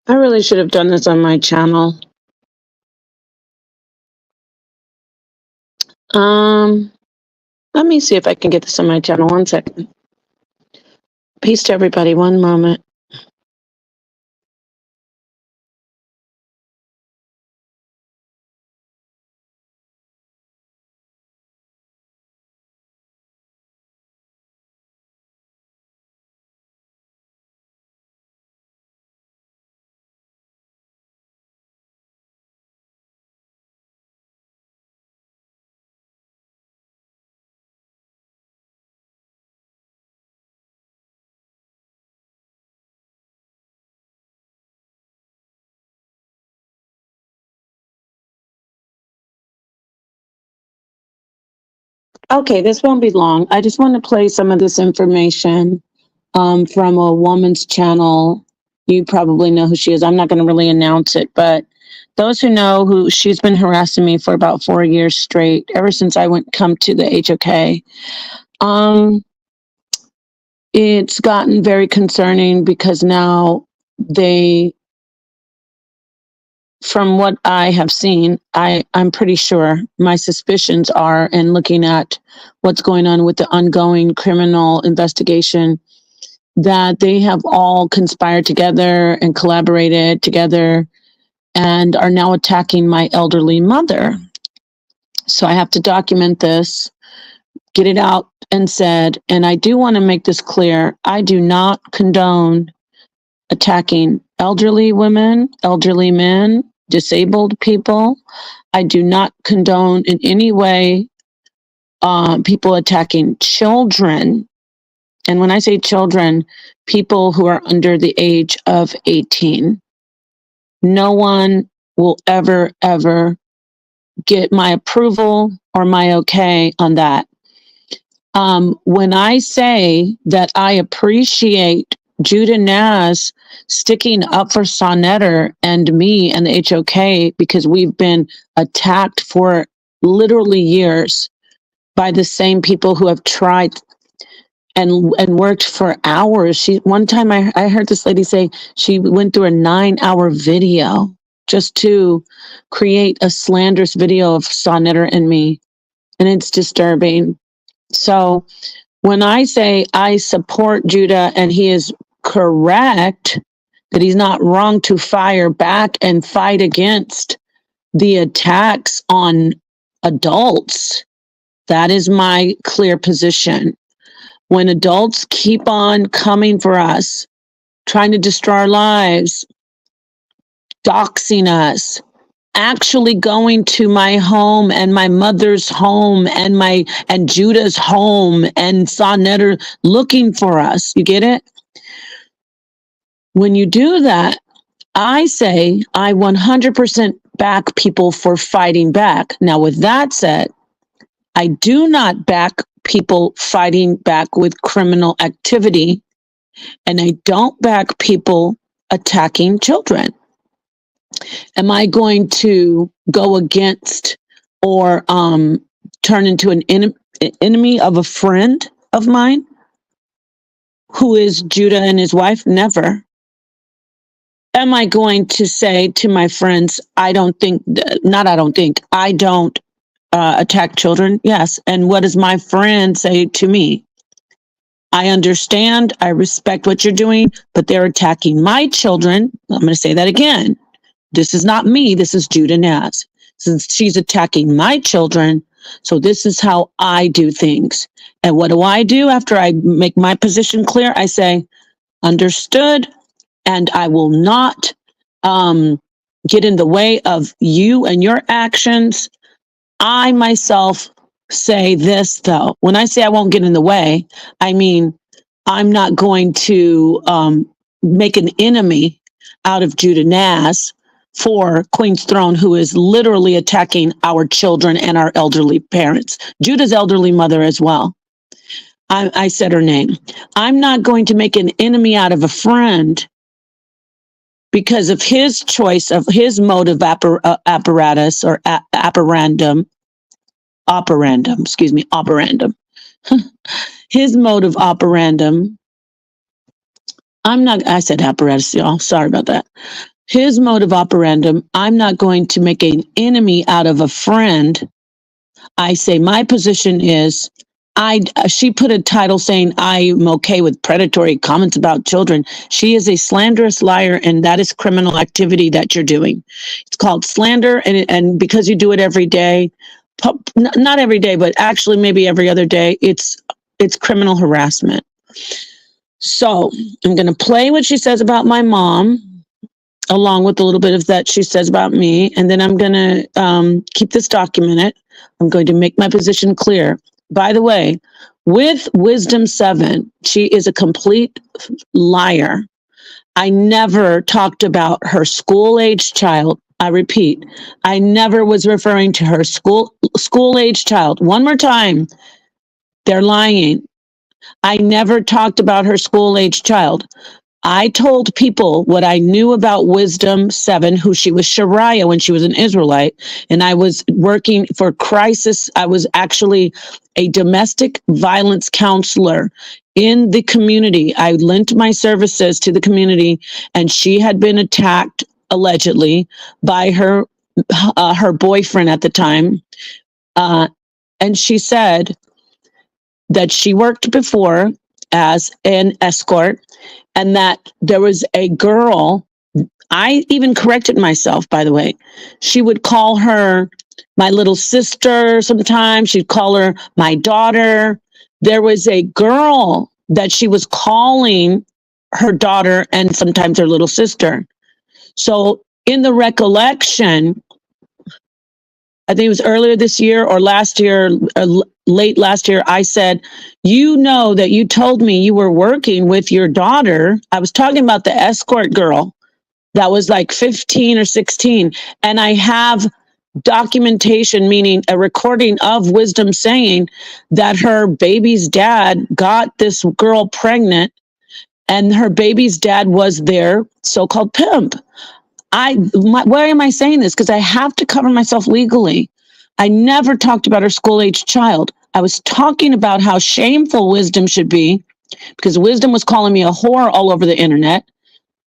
I really should have done this on my channel. Um, Let me see if I can get this on my channel. One second. Peace to everybody. One moment. Okay, this won't be long. I just want to play some of this information from a woman's channel. You probably know who she is. I'm not going to really announce it, but those who know who she's been harassing me for about 4 years straight, ever since I went come to the HOK. It's gotten very concerning because now they, from what I have seen, I'm pretty sure my suspicions are, and looking at what's going on with the ongoing criminal investigation, that they have all conspired together and collaborated together and are now attacking my elderly mother. So I have to document this, get it out and said, and I do want to make this clear. I do not condone attacking elderly women, elderly men, disabled people. I do not condone in any way people attacking children. And when I say children, people who are under the age of 18. No one will ever get my approval or my okay on that. When I say that I appreciate Judah Naz sticking up for Sonetter and me and the HOK because we've been attacked for literally years by the same people who have tried and worked for hours. One time I heard this lady say she went through a 9-hour video just to create a slanderous video of Sonetter and me, and it's disturbing. So when I say I support Judah and he is correct, that he's not wrong to fire back and fight against the attacks on adults, that is my clear position. When adults keep on coming for us, trying to destroy our lives, doxing us, actually going to my home and my mother's home and Judah's home and Sonetter looking for us. You get it? When you do that, I say I 100% back people for fighting back. Now, with that said, I do not back people fighting back with criminal activity, and I don't back people attacking children. Am I going to go against or turn into an enemy of a friend of mine who is Judah and his wife? Never. Am I going to say to my friends, I don't attack children? Yes. And what does my friend say to me? I understand, I respect what you're doing, but they're attacking my children. I'm going to say that again. This is not me. This is Judah Naz. Since she's attacking my children, so this is how I do things. And what do I do after I make my position clear? I say, understood, and I will not get in the way of you and your actions. I myself say this, though. When I say I won't get in the way, I mean I'm not going to make an enemy out of Judah Naz for Queen's Throne, who is literally attacking our children and our elderly parents. Judah's elderly mother as well. I said her name. I'm not going to make an enemy out of a friend because of his choice of his mode of apparatus or operandum. His mode of operandum. I said apparatus, y'all. Sorry about that. his motive operandum, I'm not going to make an enemy out of a friend. I say my position is, she put a title saying I'm okay with predatory comments about children. She is a slanderous liar, and that is criminal activity that you're doing. It's called slander, and because you do it every day, not every day, but actually maybe every other day, it's criminal harassment. So I'm going to play what she says about my mom, along with a little bit of that she says about me. And then I'm going to keep this documented. I'm going to make my position clear. By the way, with Wisdom 7, she is a complete liar. I never talked about her school-age child. I repeat, I never was referring to her school-age child. One more time, they're lying. I never talked about her school-age child. I told people what I knew about Wisdom 7, who she was Shariah when she was an Israelite, and I was working for crisis. I was actually a domestic violence counselor in the community. I lent my services to the community, and she had been attacked allegedly by her boyfriend at the time. And she said that she worked before as an escort, and that there was a girl. I even corrected myself, by the way. She would call her my little sister sometimes. She'd call her my daughter. There was a girl that she was calling her daughter and sometimes her little sister. So in the recollection, I think it was earlier this year or last year, or late last year, I said, you know that you told me you were working with your daughter. I was talking about the escort girl that was like 15 or 16. And I have documentation, meaning a recording of Wisdom saying that her baby's dad got this girl pregnant, and her baby's dad was their so-called pimp. Why am I saying this? Because I have to cover myself legally. I never talked about her school-age child. I was talking about how shameful Wisdom should be, because Wisdom was calling me a whore all over the internet,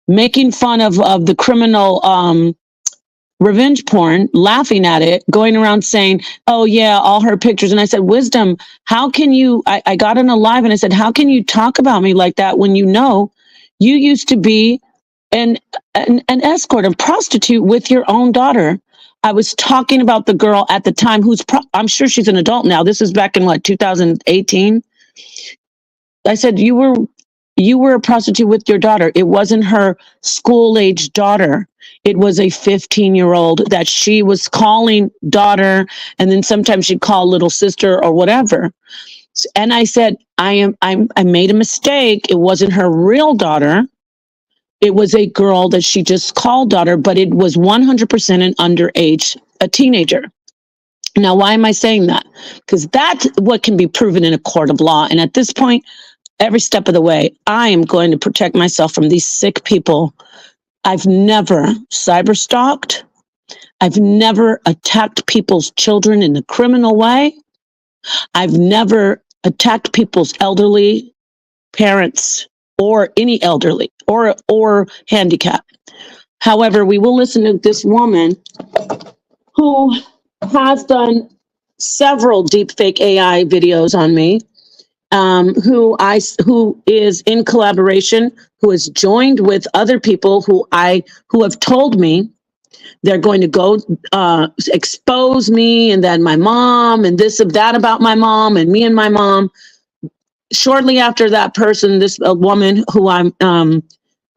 making fun of the criminal revenge porn, laughing at it, going around saying, oh yeah, all her pictures. And I said, Wisdom, how can you, I got in a live and I said, how can you talk about me like that when you know you used to be an escort, a prostitute with your own daughter? I was talking about the girl at the time I'm sure she's an adult now. This is back in 2018. I said, you were a prostitute with your daughter. It wasn't her school-age daughter. It was a 15-year-old that she was calling daughter, and then sometimes she'd call little sister or whatever. And I said, I made a mistake. It wasn't her real daughter. It was a girl that she just called daughter, but it was 100% an underage, a teenager. Now, why am I saying that? Because that's what can be proven in a court of law. And at this point, every step of the way, I am going to protect myself from these sick people. I've never cyber stalked. I've never attacked people's children in a criminal way. I've never attacked people's elderly parents or any elderly or handicapped. However, we will listen to this woman who has done several deepfake AI videos on me, who is in collaboration, who has joined with other people who have told me they're going to go expose me, and then my mom, and this and that about my mom and me and my mom. Shortly after that person, this woman who I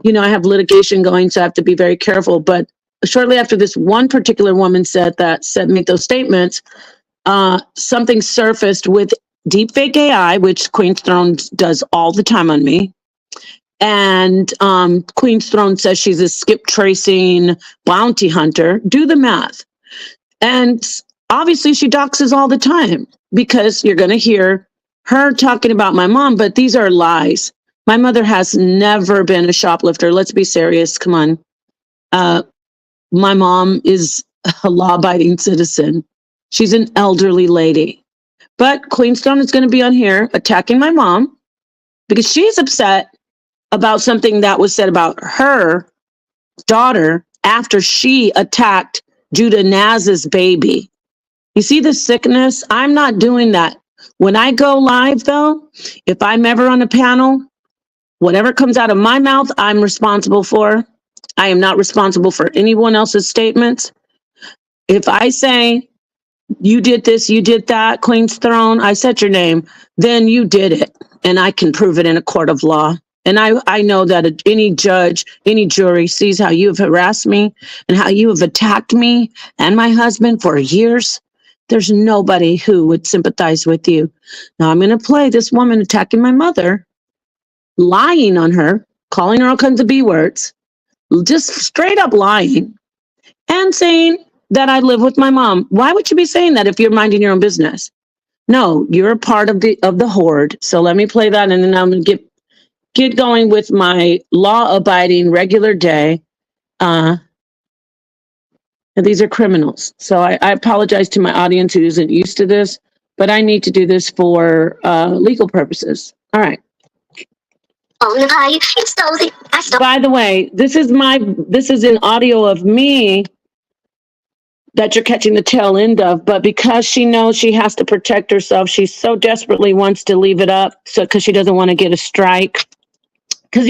have litigation going, so I have to be very careful. But shortly after this one particular woman make those statements, something surfaced with deepfake AI, which Queen's Throne does all the time on me. And Queen's Throne says she's a skip tracing bounty hunter. Do the math. And obviously she doxes all the time, because you're going to hear her talking about my mom, but these are lies. My mother has never been a shoplifter. Let's be serious. Come on. My mom is a law-abiding citizen. She's an elderly lady. But Queen's Throne is going to be on here attacking my mom because she's upset about something that was said about her daughter after she attacked Judah Naz's baby. You see the sickness? I'm not doing that. When I go live, though, if I'm ever on a panel, whatever comes out of my mouth, I'm responsible for. I am not responsible for anyone else's statements. If I say, you did this, you did that, Queen's Throne, I said your name, then you did it. And I can prove it in a court of law. And I know that any judge, any jury sees how you have harassed me and how you have attacked me and my husband for years. There's nobody who would sympathize with you. Now I'm going to play this woman attacking my mother, lying on her, calling her all kinds of B words, just straight up lying, and saying that I live with my mom. Why would you be saying that if you're minding your own business? No, you're a part of the horde. So let me play that, and then I'm going to get going with my law-abiding regular day. And these are criminals. So I apologize to my audience who isn't used to this, but I need to do this for legal purposes. All right. By the way, this is an audio of me that you're catching the tail end of, but because she knows she has to protect herself, she so desperately wants to leave it up, so because she doesn't want to get a strike. Because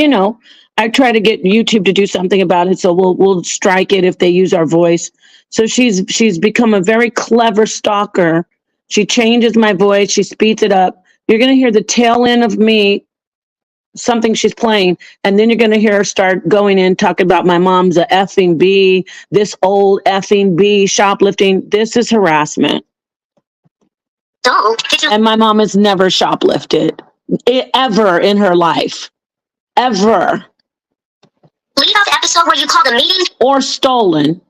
I try to get YouTube to do something about it, so we'll strike it if they use our voice. So she's become a very clever stalker. She changes my voice, she speeds it up. You're gonna hear the tail end of me, something she's playing, and then you're going to hear her start going in talking about my mom's a effing B, this old effing B, shoplifting. This is harassment. And my mom has never shoplifted ever in her life, ever. Leave out the episode where you called a meeting or stolen.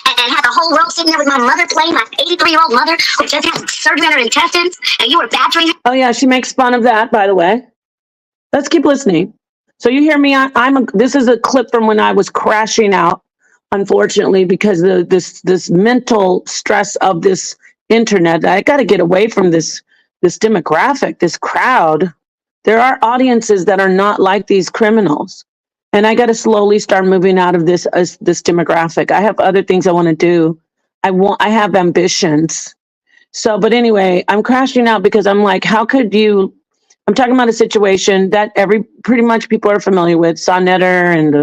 And had the whole world sitting there with my mother playing, my 83-year-old mother who just had surgery on her intestines, and you were badgering her. Oh yeah, she makes fun of that, by the way. Let's keep listening. So you hear me? This is a clip from when I was crashing out, unfortunately, because of this mental stress of this internet. I got to get away from this demographic, this crowd. There are audiences that are not like these criminals, and I got to slowly start moving out of this demographic. I have other things I want to do. I have ambitions. So, but anyway, I'm crashing out because I'm like, how could you? I'm talking about a situation that pretty much people are familiar with, Sonnetter and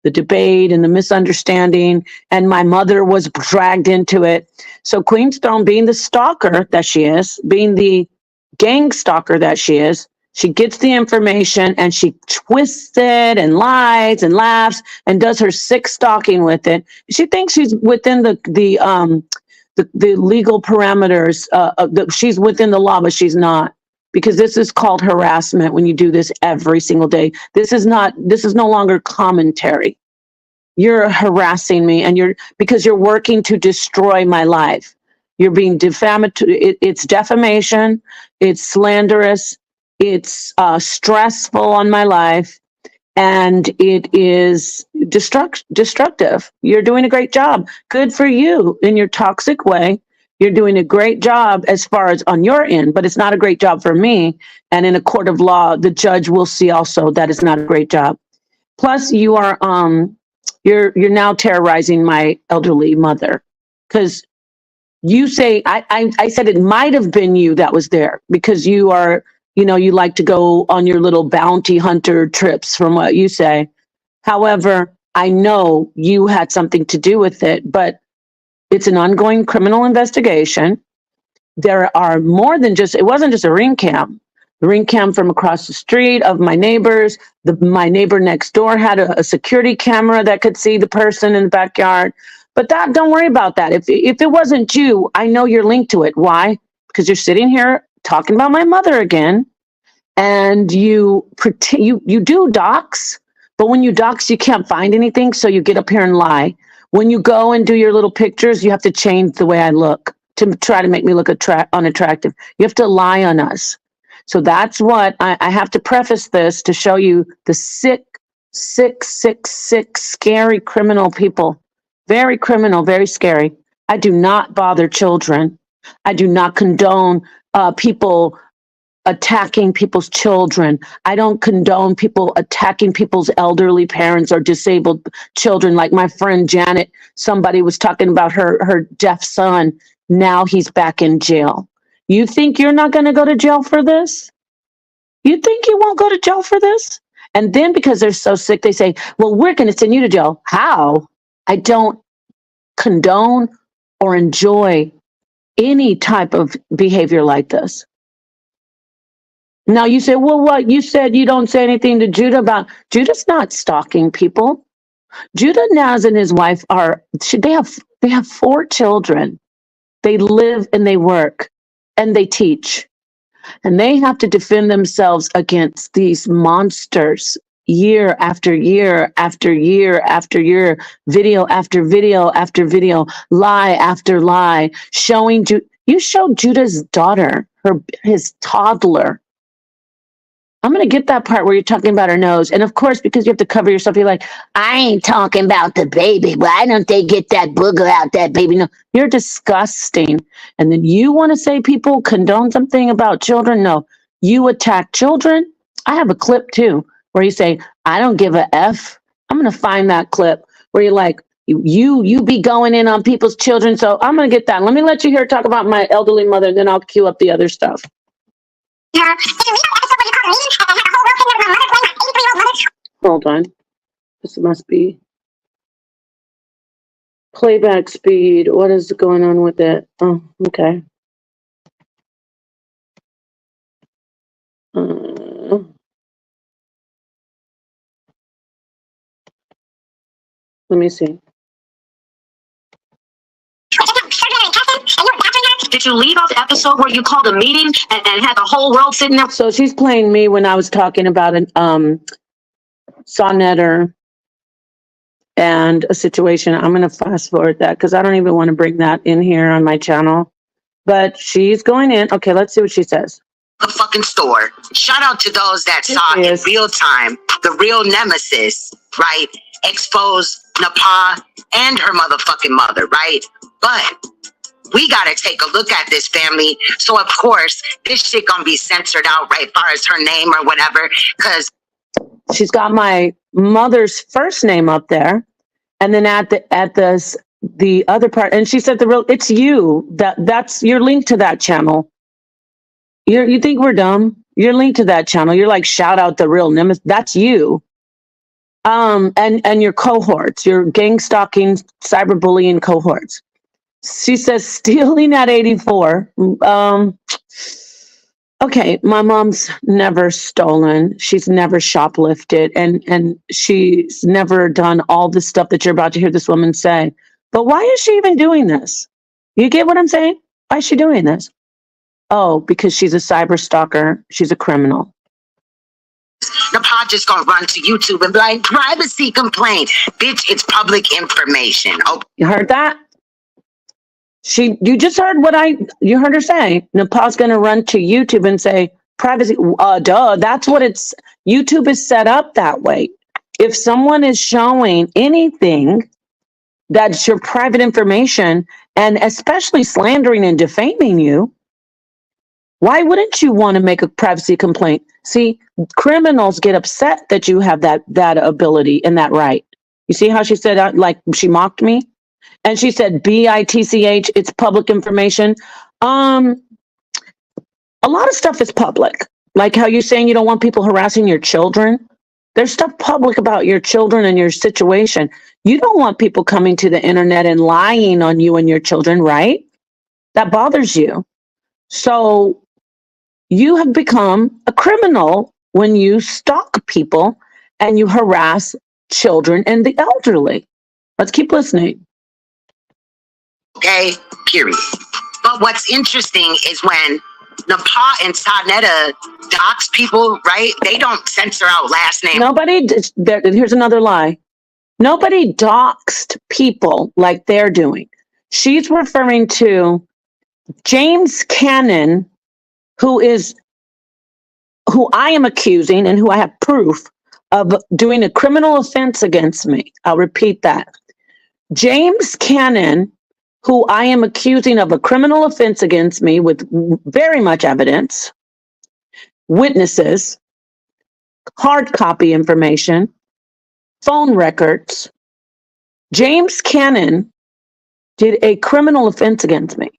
the debate and the misunderstanding, and my mother was dragged into it. So Queen's Throne, being the stalker that she is, being the gang stalker that she is, she gets the information and she twists it and lies and laughs and does her sick stalking with it. She thinks she's within the legal parameters. She's within the law, but she's not. Because this is called harassment when you do this every single day. This is no longer commentary. You're harassing me, and because you're working to destroy my life. You're being defamatory. It's defamation. It's slanderous. It's stressful on my life, and it is destructive. You're doing a great job. Good for you in your toxic way. You're doing a great job as far as on your end, but it's not a great job for me. And in a court of law, the judge will see also that it's not a great job. Plus, you are you're now terrorizing my elderly mother, because you say I said it might have been you that was there, because you are, you like to go on your little bounty hunter trips, from what you say. However, I know you had something to do with it, but it's an ongoing criminal investigation. There are more than it wasn't just a ring cam. The ring cam from across the street of my neighbors, my neighbor next door had a security camera that could see the person in the backyard. But don't worry about that. If it wasn't you, I know you're linked to it. Why? Because you're sitting here talking about my mother again, and you do dox, but when you dox, you can't find anything, so you get up here and lie. When you go and do your little pictures, you have to change the way I look to try to make me look unattractive. You have to lie on us. So that's what I have to preface this to show you the sick, scary criminal people. Very criminal, very scary. I do not bother children. I do not condone people attacking people's children. I don't condone people attacking people's elderly parents or disabled children. Like my friend Janet, somebody was talking about her deaf son. Now he's back in jail. You think you're not going to go to jail for this? You think you won't go to jail for this? And then because they're so sick, they say, well, we're going to send you to jail. How? I don't condone or enjoy any type of behavior like this. Now you say, well, what? You said you don't say anything to Judah about, Judah's not stalking people. Judah Naz and his wife they have 4 children. They live and they work and they teach. And they have to defend themselves against these monsters year after year after year after year, video after video after video, lie after lie, showing you showed Judah's daughter, his toddler. I'm going to get that part where you're talking about her nose. And of course, because you have to cover yourself, you're like, I ain't talking about the baby. Why don't they get that booger out that baby? No, you're disgusting. And then you want to say people condone something about children? No, you attack children. I have a clip too, where you say, I don't give a F. I'm going to find that clip where you're like, you be going in on people's children. So I'm going to get that. Let me let you hear talk about my elderly mother, then I'll cue up the other stuff. Hold on. This must be playback speed. What is going on with it? Oh, okay. Let me see. Did you leave off the episode where you called a meeting and had the whole world sitting there? So she's playing me when I was talking about an sonnetter and a situation. I'm going to fast forward that because I don't even want to bring that in here on my channel. But she's going in. Okay, let's see what she says. The fucking store. Shout out to those that saw in real time the real nemesis, right? Expose Napa and her motherfucking mother, right? But we gotta take a look at this, family. So of course, this shit gonna be censored out, right? As far as her name or whatever, because she's got my mother's first name up there, and then at the other part, and she said it's you that's your link to that channel. You think we're dumb? You're linked to that channel. You're like, shout out the real nemesis. That's you. And your cohorts, your gang stalking, cyberbullying cohorts. She says stealing at 84. Okay, my mom's never stolen. She's never shoplifted, and she's never done all the stuff that you're about to hear this woman say. But why is she even doing this? You get what I'm saying? Why is she doing this? Oh, because she's a cyber stalker. She's a criminal. The pod just gonna run to YouTube and be like, privacy complaint. Bitch, it's public information. Oh, you heard that? You just heard you heard her say. Nepal's gonna run to YouTube and say, privacy, duh, that's what YouTube is set up that way. If someone is showing anything that's your private information, and especially slandering and defaming you, why wouldn't you want to make a privacy complaint? See, criminals get upset that you have that ability and that right. You see how she said, like, she mocked me? And she said, BITCH, it's public information. A lot of stuff is public. Like how you're saying you don't want people harassing your children. There's stuff public about your children and your situation. You don't want people coming to the internet and lying on you and your children, right? That bothers you. So you have become a criminal when you stalk people and you harass children and the elderly. Let's keep listening. Okay, period. But what's interesting is when Napa and Sonetta dox people, right? They don't censor out last name. Here's another lie. Nobody doxed people like they're doing. She's referring to James Cannon, who I am accusing and who I have proof of doing a criminal offense against me. I'll repeat that. James Cannon, who I am accusing of a criminal offense against me with very much evidence, witnesses, hard copy information, phone records. James Cannon did a criminal offense against me.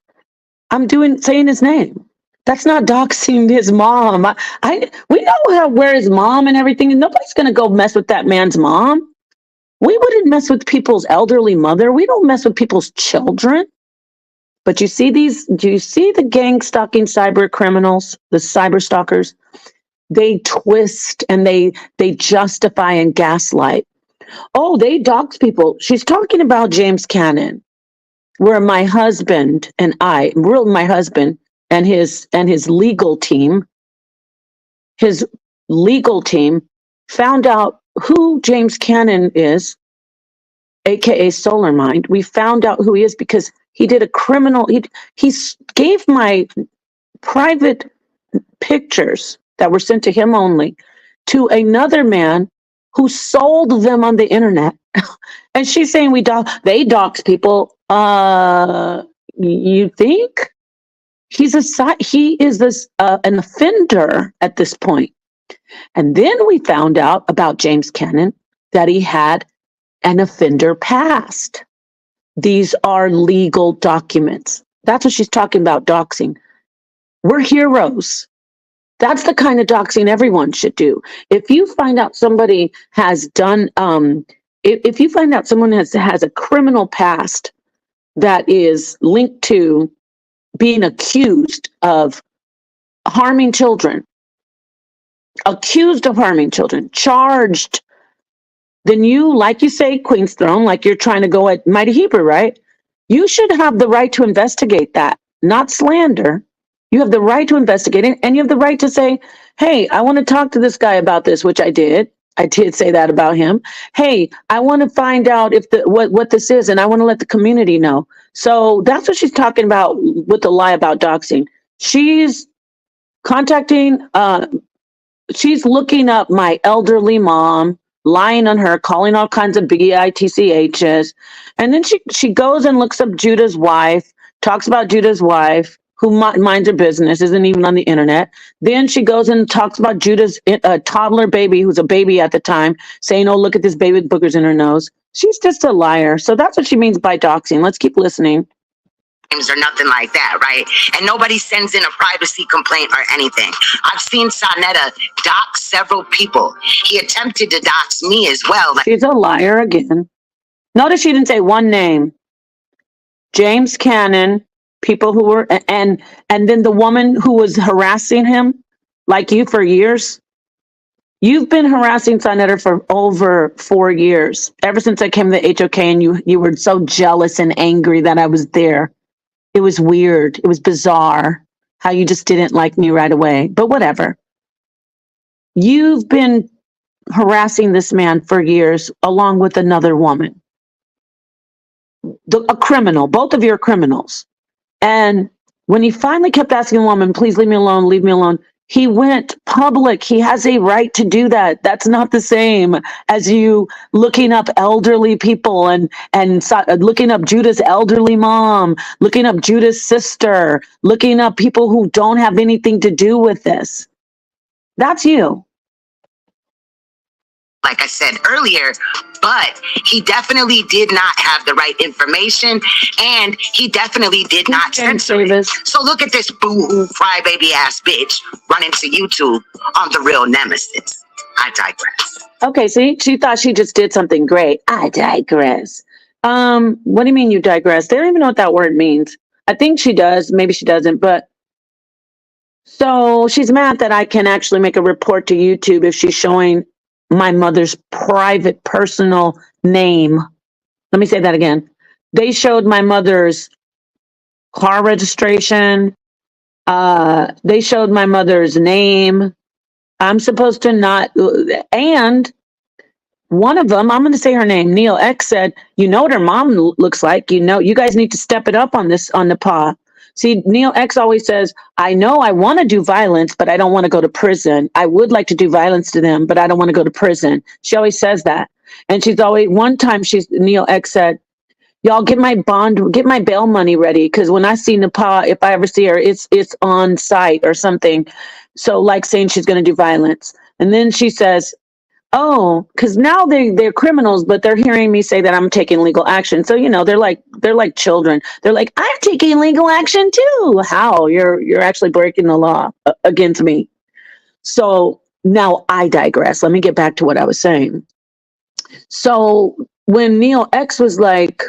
I'm saying his name. That's not doxing his mom. We know where his mom and everything, and nobody's going to go mess with that man's mom. We wouldn't mess with people's elderly mother. We don't mess with people's children. But do you see the gang stalking cyber criminals, the cyber stalkers? They twist and they justify and gaslight. Oh, they dox people. She's talking about James Cannon, where my husband and my husband and his legal team, found out who James Cannon is, aka Solar Mind. We found out who he is because he did a criminal. He gave my private pictures that were sent to him only to another man who sold them on the internet. And she's saying they dox people. You think? He is an offender at this point. And then we found out about James Cannon that he had an offender past. These are legal documents. That's what she's talking about, doxing. We're heroes. That's the kind of doxing everyone should do. If you find out somebody has done, if you find out someone has a criminal past that is linked to being accused of harming children, charged, then you, like you say, Queen's Throne, like you're trying to go at Mighty Hebrew, right? You should have the right to investigate that, not slander. You have the right to investigate it, and you have the right to say, hey, I want to talk to this guy about this, which I did. I did say that about him. Hey, I want to find out what this is, and I want to let the community know. So that's what she's talking about with the lie about doxing. She's contacting, she's looking up my elderly mom, lying on her, calling all kinds of BITCHs. And then she goes and looks up Judah's wife, talks about Judah's wife, who minds her business, isn't even on the internet. Then she goes and talks about Judah's toddler baby, who's a baby at the time, saying, oh, look at this baby with boogers in her nose. She's just a liar. So that's what she means by doxing. Let's keep listening. Or nothing like that, right? And nobody sends in a privacy complaint or anything. I've seen Sonetta dox several people. He attempted to dox me as well. She's a liar again. Notice she didn't say one name. James Cannon, people who were, and then the woman who was harassing him, like you, for years. You've been harassing Sonetta for over 4 years, ever since I came to the HOK, and you were so jealous and angry that I was there. It was weird. It was bizarre how you just didn't like me right away, but whatever. You've been harassing this man for years, along with another woman. A criminal. Both of you are criminals. And when he finally kept asking the woman, please leave me alone, he went public. He has a right to do that. That's not the same as you looking up elderly people and looking up Judah's elderly mom, looking up Judah's sister, looking up people who don't have anything to do with this. That's you. Like I said earlier, but he definitely did not have the right information, and he definitely did not censor it. So look at this boo-hoo crybaby ass bitch running to YouTube on The Real Nemesis. I digress. Okay, see, she thought she just did something great. I digress. What do you mean you digress? They don't even know what that word means. I think she does, maybe she doesn't, but so she's mad that I can actually make a report to YouTube if she's showing my mother's private personal name. Let me say that again. They showed my mother's car registration. They showed my mother's name. I'm supposed to not, and one of them, I'm going to say her name, Neil X, said, you know what her mom looks like. You know, you guys need to step it up on this, on the paw. See, Neil X always says, I know I want to do violence, but I don't want to go to prison. I would like to do violence to them, but I don't want to go to prison. She always says that. And she's always, one time Neil X said, y'all get my bail money ready. Cause when I see Nepal, if I ever see her, it's on site or something. So like saying she's going to do violence. And then she says, oh, because now they're criminals, but they're hearing me say that I'm taking legal action. So they're like children. They're like, I'm taking legal action too. How? You're actually breaking the law against me. So now I digress. Let me get back to what I was saying. So when Neil X was like,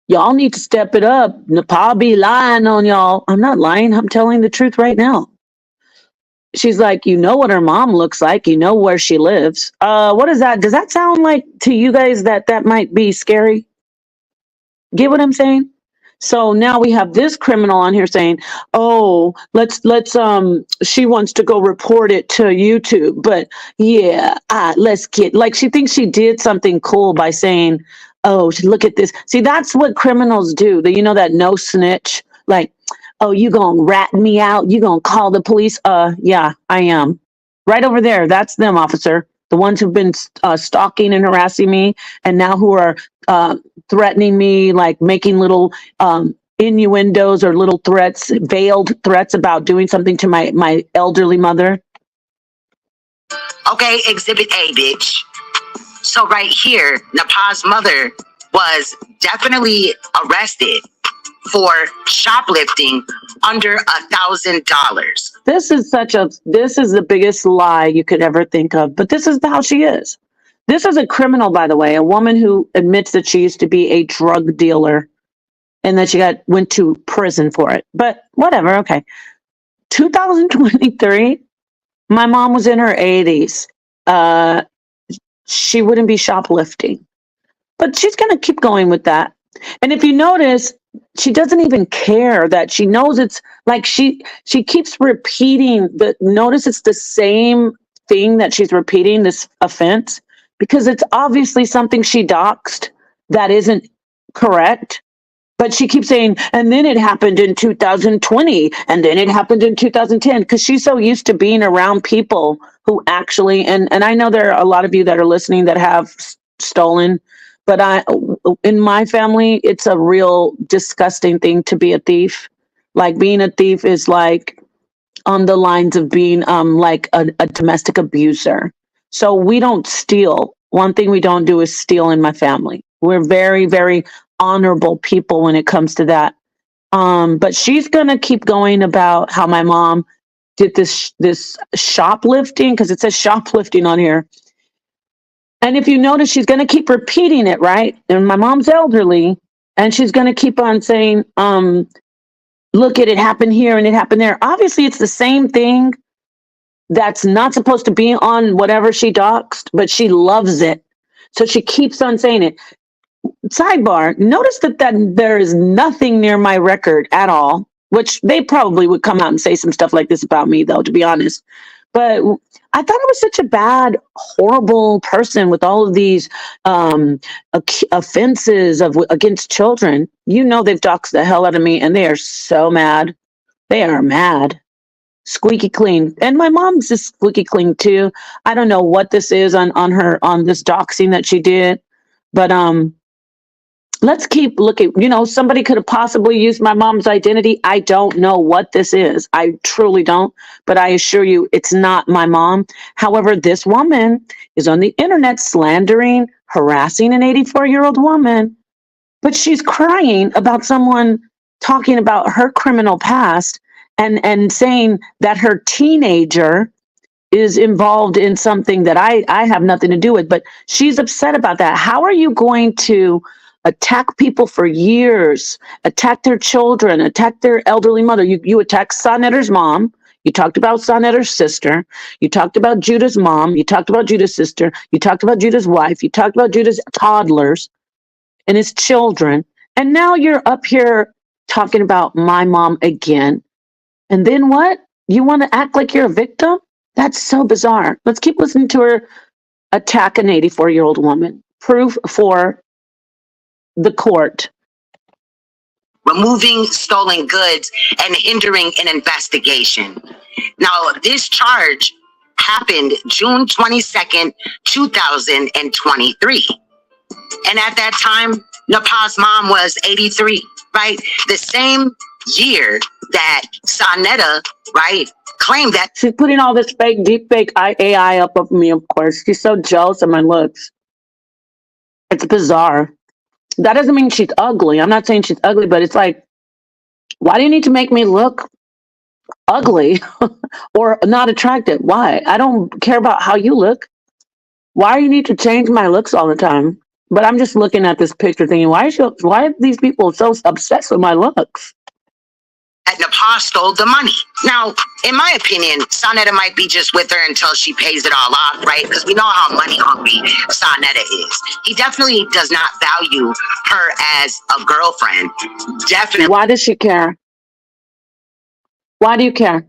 y'all need to step it up, Nepal be lying on y'all. I'm not lying. I'm telling the truth right now. She's like, you know what her mom looks like. You know where she lives. What is that? Does that sound like to you guys that might be scary? Get what I'm saying? So now we have this criminal on here saying, "Oh, let's she wants to go report it to YouTube." But yeah, let's get like she thinks she did something cool by saying, "Oh, look at this." See, that's what criminals do. That no snitch, like, "Oh, you gonna rat me out? You gonna call the police?" Yeah, I am. Right over there, that's them, officer. The ones who've been stalking and harassing me, and now who are threatening me, like making little innuendos or little threats, veiled threats about doing something to my elderly mother. Okay, Exhibit A, bitch. So right here, Nepal's mother was definitely arrested for shoplifting under $1,000. This is the biggest lie you could ever think of, but this is how she is. This is a criminal, by the way, a woman who admits that she used to be a drug dealer and that she went to prison for it. But whatever, okay. 2023, my mom was in her 80s. She wouldn't be shoplifting. But she's going to keep going with that. And if you notice, she doesn't even care that she knows it's like she keeps repeating notice it's the same thing that she's repeating, this offense, because it's obviously something she doxed that isn't correct. But she keeps saying, and then it happened in 2020, and then it happened in 2010, because she's so used to being around people who actually, and I know there are a lot of you that are listening that have stolen, but in my family, it's a real disgusting thing to be a thief. Like being a thief is like on the lines of being like a domestic abuser. So we don't steal. One thing we don't do is steal in my family. We're very, very honorable people when it comes to that. But she's gonna keep going about how my mom did this shoplifting, because it says shoplifting on here. And if you notice, she's gonna keep repeating it, right? And my mom's elderly, and she's gonna keep on saying, look at it happened here and it happened there. Obviously, it's the same thing that's not supposed to be on whatever she doxed, but she loves it. So she keeps on saying it. Sidebar, notice that there is nothing near my record at all, which they probably would come out and say some stuff like this about me, though, to be honest. But I thought I was such a bad, horrible person with all of these offenses against children. They've doxed the hell out of me, and they are so mad. They are mad. Squeaky clean. And my mom's just squeaky clean, too. I don't know what this is on this doxing that she did, but let's keep looking. Somebody could have possibly used my mom's identity. I don't know what this is. I truly don't. But I assure you, it's not my mom. However, this woman is on the internet slandering, harassing an 84-year-old woman. But she's crying about someone talking about her criminal past and saying that her teenager is involved in something that I have nothing to do with. But she's upset about that. How are you going to attack people for years, attack their children, attack their elderly mother? You attack Sonetter's mom. You talked about Sonetter's sister. You talked about Judah's mom. You talked about Judah's sister. You talked about Judah's wife. You talked about Judah's toddlers and his children. And now you're up here talking about my mom again. And then what? You want to act like you're a victim? That's so bizarre. Let's keep listening to her attack an 84-year-old woman. Proof for the court. Removing stolen goods and hindering an investigation. Now, this charge happened June 22nd, 2023. And at that time, Nepal's mom was 83, right? The same year that Sonetta, right, claimed that she's putting all this fake, deep fake AI up of me, of course. She's so jealous of my looks. It's bizarre. That doesn't mean she's ugly. I'm not saying she's ugly, but it's like, why do you need to make me look ugly or not attractive? Why? I don't care about how you look. Why do you need to change my looks all the time? But I'm just looking at this picture thinking, why are these people so obsessed with my looks? Nepal stole the money. Now, in my opinion, Sonetta might be just with her until she pays it all off, right? Because we know how money hungry Sonetta is. He definitely does not value her as a girlfriend. Definitely. Why does she care? Why do you care?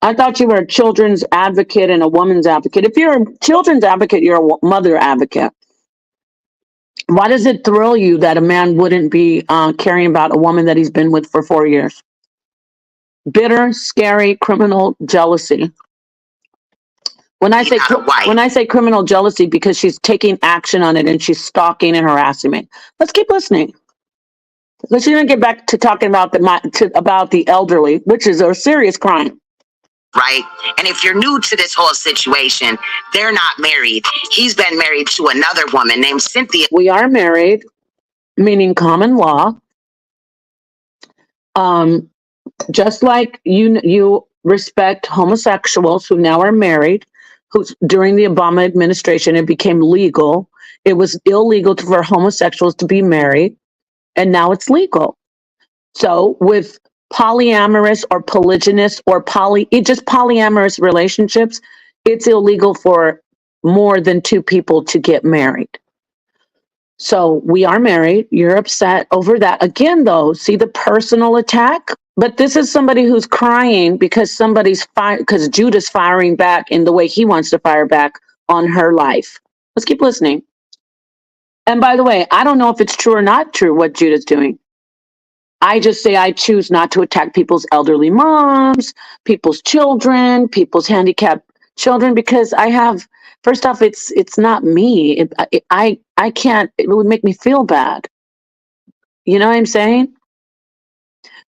I thought you were a children's advocate and a woman's advocate. If you're a children's advocate, you're a mother advocate. Why does it thrill you that a man wouldn't be caring about a woman that he's been with for 4 years? Bitter, scary, criminal jealousy. When I say criminal jealousy, because she's taking action on it and she's stalking and harassing me. Let's keep listening. Let's even get back to talking about the elderly, which is a serious crime. Right? And if you're new to this whole situation, they're not married. He's been married to another woman named Cynthia. We are married, meaning common law. Just like you respect homosexuals who now are married, who's during the Obama administration, it became legal. It was illegal for homosexuals to be married, and now it's legal. So with polyamorous or polygynous or just polyamorous relationships, it's illegal for more than 2 people to get married. So we are married. You're upset over that. Again, though, see the personal attack? But this is somebody who's crying because because Judah's firing back in the way he wants to fire back on her life. Let's keep listening. And by the way, I don't know if it's true or not true what Judah's doing. I just say I choose not to attack people's elderly moms, people's children, people's handicapped children, because I have, first off, it's not me. I can't, it would make me feel bad. You know what I'm saying?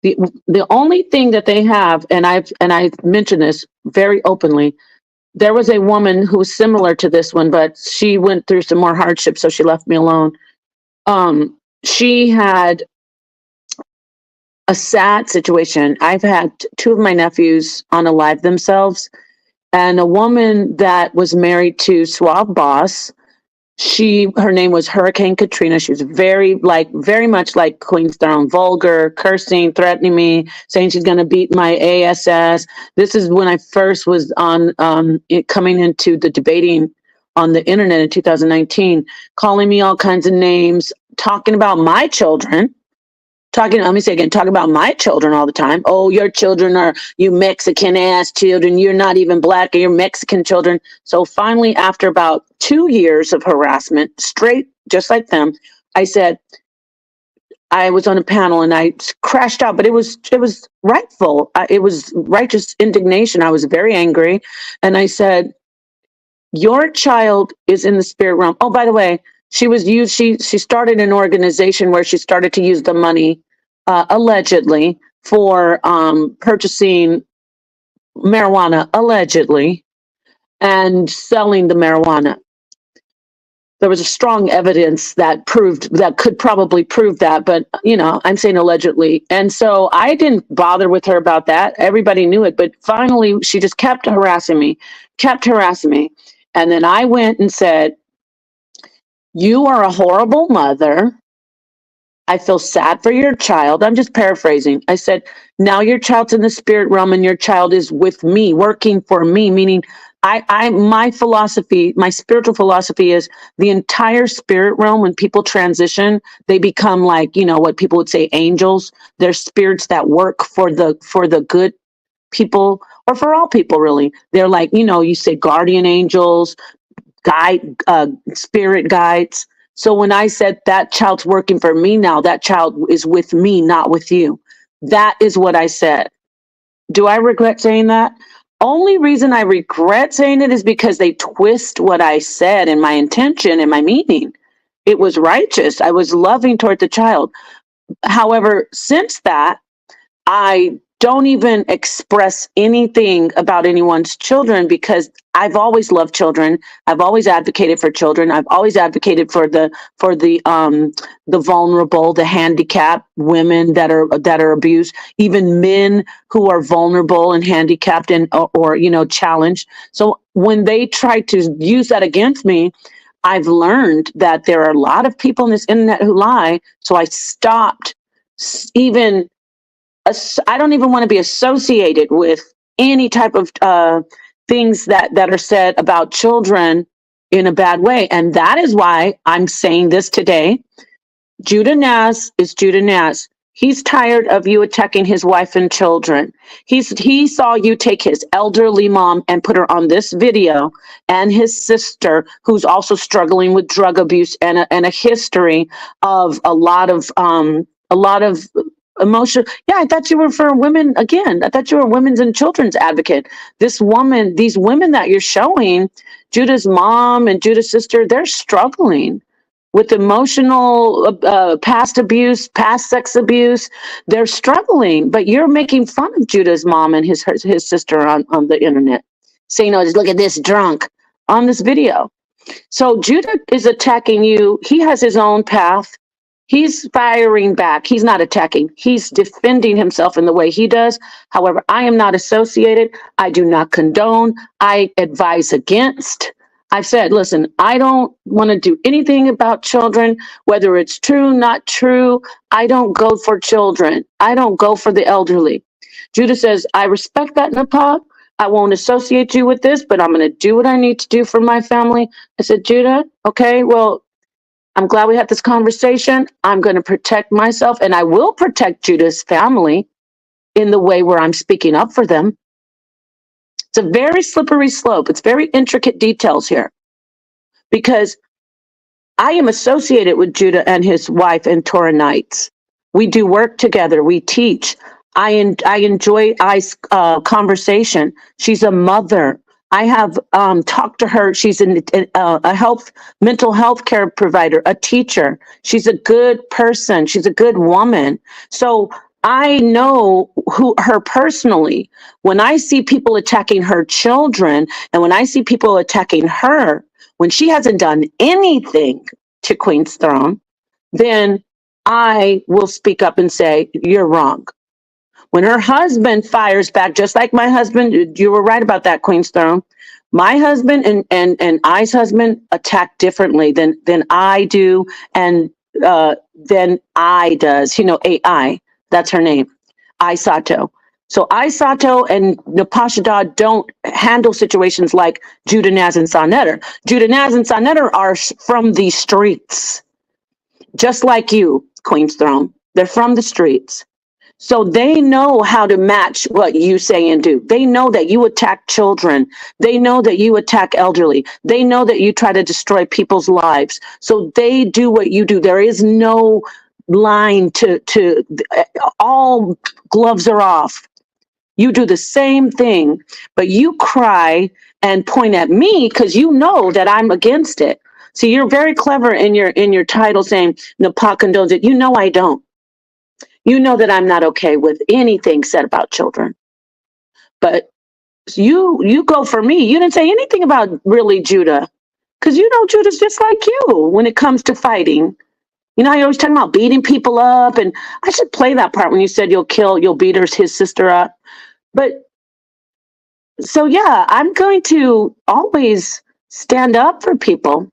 The only thing that they have, and I've mentioned this very openly, there was a woman who was similar to this one, but she went through some more hardship, so she left me alone. She had a sad situation. I've had 2 of my nephews unalive themselves, and a woman that was married to Suave Boss. Her name was Hurricane Katrina. She was very much like Queen Star, vulgar, cursing, threatening me, saying she's going to beat my ASS. This is when I first was on coming into the debating on the internet in 2019, calling me all kinds of names, talking about my children. Talking about my children all the time. Oh, your children are, you Mexican ass children. You're not even black, you're Mexican children. So finally, after about 2 years of harassment, straight, just like them, I said, I was on a panel and I crashed out, but it was rightful. It was righteous indignation. I was very angry. And I said, your child is in the spirit realm. Oh, by the way, she started an organization where she started to use the money allegedly for purchasing marijuana, allegedly, and selling the marijuana. There was a strong evidence that could probably prove that, but I'm saying allegedly. And so I didn't bother with her about that. Everybody knew it, but finally she just kept harassing me. And then I went and said, you are a horrible mother. I feel sad for your child. I'm just paraphrasing. I said, now your child's in the spirit realm and your child is with me, working for me, meaning my philosophy, my spiritual philosophy is the entire spirit realm. When people transition, they become like, what people would say angels. They're spirits that work for the good people, or for all people, really. They're like, you say guardian angels, spirit guides. So when I said that child's working for me now, that child is with me, not with you. That is what I said. Do I regret saying that? Only reason I regret saying it is because they twist what I said and my intention and my meaning. It was righteous. I was loving toward the child. However, since that, I don't even express anything about anyone's children because I've always loved children. I've always advocated for children. I've always advocated for the vulnerable, the handicapped, women that are abused, even men who are vulnerable and handicapped and or challenged. So when they try to use that against me, I've learned that there are a lot of people on this internet who lie. So I stopped even I don't even want to be associated with any type of things that are said about children in a bad way. And that is why I'm saying this today. Judah Naz is Judah Naz. He's tired of you attacking his wife and children. He saw you take his elderly mom and put her on this video, and his sister, who's also struggling with drug abuse and a history of a lot of emotion. Yeah, I thought you were for women again. I thought you were a women's and children's advocate. These women that you're showing, Judah's mom and Judah's sister, they're struggling with emotional past abuse, past sex abuse. They're struggling, but you're making fun of Judah's mom and his sister on the internet, saying, "Oh, just look at this drunk," on this video. So Judah is attacking you. He has his own path. He's firing back. He's not attacking. He's defending himself in the way he does. However, I am not associated. I do not condone. I advise against. I've said, listen, I don't want to do anything about children, whether it's true, not true. I don't go for children. I don't go for the elderly. Judah says, I respect that, Nepal. I won't associate you with this, but I'm going to do what I need to do for my family. I said, Judah, okay, well, I'm glad we had this conversation. I'm going to protect myself, and I will protect Judah's family in the way where I'm speaking up for them. It's a very slippery slope. It's very intricate details here because I am associated with Judah and his wife and Torah Nights. We do work together. We teach. I enjoy I's conversation. She's a mother. I have talked to her. She's a mental health care provider, a teacher. She's a good person. She's a good woman. So I know her personally. When I see people attacking her children, and when I see people attacking her, when she hasn't done anything to Queen's Throne, then I will speak up and say, you're wrong. When her husband fires back, just like my husband, you were right about that, Queen's Throne. My husband and I's husband attack differently than I do, and than I does. AI, that's her name, I Sato. So I Sato and Napashada don't handle situations like Judah Naz and Sanetter. Judah Naz and Sanetter are from the streets, just like you, Queen's Throne. They're from the streets. So they know how to match what you say and do. They know that you attack children. They know that you attack elderly. They know that you try to destroy people's lives. So they do what you do. There is no line to all gloves are off. You do the same thing, but you cry and point at me because you know that I'm against it. See, you're very clever in your title saying Napa condones it. You know I don't. You know that I'm not okay with anything said about children. But you go for me. You didn't say anything about really Judah. Because you know Judah's just like you when it comes to fighting. You know, you're always talking about beating people up. And I should play that part when you said you'll beat his sister up. But so, yeah, I'm going to always stand up for people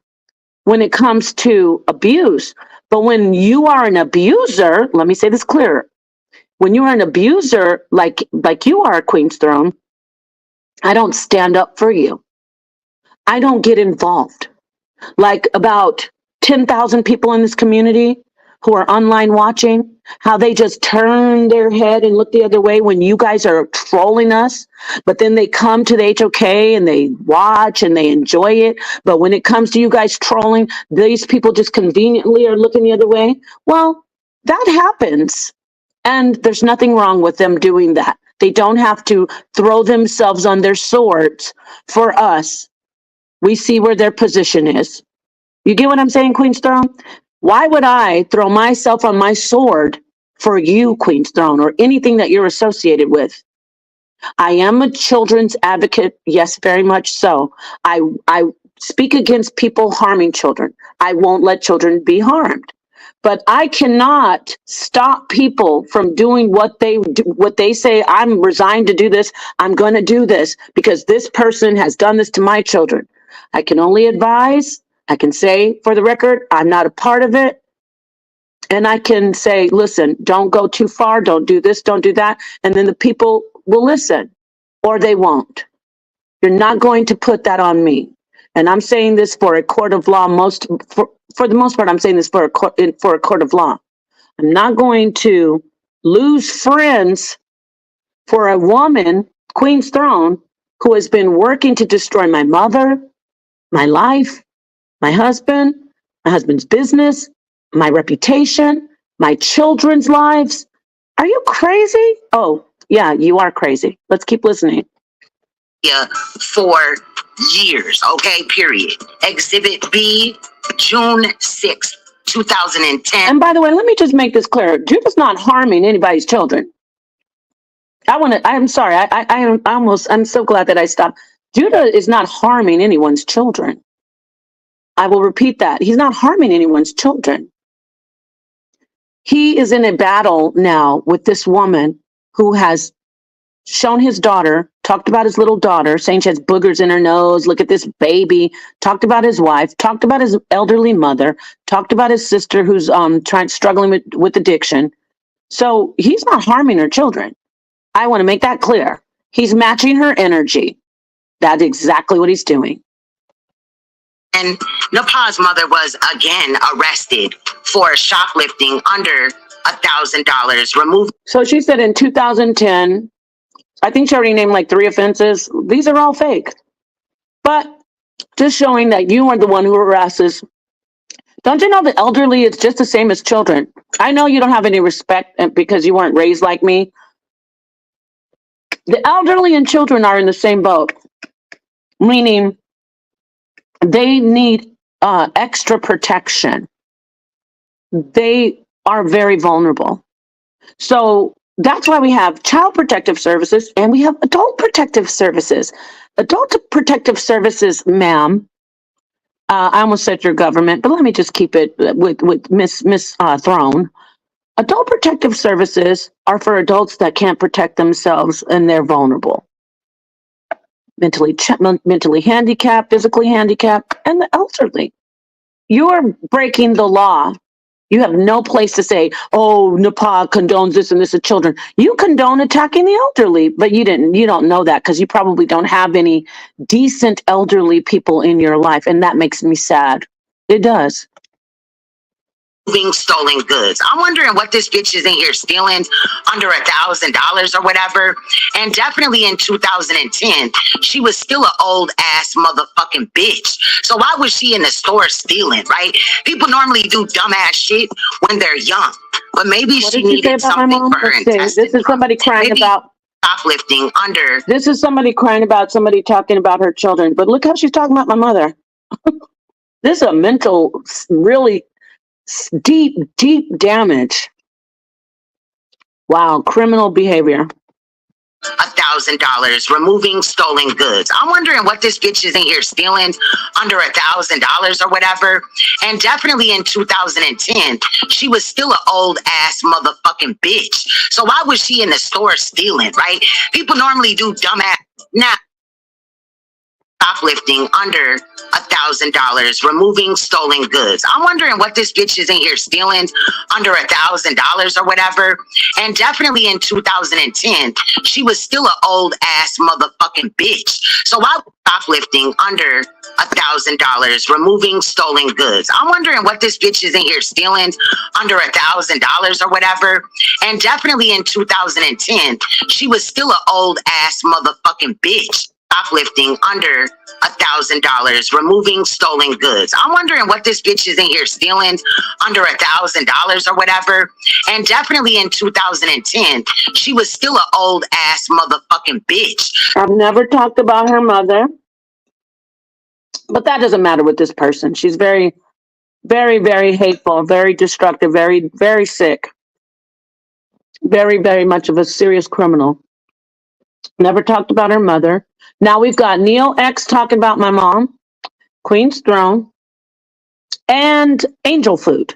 when it comes to abuse. But when you are an abuser, let me say this clearer. When you are an abuser, like you are, Queen's Throne, I don't stand up for you. I don't get involved. Like about 10,000 people in this community who are online watching, how they just turn their head and look the other way when you guys are trolling us, but then they come to the HOK and they watch and they enjoy it. But when it comes to you guys trolling, these people just conveniently are looking the other way. Well, that happens. And there's nothing wrong with them doing that. They don't have to throw themselves on their swords for us. We see where their position is. You get what I'm saying, Queen's Throne? Why would I throw myself on my sword for you, Queen's Throne, or anything that you're associated with. I am a children's advocate. Yes, very much so. I speak against people harming children. I won't let children be harmed. But I cannot stop people from doing what they do, what they say. I'm resigned to do this. I'm going to do this because this person has done this to my children. I can only advise. I can say, for the record, I'm not a part of it. And I can say, listen, don't go too far. Don't do this. Don't do that. And then the people will listen, or they won't. You're not going to put that on me. And I'm saying this for a court of law. For the most part, I'm saying this for a court of law. I'm not going to lose friends for a woman, Queen's Throne, who has been working to destroy my mother, my life, my husband's business, my reputation, my children's lives. Are you crazy? Oh, yeah, you are crazy. Let's keep listening. Yeah, for years, okay, period. Exhibit B, June 6th, 2010. And by the way, let me just make this clear. Judah's not harming anybody's children. I'm sorry. I'm so glad that I stopped. Judah is not harming anyone's children. I will repeat that. He's not harming anyone's children. He is in a battle now with this woman who has shown his daughter, talked about his little daughter, saying she has boogers in her nose, look at this baby, talked about his wife, talked about his elderly mother, talked about his sister who's struggling with addiction. So he's not harming her children. I want to make that clear. He's matching her energy. That's exactly what he's doing. And Nepal's mother was again arrested for shoplifting under $1,000 removed. So she said in 2010, I think she already named like 3 offenses. These are all fake. But just showing that you are the one who harasses. Don't you know the elderly is just the same as children? I know you don't have any respect because you weren't raised like me. The elderly and children are in the same boat, meaning they need extra protection. They are very vulnerable. So that's why we have child protective services and we have adult protective services. Adult protective services, ma'am, I almost said your government, but let me just keep it with Miss Throne. Adult protective services are for adults that can't protect themselves and they're vulnerable. Mentally handicapped, physically handicapped, and the elderly. You're breaking the law. You have no place to say, oh, Nepal condones this and this to children. You condone attacking the elderly, but you don't know that because you probably don't have any decent elderly people in your life. And that makes me sad. It does. Being stolen goods. I'm wondering what this bitch is in here stealing under $1,000 or whatever. And definitely in 2010, she was still an old ass motherfucking bitch. So why was she in the store stealing, right? People normally do dumbass shit when they're young, but maybe she needed something for her intestines. This is somebody crying about shoplifting under. This is somebody crying about somebody talking about her children. But look how she's talking about my mother. This is a mental, really deep damage. Wow, criminal behavior. $1,000 removing stolen goods. I'm wondering what this bitch is in here stealing under $1,000 or whatever. And definitely in 2010, she was still an old ass motherfucking bitch. So why was she in the store stealing, right? People normally do dumbass. Now, shoplifting under $1,000, removing stolen goods. I'm wondering what this bitch is in here stealing under $1,000 or whatever. And definitely in 2010, she was still an old ass motherfucking bitch. So why shoplifting under $1,000, removing stolen goods? I'm wondering what this bitch is in here stealing under $1,000 or whatever. And definitely in 2010, she was still an old ass motherfucking bitch. Shoplifting under $1,000, removing stolen goods. I'm wondering what this bitch is in here stealing under $1,000 or whatever. And definitely in 2010, she was still an old ass motherfucking bitch. I've never talked about her mother, but that doesn't matter with this person. She's very, very, very hateful, very destructive, very, very sick. Very, very much of a serious criminal. Never talked about her mother. Now we've got Neil X talking about my mom, Queen's Throne, and Angel Food.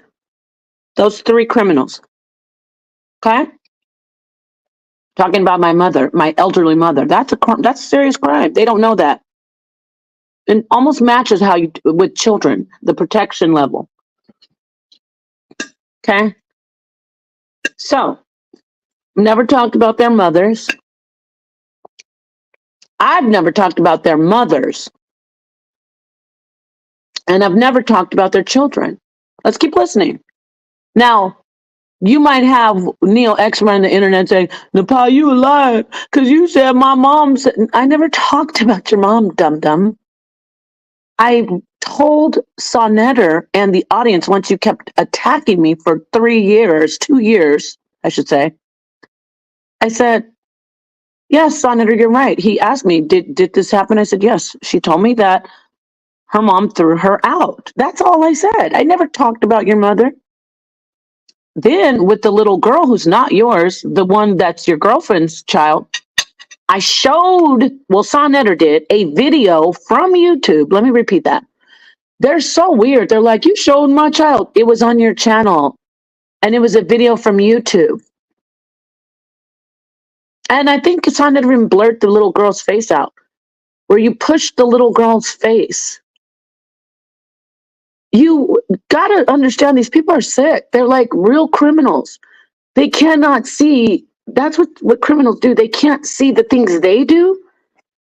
Those three criminals. Okay? Talking about my mother, my elderly mother. That's a serious crime. They don't know that. And almost matches how you with children, the protection level. Okay? So, never talked about their mothers. I've never talked about their mothers. And I've never talked about their children. Let's keep listening. Now, you might have Neil X around the internet saying, Nepal, you lied because you said my mom said. I never talked about your mom, dum-dum. I told Sonnetter and the audience, once you kept attacking me for 3 years, 2 years, I should say, I said, yes, Sonnetter, you're right. He asked me, did this happen? I said, yes. She told me that her mom threw her out. That's all I said. I never talked about your mother. Then with the little girl who's not yours, the one that's your girlfriend's child, I showed, well, Sonnetter did, a video from YouTube. Let me repeat that. They're so weird. They're like, you showed my child. It was on your channel. And it was a video from YouTube. And I think Sonnetter even blurred the little girl's face out, where you pushed the little girl's face. You got to understand these people are sick. They're like real criminals. They cannot see. That's what criminals do. They can't see the things they do.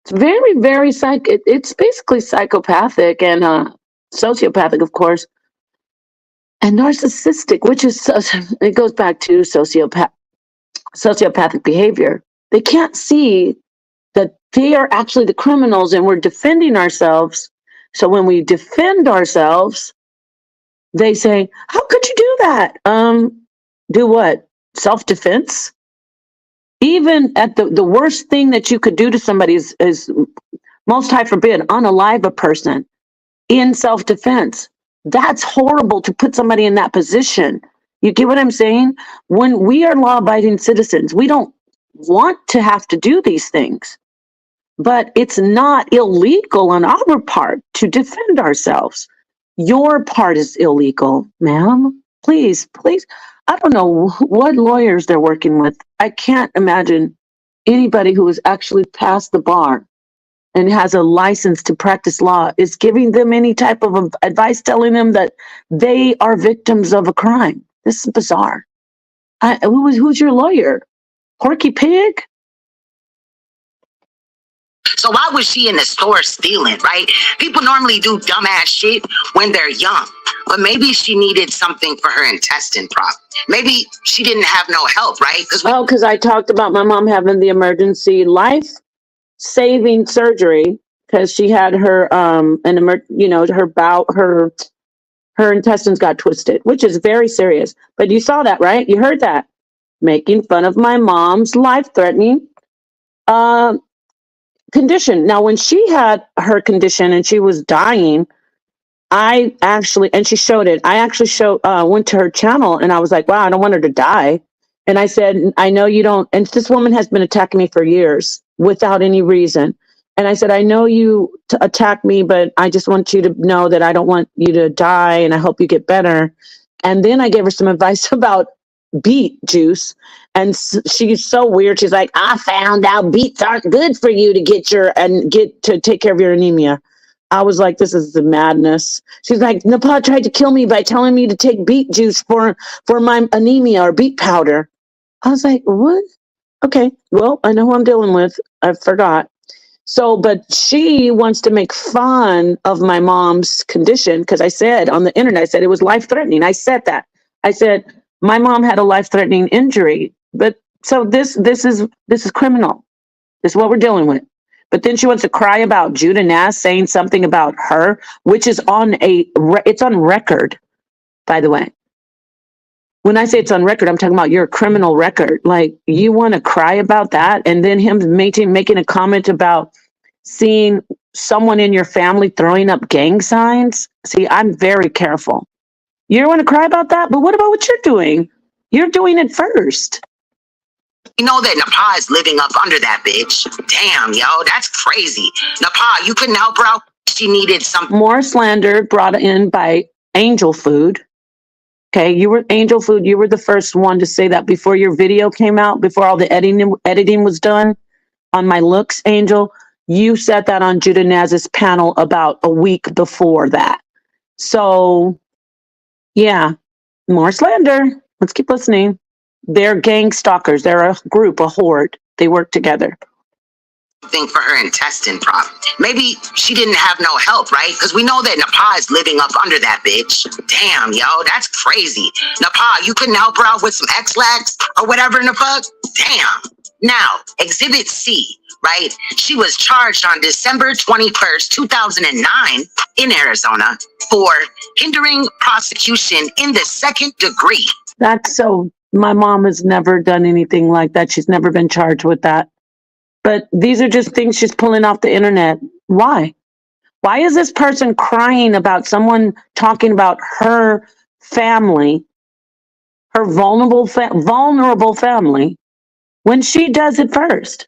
It's very, very it's basically psychopathic and sociopathic, of course, and narcissistic, which is, it goes back to sociopathic behavior. They can't see that they are actually the criminals and we're defending ourselves. So when we defend ourselves, they say, how could you do that? Do what? Self-defense? Even at the worst thing that you could do to somebody is most high forbid, unalive a person in self-defense. That's horrible to put somebody in that position. You get what I'm saying? When we are law-abiding citizens, we don't want to have to do these things. But it's not illegal on our part to defend ourselves. Your part is illegal, ma'am. Please, please. I don't know what lawyers they're working with. I can't imagine anybody who has actually passed the bar and has a license to practice law is giving them any type of advice, telling them that they are victims of a crime. This is bizarre. Who's your lawyer? Porky Pig? So why was she in the store stealing, right? People normally do dumbass shit when they're young, but maybe she needed something for her intestine problem. Maybe she didn't have no help, right? Because I talked about my mom having the emergency life-saving surgery because she had her her intestines got twisted, which is very serious. But you saw that, right? You heard that. Making fun of my mom's life-threatening condition. Now, when she had her condition and she was dying, and she showed it. I actually went to her channel and I was like, wow, I don't want her to die. And I said, I know you don't. And this woman has been attacking me for years without any reason. And I said, I know you attack me, but I just want you to know that I don't want you to die and I hope you get better. And then I gave her some advice about beet juice. And she's so weird. She's like, I found out beets aren't good for you to get to take care of your anemia. I was like, this is the madness. She's like, Nepal tried to kill me by telling me to take beet juice for my anemia or beet powder. I was like, what? Okay, well, I know who I'm dealing with. I forgot. So, but she wants to make fun of my mom's condition because I said on the internet, I said it was life-threatening. I said that. I said my mom had a life-threatening injury. But so this is criminal. This is what we're dealing with. But then she wants to cry about Judah Nass saying something about her, which is it's on record, by the way. When I say it's on record, I'm talking about your criminal record. Like, you want to cry about that? And then him making a comment about seeing someone in your family throwing up gang signs. See, I'm very careful. You want to cry about that? But what about what you're doing? You're doing it first. You know that Napa is living up under that bitch. Damn, yo, that's crazy. Napa, you couldn't help her out. She needed some more slander brought in by Angel Food. Okay, you were Angel Food. You were the first one to say that before your video came out, before all the editing was done on my looks, Angel. You said that on Judah Naz's panel about a week before that. So, yeah, more slander. Let's keep listening. They're gang stalkers. They're a group, a horde. They work together. thing for her intestine problem. Maybe she didn't have no help, right? Because we know that Napa is living up under that bitch. Damn, yo, that's crazy. Napa, you couldn't help her out with some X-Lax or whatever in the fuck? Damn. Now, Exhibit C, right? She was charged on December 21st, 2009 in Arizona for hindering prosecution in the second degree. That's so, my mom has never done anything like that. She's never been charged with that. But these are just things she's pulling off the internet. Why? Why is this person crying about someone talking about her family, her vulnerable family, when she does it first?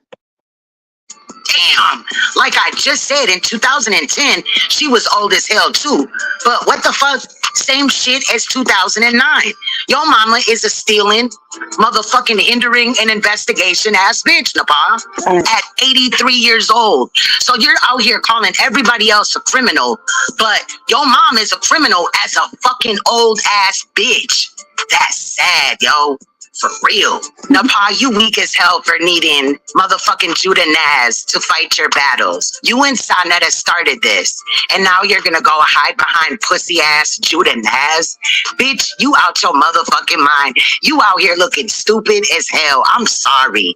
Damn, like I just said, in 2010, she was old as hell too. But what the fuck? Same shit as 2009. Your mama is a stealing, motherfucking hindering an investigation ass bitch, Napa, at 83 years old. So you're out here calling everybody else a criminal, but your mom is a criminal as a fucking old ass bitch. That's sad, yo. For real. Napa, you weak as hell for needing motherfucking Judah Naz to fight your battles. You and Sonetta started this, and now you're gonna go hide behind pussy ass Judah Naz? Bitch, you out your motherfucking mind. You out here looking stupid as hell. I'm sorry.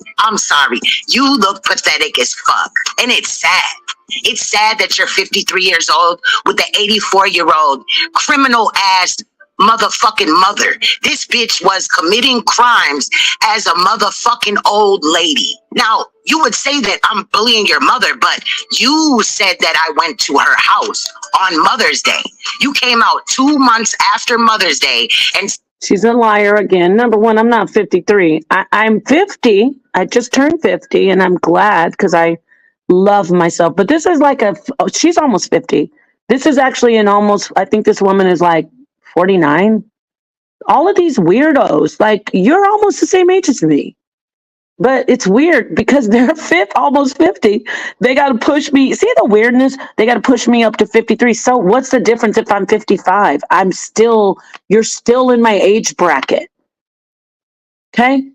You look pathetic as fuck. And it's sad. It's sad that you're 53 years old with the 84-year-old criminal ass motherfucking mother. This bitch was committing crimes as a motherfucking old lady. Now, you would say that I'm bullying your mother, but you said that I went to her house on Mother's Day. You came out 2 months after Mother's Day and... She's a liar again. Number one, I'm not 53. I'm 50. I just turned 50, and I'm glad because I love myself. But this is like she's almost 50. This is actually I think this woman is like 49. All of these weirdos, like, you're almost the same age as me. But it's weird because they're almost 50. They got to push me. See the weirdness? They got to push me up to 53. So what's the difference if I'm 55? You're still in my age bracket. Okay?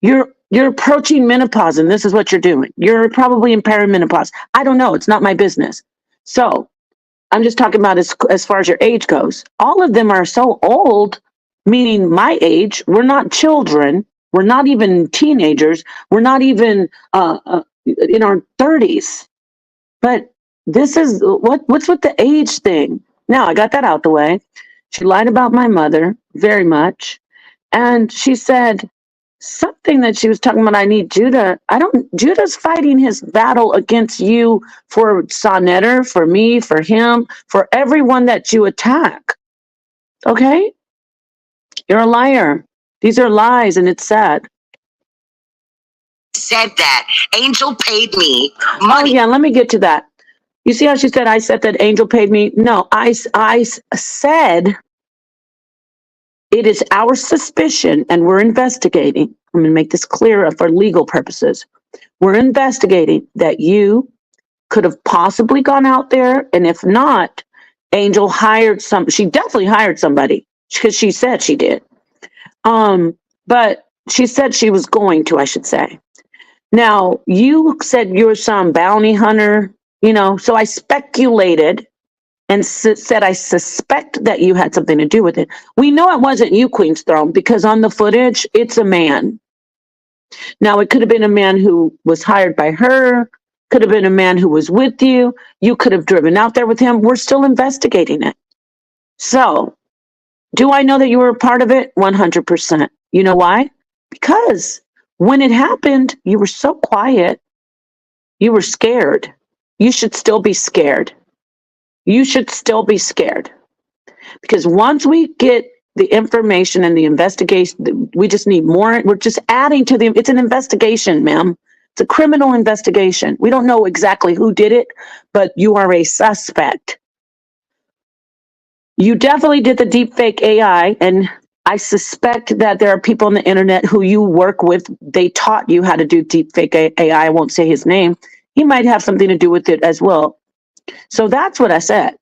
You're approaching menopause, and this is what you're doing. You're probably in perimenopause. I don't know. It's not my business. So I'm just talking about as far as your age goes. All of them are so old, meaning my age. We're not children. We're not even teenagers. We're not even in our 30s. But this is what's with the age thing? Now, I got that out the way. She lied about my mother very much. And she said something that she was talking about, I need Judah. Judah's fighting his battle against you for Sonnetter, for me, for him, for everyone that you attack. Okay? You're a liar. These are lies, and it's sad. Said that Angel paid me money. Oh, yeah, let me get to that. You see how she said, I said that Angel paid me? No, I said it is our suspicion, and we're investigating. I'm going to make this clear for legal purposes. We're investigating that you could have possibly gone out there, and if not, Angel hired she definitely hired somebody because she said she did. But she said she was going to, I should say. Now, you said you were some bounty hunter, so I speculated and said I suspect that you had something to do with it. We know it wasn't you, Queen's Throne, because on the footage, it's a man. Now, it could have been a man who was hired by her, could have been a man who was with you. You could have driven out there with him. We're still investigating it. So, do I know that you were a part of it? 100%. You know why? Because when it happened, you were so quiet. You were scared. You should still be scared. You should still be scared. Because once we get the information and the investigation. We just need more. We're just adding to it's an investigation, ma'am. It's a criminal investigation. We don't know exactly who did it, but you are a suspect. You definitely did the deep fake AI, and I suspect that there are people on the internet who you work with. They taught you how to do deep fake AI. I won't say his name. He might have something to do with it as well. So that's what I said.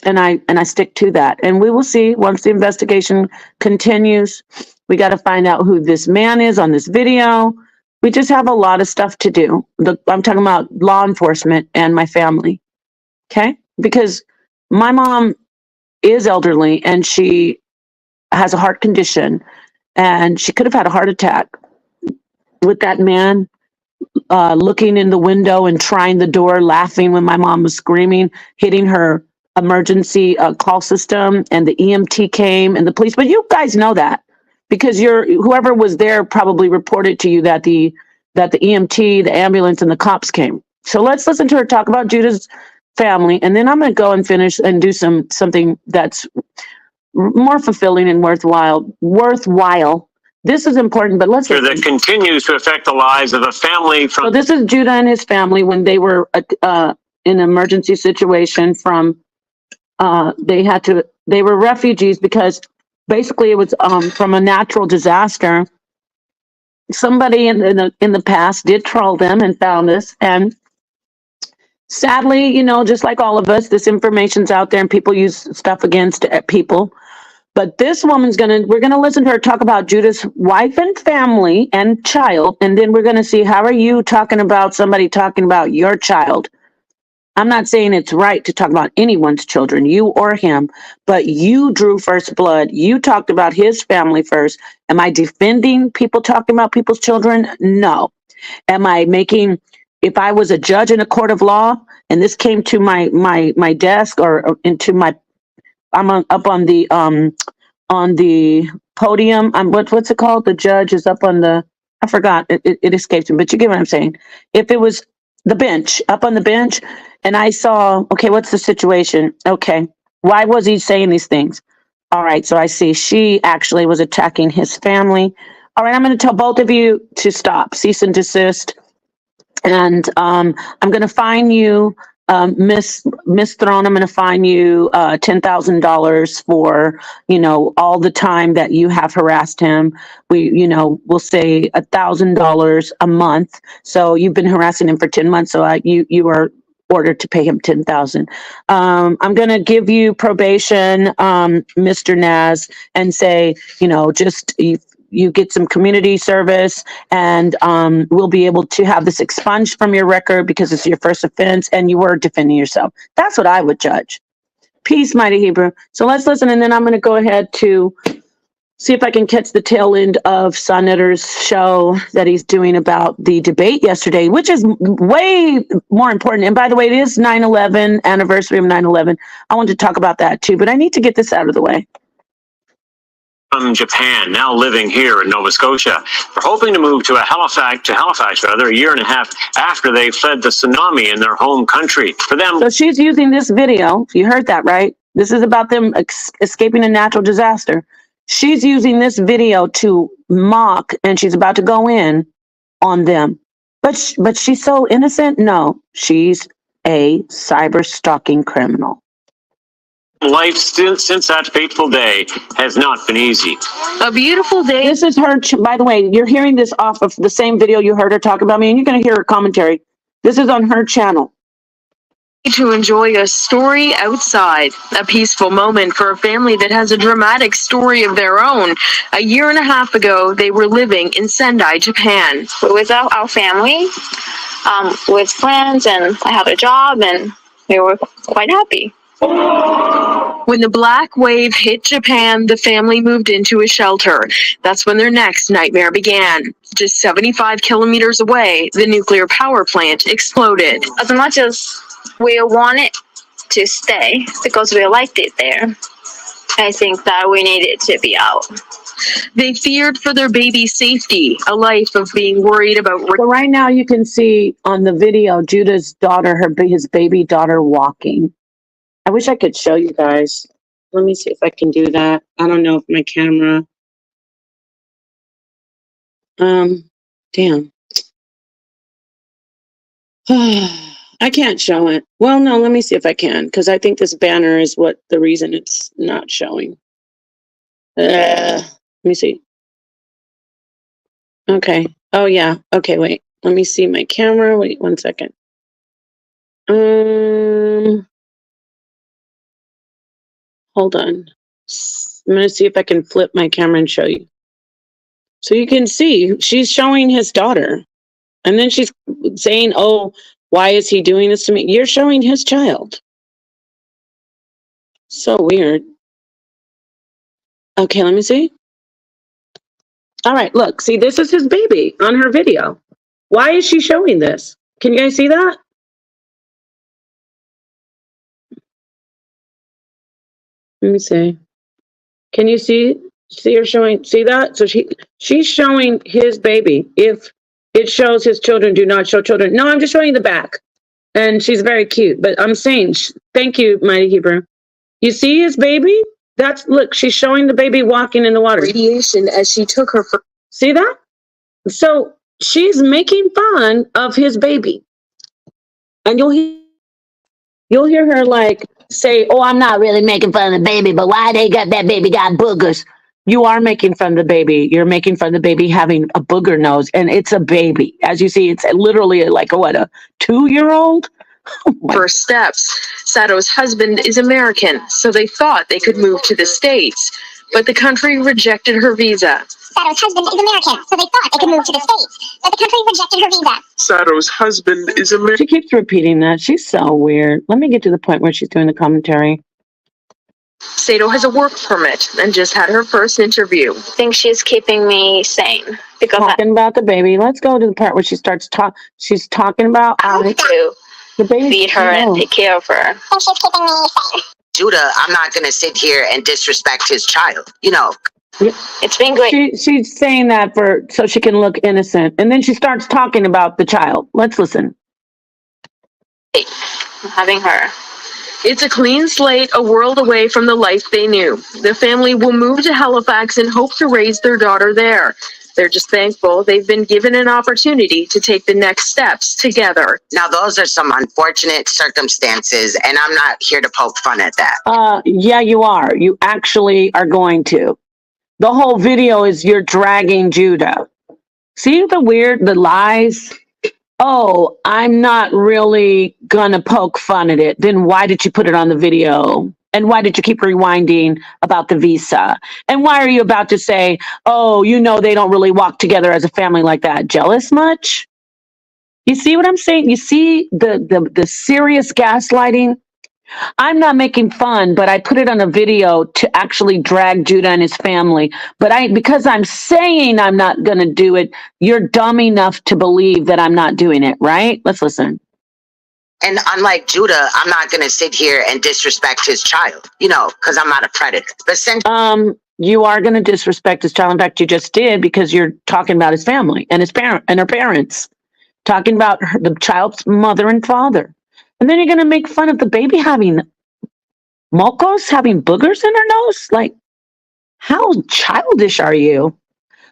And I stick to that. And we will see once the investigation continues. We got to find out who this man is on this video. We just have a lot of stuff to do. I'm talking about law enforcement and my family. Okay? Because my mom is elderly and she has a heart condition, and she could have had a heart attack with that man looking in the window and trying the door, laughing when my mom was screaming, hitting her emergency call system, and the EMT came and the police. But you guys know that because whoever was there probably reported to you that the EMT, the ambulance, and the cops came. So let's listen to her talk about Judah's family, and then I'm going to go and finish and do something that's more fulfilling and worthwhile. This is important, but let's. That continues to affect the lives of a family from. So this is Judah and his family when they were in an emergency situation from. They were refugees because basically it was from a natural disaster. Somebody in the past did troll them and found this, and sadly, just like all of us, this information's out there and people use stuff against people. But this woman's we're gonna listen to her talk about Judah's wife and family and child, and then we're gonna see how are you talking about somebody talking about your child. I'm not saying it's right to talk about anyone's children, you or him, but you drew first blood. You talked about his family first. Am I defending people talking about people's children? No. Am I making, if I was a judge in a court of law and this came to my desk or into my, I'm up on the podium. What's it called? The judge is up on the, I forgot, it escaped me, but you get what I'm saying. If it was the bench, up on the bench, and I saw, okay, what's the situation? Okay, why was he saying these things? All right, so I see she actually was attacking his family. All right, I'm going to tell both of you to stop, cease and desist. And I'm going to fine you, Miss Throne, I'm going to fine you $10,000 for, all the time that you have harassed him. We'll say $1,000 a month. So you've been harassing him for 10 months. So you are ordered to pay him $10,000. I'm going to give you probation, Mr. Naz, and say, just you get some community service, and we'll be able to have this expunged from your record because it's your first offense and you were defending yourself. That's what I would judge. Peace, mighty Hebrew. So let's listen, and then I'm going to go ahead to see if I can catch the tail end of Sonetter's show that he's doing about the debate yesterday, which is way more important. And by the way, it is 9/11, anniversary of 9/11. I want to talk about that too, but I need to get this out of the way. From Japan, now living here in Nova Scotia. They're hoping to move to Halifax, a year and a half after they fled the tsunami in their home country. For them. So she's using this video. You heard that, right? This is about them escaping a natural disaster. She's using this video to mock, and she's about to go in on them. But she's so innocent? No, she's a cyber stalking criminal. Life since that fateful day has not been easy. A beautiful day. This is her, by the way, you're hearing this off of the same video you heard her talk about me, and you're going to hear her commentary. This is on her channel. To enjoy a story outside, a peaceful moment for a family that has a dramatic story of their own. A year and a half ago, they were living in Sendai, Japan. Without our family, with friends, and I had a job, and we were quite happy. When the black wave hit Japan, the family moved into a shelter. That's when their next nightmare began. Just 75 kilometers away, the nuclear power plant exploded. As much as we wanted to stay because we liked it there, I think that we needed to be out. They feared for their baby's safety, a life of being worried about. So right now you can see on the video Judah's daughter, his baby daughter walking. I wish I could show you guys. Let me see if I can do that. I don't know if my camera. Damn. I can't show it. Well, no, let me see if I can, because I think this banner is what the reason it's not showing. Let me see. Okay. Oh, yeah. Okay, wait. Let me see my camera. Wait 1 second. Hold on. I'm going to see if I can flip my camera and show you. So you can see she's showing his daughter. And then she's saying, oh, why is he doing this to me? You're showing his child. So weird. Okay, let me see. All right, look. See, this is his baby on her video. Why is she showing this? Can you guys see that? Let me see. Can you see her showing? See that? So she's showing his baby. If it shows his children, do not show children. No, I'm just showing the back. And she's very cute. But I'm saying, thank you, Mighty Hebrew. You see his baby? Look, she's showing the baby walking in the water. Radiation as she took her first. See that? So she's making fun of his baby. And you'll hear her like say, oh, I'm not really making fun of the baby, but why that baby got boogers? You are making fun of the baby. You're making fun of the baby having a booger nose, and it's a baby. As you see, it's literally like a 2-year-old? First steps. Sato's husband is American, so they thought they could move to the States, but the country rejected her visa. Sato's husband is American, so they thought they could move to the States, but the country rejected her visa. Sato's husband is American. She keeps repeating that. She's so weird. Let me get to the point where she's doing the commentary. Sato has a work permit and just had her first interview. I think she's keeping me sane because Talking about the baby. Let's go to the part where she starts she's talking about I want to the baby. feed her and take care of her. And she's keeping me sane. Judah, I'm not going to sit here and disrespect his child. It's been great. She's saying that so she can look innocent. And then she starts talking about the child. Let's listen. Having her. It's a clean slate, a world away from the life they knew. The family will move to Halifax and hope to raise their daughter there. They're just thankful they've been given an opportunity to take the next steps together. Now, those are some unfortunate circumstances, and I'm not here to poke fun at that. Yeah, you are. You actually are going to. The whole video is you're dragging Judah. See the lies? Oh, I'm not really gonna poke fun at it. Then why did you put it on the video? And why did you keep rewinding about the visa? And why are you about to say, oh, they don't really walk together as a family like that? Jealous much? You see what I'm saying? You see the serious gaslighting? I'm not making fun, but I put it on a video to actually drag Judah and his family. But because I'm saying I'm not going to do it, you're dumb enough to believe that I'm not doing it, right? Let's listen. And unlike Judah, I'm not going to sit here and disrespect his child, because I'm not a predator. But since you are going to disrespect his child. In fact, you just did, because you're talking about his family and her parents, talking about the child's mother and father. And then you're going to make fun of the baby having mocos, having boogers in her nose? Like, how childish are you?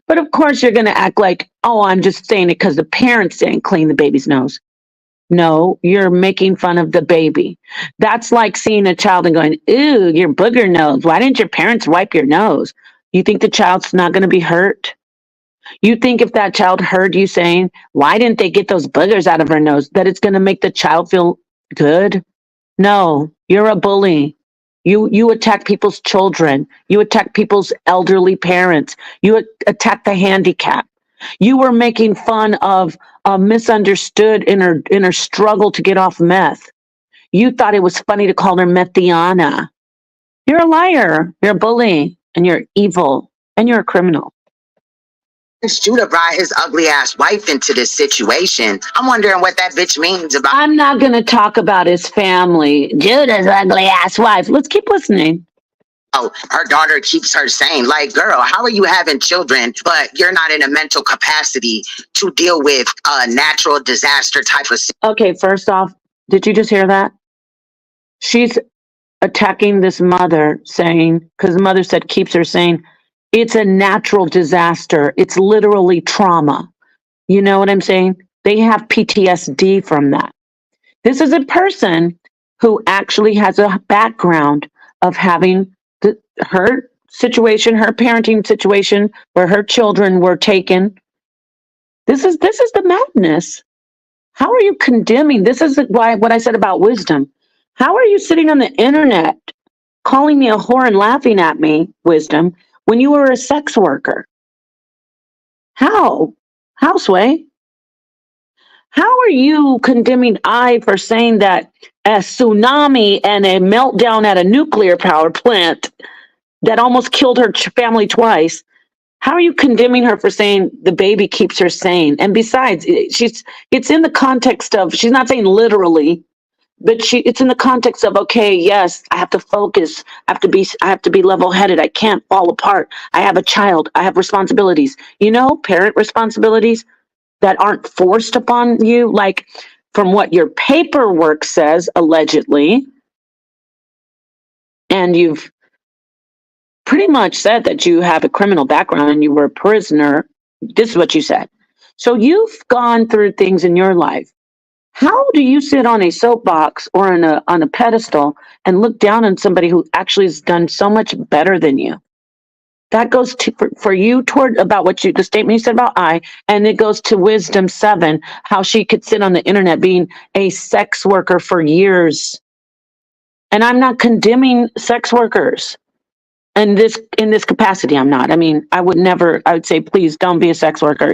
But of course, you're going to act like, oh, I'm just saying it because the parents didn't clean the baby's nose. No, you're making fun of the baby. That's like seeing a child and going, ooh, your booger nose. Why didn't your parents wipe your nose? You think the child's not going to be hurt? You think if that child heard you saying, why didn't they get those boogers out of her nose, that it's going to make the child feel good? No, you're a bully. You attack people's children. You attack people's elderly parents. You attack the handicapped. You were making fun of a misunderstood in her struggle to get off meth. You thought it was funny to call her Methiana. You're a liar. You're a bully, and you're evil, and you're a criminal. Since Judah brought his ugly ass wife into this situation, I'm wondering what that bitch means about. I'm not going to talk about his family. Judah's ugly ass wife. Let's keep listening. Oh, her daughter keeps her saying, like, girl, how are you having children, but you're not in a mental capacity to deal with a natural disaster type of. Okay, first off, did you just hear that? She's attacking this mother, saying, because the mother said, keeps her saying, it's a natural disaster. It's literally trauma. You know what I'm saying? They have PTSD from that. This is a person who actually has a background of having her situation, her parenting situation, where her children were taken. This is the madness. How are you condemning? This is why what I said about wisdom. How are you sitting on the internet calling me a whore and laughing at me, wisdom, when you were a sex worker? How? How, Sway? How are you condemning I for saying that a tsunami and a meltdown at a nuclear power plant that almost killed her family twice? How are you condemning her for saying the baby keeps her sane? And besides, it's in the context of, she's not saying literally, but it's in the context of, okay, yes, I have to focus. I have to be level-headed. I can't fall apart. I have a child. I have responsibilities. You know, parent responsibilities that aren't forced upon you, like from what your paperwork says, allegedly. And you've pretty much said that you have a criminal background and you were a prisoner. This is what you said. So you've gone through things in your life. How do you sit on a soapbox or on a pedestal and look down on somebody who actually has done so much better than you? That goes to for you toward about what the statement you said about I, and it goes to Wisdom 7, how she could sit on the internet being a sex worker for years. And I'm not condemning sex workers. In this capacity, I'm not. I mean, I would say, please don't be a sex worker.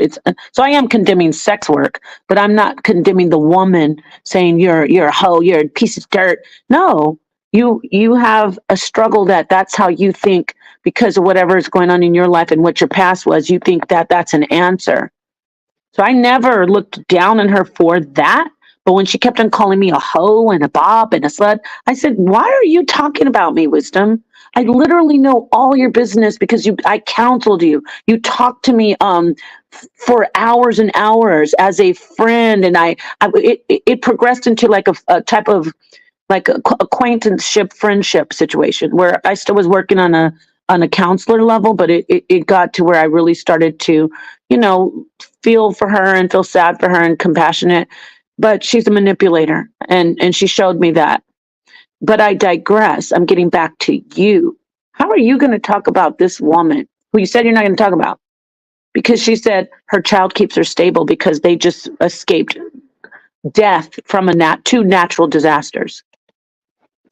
So I am condemning sex work, but I'm not condemning the woman saying you're a hoe, you're a piece of dirt. No, you have a struggle that's how you think because of whatever is going on in your life and what your past was. You think that's an answer. So I never looked down on her for that. But when she kept on calling me a hoe and a bop and a slut, I said, why are you talking about me, Wisdom? I literally know all your business because I counseled you. You talked to me for hours and hours as a friend, and it progressed into like a type of like acquaintanceship, friendship situation where I still was working on a counselor level, but it got to where I really started to, feel for her and feel sad for her and compassionate. But she's a manipulator, and she showed me that. But I digress. I'm getting back to you. How are you going to talk about this woman who you said you're not going to talk about? Because she said her child keeps her stable because they just escaped death from two natural disasters.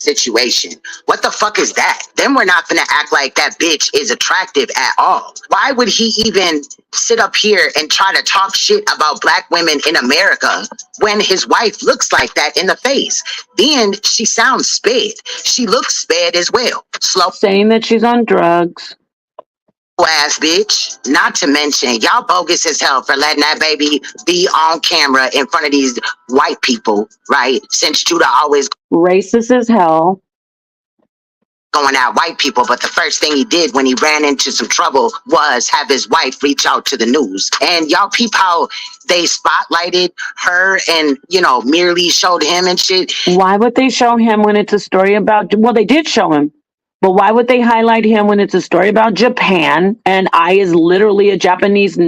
Situation. What the fuck is that? Then we're not gonna act like that bitch is attractive at all. Why would he even sit up here and try to talk shit about black women in America when his wife looks like that in the face? Then she sounds sped. She looks sped as well. Slow saying that she's on drugs. Ass bitch. Not to mention, y'all bogus as hell for letting that baby be on camera in front of these white people, right? Since Judah always racist as hell. Going at white people, but the first thing he did when he ran into some trouble was have his wife reach out to the news. And y'all peep how they spotlighted her and, merely showed him and shit. Why would they show him when it's a story about, well, they did show him. But why would they highlight him when it's a story about Japan and I is literally a Japanese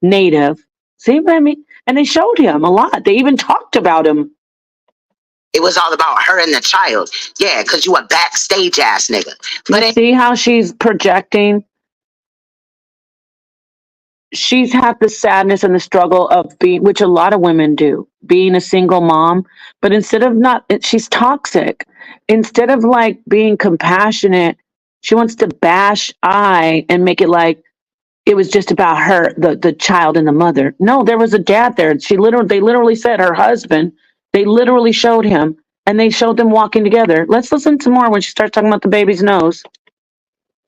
native? See what I mean? And they showed him a lot. They even talked about him. It was all about her and the child. Yeah, because you a backstage ass nigga. But see how she's projecting? She's had the sadness and the struggle of being, which a lot of women do, being a single mom. But instead of she's toxic. Instead of like being compassionate, she wants to bash I and make it like it was just about her, the child and the mother. No, there was a dad there. They literally said her husband. They literally showed him, and they showed them walking together. Let's listen to more when she starts talking about the baby's nose.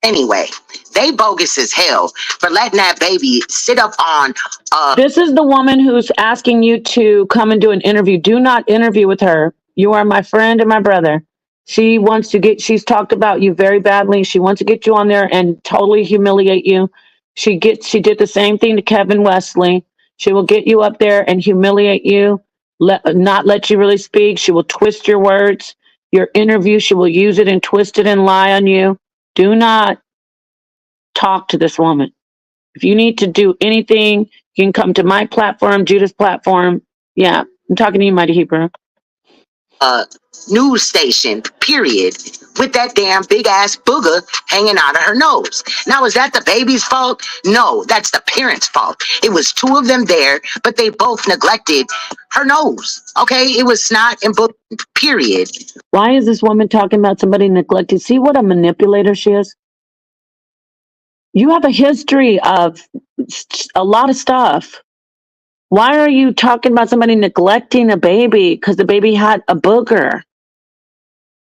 Anyway, they bogus as hell for letting that baby sit up on. This is the woman who's asking you to come and do an interview. Do not interview with her. You are my friend and my brother. She's talked about you very badly. She wants to get you on there and totally humiliate you. She did the same thing to Kevin Wesley. She will get you up there and humiliate you, not let you really speak. She will twist your words. Your interview, she will use it and twist it and lie on you. Do not talk to this woman. If you need to do anything, you can come to my platform, Judah's platform. Yeah, I'm talking to you, Mighty Hebrew. News station, period, with that damn big ass booger hanging out of her nose. Now, is that the baby's fault? No, that's the parents' fault. It was two of them there, but they both neglected her nose. Okay, it was snot and book, period. Why is this woman talking about somebody neglected? See what a manipulator she is? You have a history of a lot of stuff. Why are you talking about somebody neglecting a baby because the baby had a booger?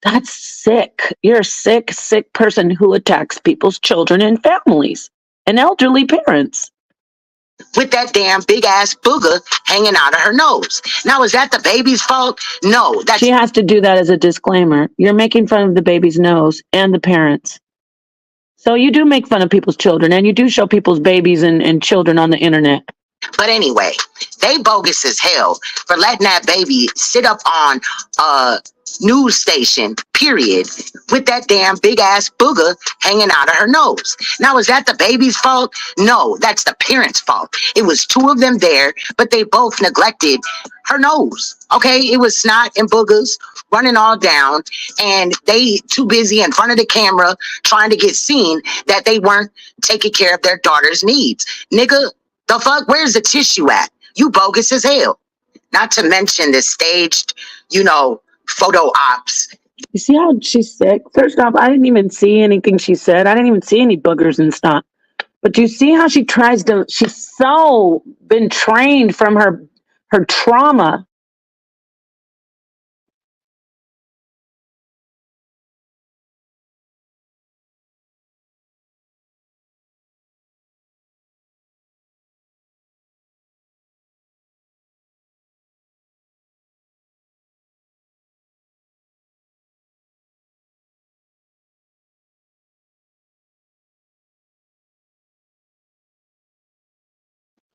That's sick. You're a sick, sick person who attacks people's children and families and elderly parents. With that damn big ass booger hanging out of her nose. Now, is that the baby's fault? No, that's... She has to do that as a disclaimer. You're making fun of the baby's nose and the parents. So you do make fun of people's children and you do show people's babies and children on the internet. But anyway, they bogus as hell for letting that baby sit up on a news station, period, with that damn big ass booger hanging out of her nose. Now, is that the baby's fault? No, that's the parents' fault. It was two of them there, but they both neglected her nose. Okay, it was snot and boogers running all down, and they too busy in front of the camera trying to get seen that they weren't taking care of their daughter's needs. Nigga, the fuck? Where's the tissue at? You bogus as hell. Not to mention the staged, photo ops. You see how she's sick? First off, I didn't even see anything she said. I didn't even see any boogers and stuff. But you see how she tries to, she's so been trained from her trauma.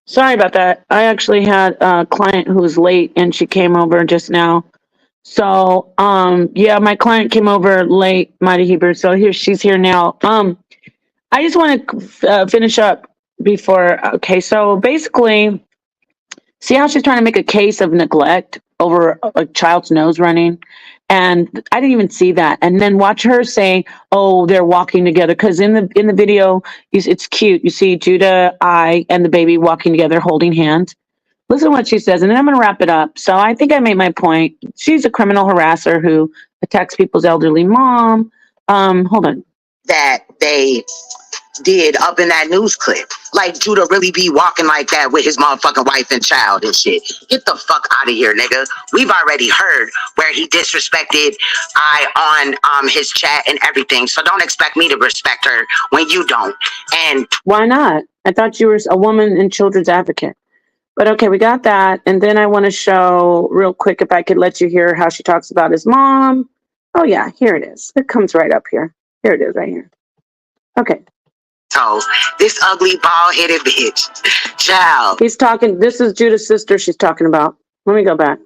Sorry about that. I actually had a client who was late and she came over just now. So, yeah, my client came over late, Mighty Hebrew. So she's here now. I just want to finish up before. Okay, so basically, see how she's trying to make a case of neglect over a child's nose running? And I didn't even see that. And then watch her say, "Oh, they're walking together." Because in the video, it's cute. You see Judah, and the baby walking together, holding hands. Listen to what she says, and then I'm going to wrap it up. So I think I made my point. She's a criminal harasser who attacks people's elderly mom. Hold on. That they did up in that news clip. Like, Judah really be walking like that with his motherfucking wife and child and shit. Get the fuck out of here, nigga. We've already heard where he disrespected I on his chat and everything. So don't expect me to respect her when you don't. And why not? I thought you were a woman and children's advocate. But okay, we got that. And then I want to show real quick, if I could let you hear how she talks about his mom. Oh yeah, here it is. It comes right up here. Here it is right here. Okay. So this ugly bald-headed bitch, child. He's talking, this is Judah's sister she's talking about. Let me go back.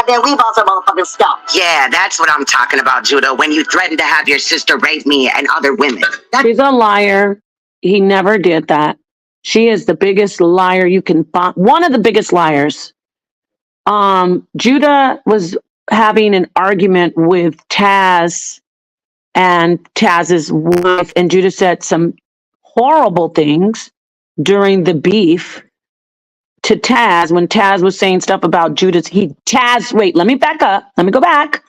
Then we've also motherfucking stuff. Yeah, that's what I'm talking about, Judah. When you threatened to have your sister rape me and other women. She's a liar. He never did that. She is the biggest liar you can find. One of the biggest liars. Judah was having an argument with Taz and Taz's wife, and Judah said some horrible things during the beef to Taz when Taz was saying stuff about Judah's. Wait, let me back up. Let me go back.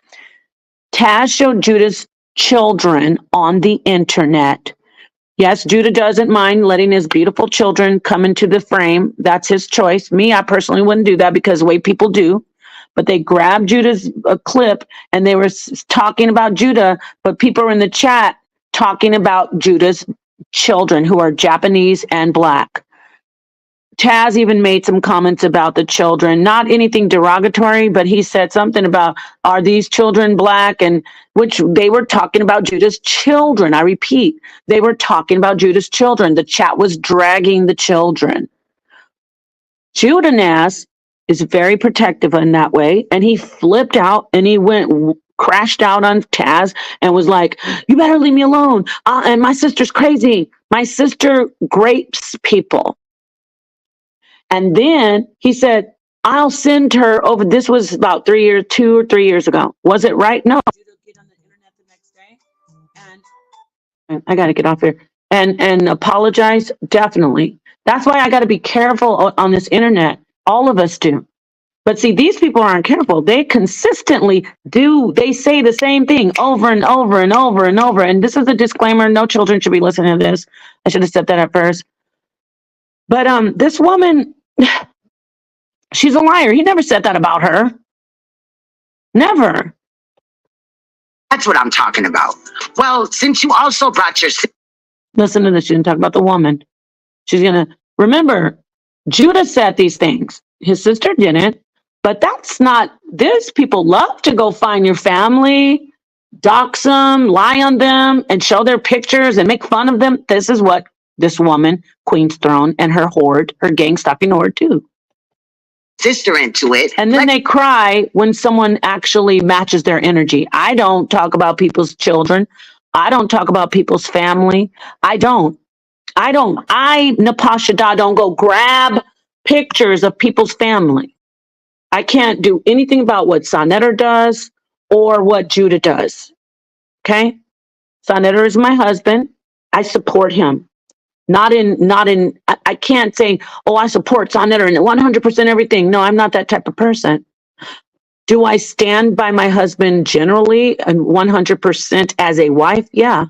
Taz showed Judah's children on the internet. Yes, Judah doesn't mind letting his beautiful children come into the frame. That's his choice. Me, I personally wouldn't do that because the way people do. But they grabbed Judah's clip and they were talking about Judah, but people were in the chat talking about Judah's children who are Japanese and Black. Taz even made some comments about the children, not anything derogatory, but he said something about, are these children Black? And which they were talking about Judah's children. I repeat, they were talking about Judah's children. The chat was dragging the children. Judah Nass is very protective in that way. And he flipped out and he crashed out on Taz and was like, you better leave me alone. And my sister's crazy. My sister grapes people. And then he said, I'll send her over. This was about 2 or 3 years ago. Was it right? No. Get on the internet the next day. And I got to get off here and apologize. Definitely. That's why I got to be careful on this internet. All of us do. But see, these people aren't careful. They consistently do. They say the same thing over and over and over and over. And this is a disclaimer. No children should be listening to this. I should have said that at first. But this woman, she's a liar. He never said that about her. Never. That's what I'm talking about. Well, since you also brought your... Listen to this. She didn't talk about the woman. She's going to... Remember, Judah said these things. His sister didn't. But that's not... These people love to go find your family, dox them, lie on them, and show their pictures and make fun of them. This is what this woman, Queen's Throne, and her horde, her gang stalking horde, too. Sister into it. And then they cry when someone actually matches their energy. I don't talk about people's children. I don't talk about people's family. I, Napashada, don't go grab pictures of people's family. I can't do anything about what Sonetter does or what Judah does. Okay? Sonetter is my husband. I support him. I can't say, oh, I support Sonetter and 100% everything. No, I'm not that type of person. Do I stand by my husband generally and 100% as a wife? Yeah.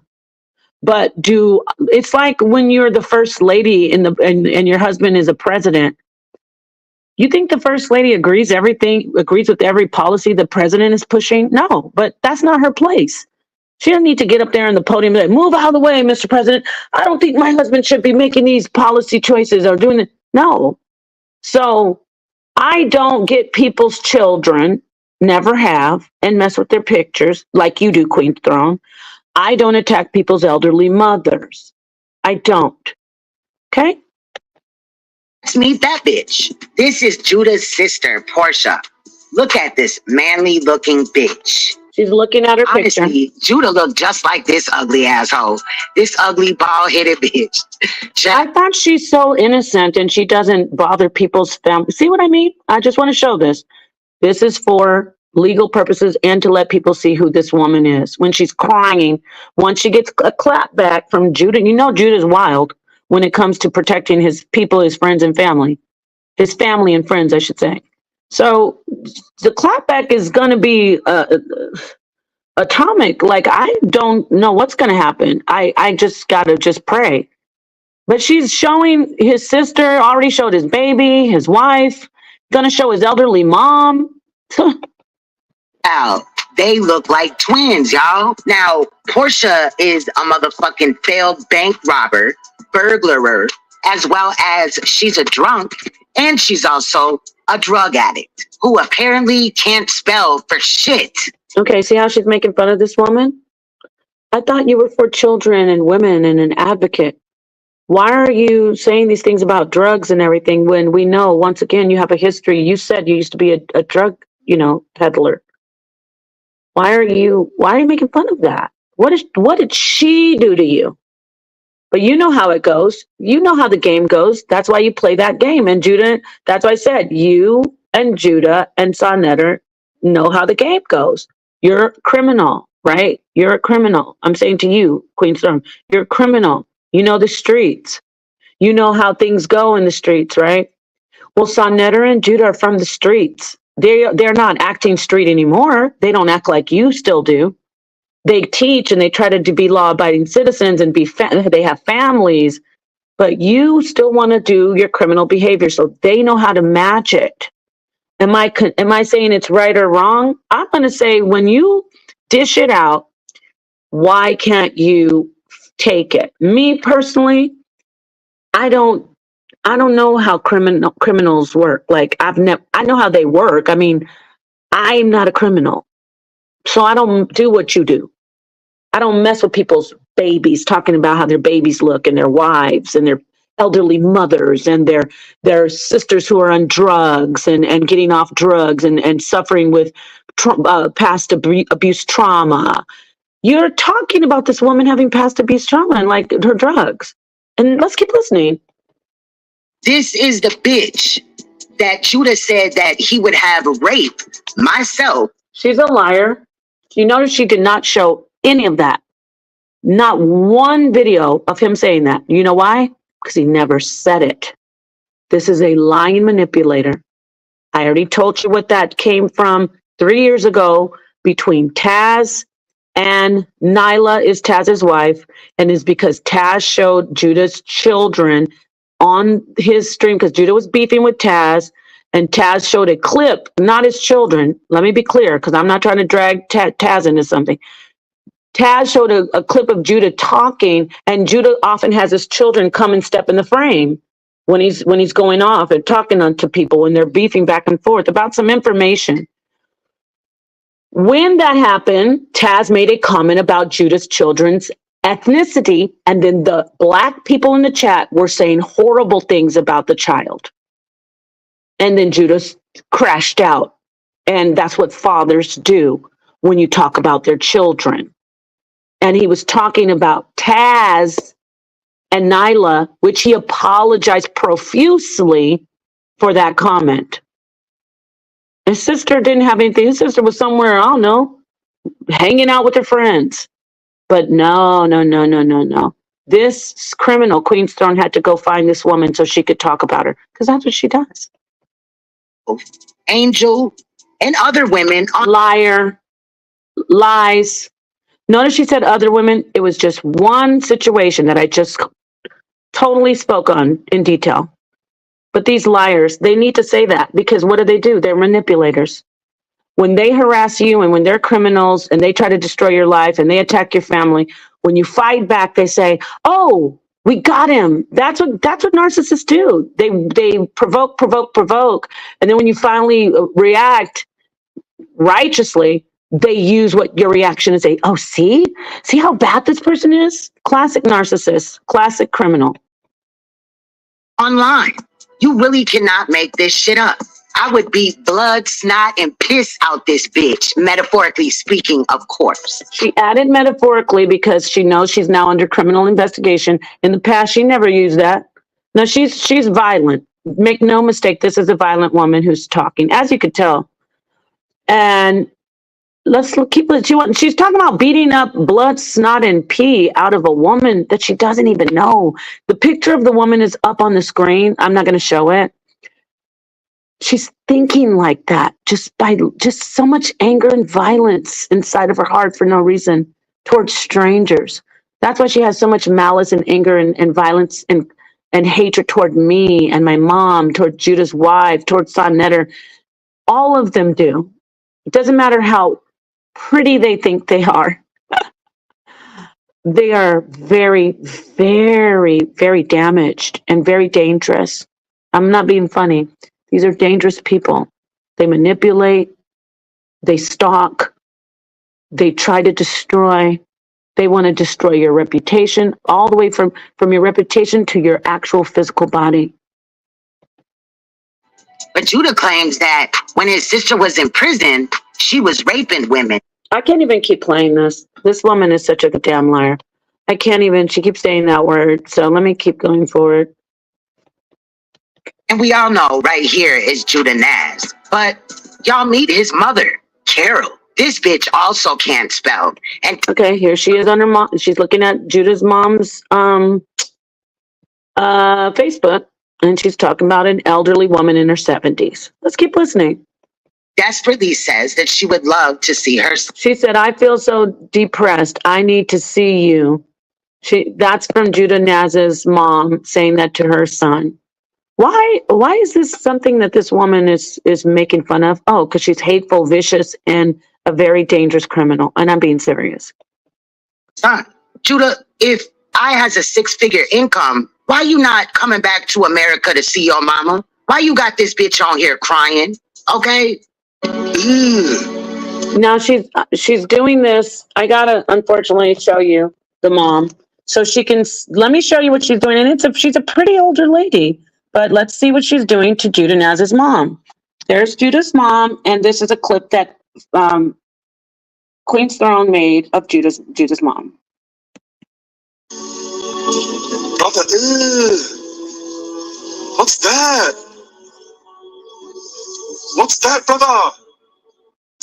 But it's like when you're the first lady and your husband is a president. You think the first lady agrees with every policy the president is pushing? No, but that's not her place. She doesn't need to get up there on the podium and say, move out of the way, Mr. President. I don't think my husband should be making these policy choices or doing it. No. So I don't get people's children, never have, and mess with their pictures like you do, Queen's Throne. I don't attack people's elderly mothers. I don't. Okay? Let's meet that bitch. This is Judah's sister, Portia. Look at this manly looking bitch. She's looking at her picture. Honestly, Judah looked just like this ugly asshole. This ugly bald-headed bitch. I thought she's so innocent and she doesn't bother people's family. See what I mean? I just want to show this. This is for legal purposes and to let people see who this woman is. When she's crying, once she gets a clap back from Judah, you know Judah's wild when it comes to protecting his people, his friends and family. His family and friends, I should say. So the clapback is going to be atomic. Like, I don't know what's going to happen. I just got to just pray. But she's showing his sister, already showed his baby, his wife, going to show his elderly mom. Wow, they look like twins, y'all. Now, Portia is a motherfucking failed bank robber, burglarer, as well as she's a drunk, and she's also a drug addict who apparently can't spell for shit. Okay, see how she's making fun of this woman? I thought you were for children and women and an advocate. Why are you saying these things about drugs and everything when we know, once again, you have a history? You said you used to be a drug, peddler. Why are you making fun of that? What did she do to you? But you know how it goes. You know how the game goes. That's why you play that game. And Judah, that's why I said you and Judah and Sonetter know how the game goes. You're a criminal, right? You're a criminal. I'm saying to you, Queen Storm, you're a criminal. You know the streets. You know how things go in the streets, right? Well, Sonetter and Judah are from the streets. They're not acting street anymore. They don't act like you still do. They teach and they try to be law-abiding citizens and they have families, but you still want to do your criminal behavior, so they know how to match it. Am I saying it's right or wrong? I'm going to say when you dish it out, why can't you take it? Me personally, I don't know how criminals work. Like I know how they work. I mean, I'm not a criminal. So I don't do what you do. I don't mess with people's babies, talking about how their babies look and their wives and elderly mothers and their sisters who are on drugs and getting off drugs and suffering with past abuse trauma. You're talking about this woman having past abuse trauma and like her drugs. And let's keep listening. This is the bitch that Judah said that he would have raped myself. She's a liar. You notice she did not show any of that. Not one video of him saying that. You know why? Because he never said it. This is a lying manipulator. I already told you what that came from 3 years ago between Taz and Nyla is Taz's wife, and is because Taz showed Judah's children on his stream because Judah was beefing with Taz, and Taz showed a clip, not his children. Let me be clear, because I'm not trying to drag Taz into something. Taz showed a clip of Judah talking, and Judah often has his children come and step in the frame when he's going off and talking to people when they're beefing back and forth about some information. When that happened, Taz made a comment about Judah's children's ethnicity, and then the black people in the chat were saying horrible things about the child. And then Judah crashed out. And that's what fathers do when you talk about their children. And he was talking about Taz and Nyla, which he apologized profusely for that comment. His sister didn't have anything. His sister was somewhere, I don't know, hanging out with her friends. But no. This criminal, Queen's Throne, had to go find this woman so she could talk about her, because that's what she does. Angel and other women. Liar. Lies. Notice she said other women. It was just one situation that I just totally spoke on in detail. But these liars, they need to say that, because what do? They're manipulators. When they harass you and when they're criminals and they try to destroy your life and they attack your family, when you fight back, they say, oh, we got him. That's what narcissists do. They provoke. And then when you finally react righteously, they use what your reaction is. Say, oh, see how bad this person is? Classic narcissist, classic criminal. Online. You really cannot make this shit up. I would beat blood, snot, and piss out this bitch, metaphorically speaking, of course. She added metaphorically because she knows she's now under criminal investigation. In the past, she never used that. No, she's violent. Make no mistake, this is a violent woman who's talking, as you could tell. And let's keep it. She's talking about beating up blood, snot, and pee out of a woman that she doesn't even know. The picture of the woman is up on the screen. I'm not going to show it. She's thinking like that, just so much anger and violence inside of her heart for no reason towards strangers. That's why she has so much malice and anger and violence and hatred toward me and my mom, toward Judah's wife, toward Sonetter. All of them do. It doesn't matter how pretty they think they are. They are very, very, very damaged and very dangerous. I'm not being funny. These are dangerous people. They manipulate, they stalk, they try to destroy. They want to destroy your reputation, all the way from your reputation to your actual physical body. But Judah claims that when his sister was in prison, she was raping women. I can't even keep playing this. This woman is such a damn liar. I can't even, she keeps saying that word. So let me keep going forward. And we all know right here is Judah Naz. But y'all meet his mother, Carol. This bitch also can't spell. And okay, here she is on her mom. She's looking at Judah's mom's Facebook, and she's talking about an elderly woman in her 70s. Let's keep listening. Desperately says that she would love to see her. She said, I feel so depressed. I need to see you. That's from Judah Naz's mom saying that to her son. Why is this something that this woman is making fun of? Oh, because she's hateful, vicious, and a very dangerous criminal. And I'm being serious. Son, Judah, if I has a 6-figure income, why you not coming back to America to see your mama? Why you got this bitch on here crying? Okay? Now she's doing this. I gotta unfortunately show you the mom. so she can, let me show you what she's doing. And she's a pretty older lady, but let's see what she's doing to Judah Naz's mom. There's Judah's mom, and this is a clip that Queen's Throne made of Judah's mom. Brother, what's that? What's that, brother?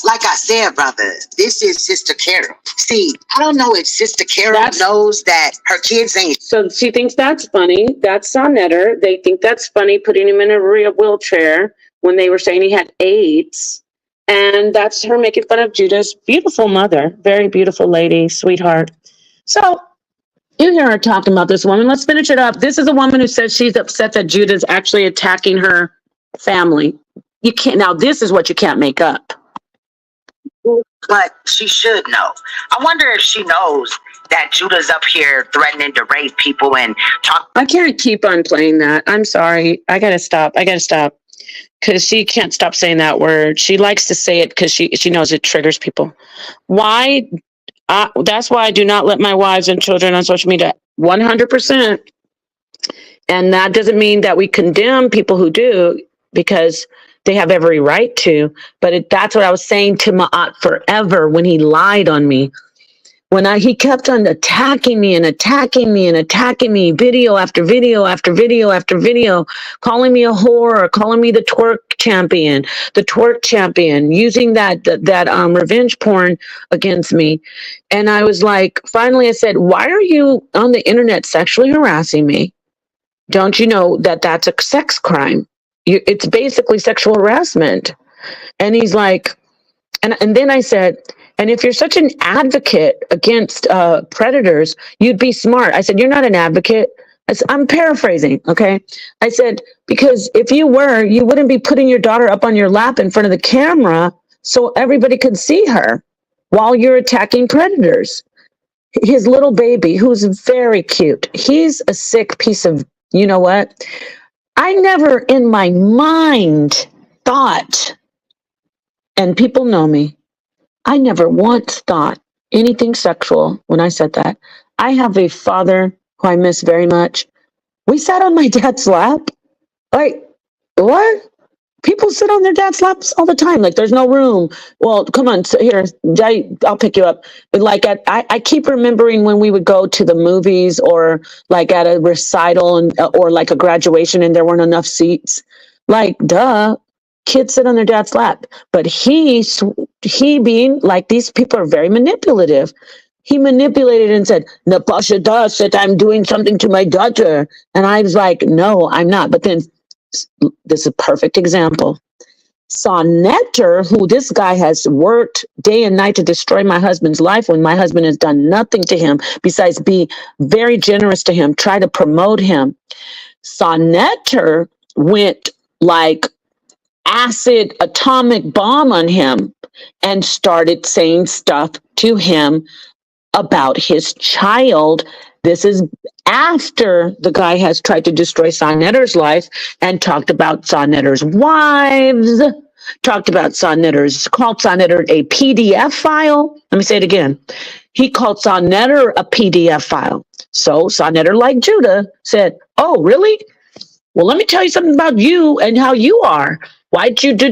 Like I said, brother, this is Sister Carol. See, I don't know if Sister Carol knows that her kids ain't. So she thinks that's funny. That's Sonnetter. They think that's funny, putting him in a real wheelchair when they were saying he had AIDS. And that's her making fun of Judah's beautiful mother. Very beautiful lady, sweetheart. So you hear her talking about this woman. Let's finish it up. This is a woman who says she's upset that Judah's actually attacking her family. You can't. Now, this is what you can't make up. But she should know. I wonder if she knows that Judah's up here threatening to rape people and talk. I can't keep on playing that. I'm sorry. I gotta stop. Because she can't stop saying that word. She likes to say it because she knows it triggers people. Why? That's why I do not let my wives and children on social media. 100%. And that doesn't mean that we condemn people who do, because they have every right to. But that's what I was saying to Ma'at forever when he lied on me. He kept on attacking me, video after video after video after video, calling me a whore, calling me the twerk champion, using that revenge porn against me. And I was like, finally I said, why are you on the internet sexually harassing me? Don't you know that that's a sex crime? It's basically sexual harassment. And he's like, and then I said, and if you're such an advocate against predators, you'd be smart. I said, you're not an advocate. I'm paraphrasing, okay? I said, because if you were, you wouldn't be putting your daughter up on your lap in front of the camera so everybody could see her while you're attacking predators. His little baby, who's very cute, he's a sick piece of, you know what? I never in my mind thought, and people know me, I never once thought anything sexual when I said that. I have a father who I miss very much. We sat on my dad's lap. Like, what? People sit on their dad's laps all the time. Like, there's no room. Well, come on, here, I'll pick you up. But like, I keep remembering when we would go to the movies or like at a recital or like a graduation and there weren't enough seats. Like, duh, kids sit on their dad's lap. But he being like, these people are very manipulative. He manipulated and said, Natasha does that I'm doing something to my daughter. And I was like, no, I'm not. But then this is a perfect example. Sonnetter, who this guy has worked day and night to destroy my husband's life when my husband has done nothing to him besides be very generous to him, try to promote him. Sonnetter went like acid atomic bomb on him and started saying stuff to him about his child. This is after the guy has tried to destroy Sonnetter's life and talked about Sonnetter's wives, called Sonnetter a PDF file. Let me say it again. He called Sonnetter a PDF file. So Sonnetter, like Judah, said, oh, really? Well, let me tell you something about you and how you are. Why'd you do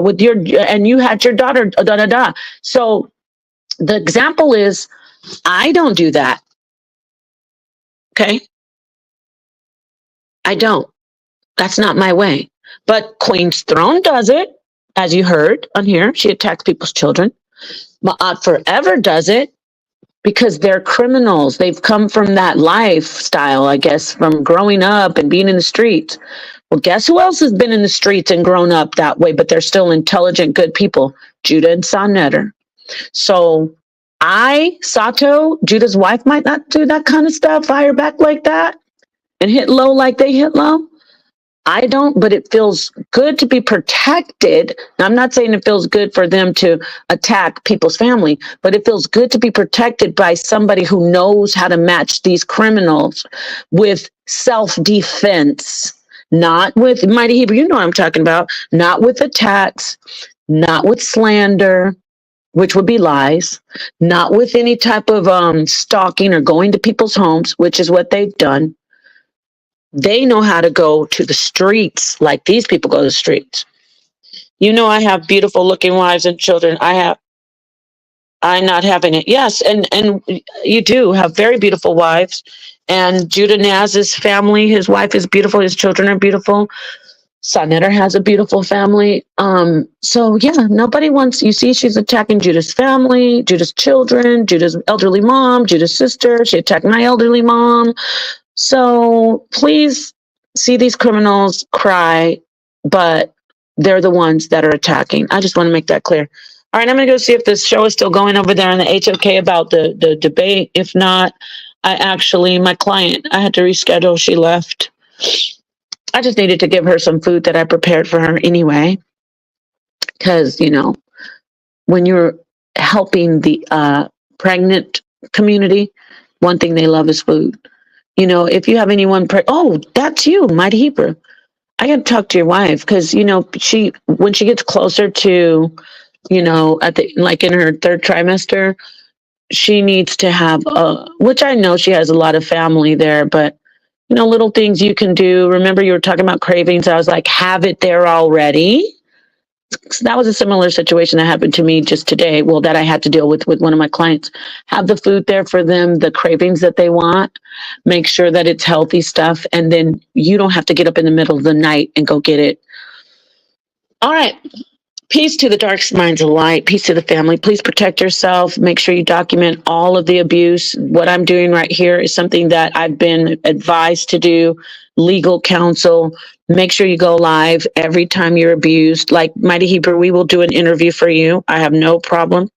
with your, and you had your daughter, da. So the example is, I don't do that. Okay? I don't. That's not my way. But Queen's Throne does it, as you heard on here. She attacks people's children. Ma'at Forever does it because they're criminals. They've come from that lifestyle, I guess, from growing up and being in the streets. Well, guess who else has been in the streets and grown up that way, but they're still intelligent, good people? Judah and Sonnetter. So Sato, Judah's wife, might not do that kind of stuff, fire back like that and hit low like they hit low. I don't, but it feels good to be protected. Now, I'm not saying it feels good for them to attack people's family, but it feels good to be protected by somebody who knows how to match these criminals with self-defense, not with Mighty Hebrew, you know what I'm talking about, not with attacks, not with slander, which would be lies, not with any type of stalking or going to people's homes, which is what they've done. They know how to go to the streets like these people go to the streets. You know, I have beautiful looking wives and children. I'm not having it. Yes, and you do have very beautiful wives. And Judah Naz's family, his wife is beautiful. His children are beautiful. Sonetter has a beautiful family. So yeah, nobody wants, you see, she's attacking Judah's family, Judah's children, Judah's elderly mom, Judah's sister. She attacked my elderly mom. So please see these criminals cry, but they're the ones that are attacking. I just want to make that clear. All right, I'm going to go see if this show is still going over there in the HOK about the debate. If not, my client, I had to reschedule. She left. I just needed to give her some food that I prepared for her anyway. Because, you know, when you're helping the pregnant community, one thing they love is food. You know, if you have anyone, oh, that's you, Mighty Hebrew. I got to talk to your wife because, you know, when she gets closer to, you know, like in her third trimester, she needs to have, which I know she has a lot of family there, but, you know, little things you can do. Remember, you were talking about cravings. I was like, have it there already. So that was a similar situation that happened to me just today. Well, that I had to deal with one of my clients. Have the food there for them, the cravings that they want. Make sure that it's healthy stuff. And then you don't have to get up in the middle of the night and go get it. All right. Peace to the dark minds of light. Peace to the family. Please protect yourself. Make sure you document all of the abuse. What I'm doing right here is something that I've been advised to do. Legal counsel. Make sure you go live every time you're abused. Like Mighty Hebrew, we will do an interview for you. I have no problem.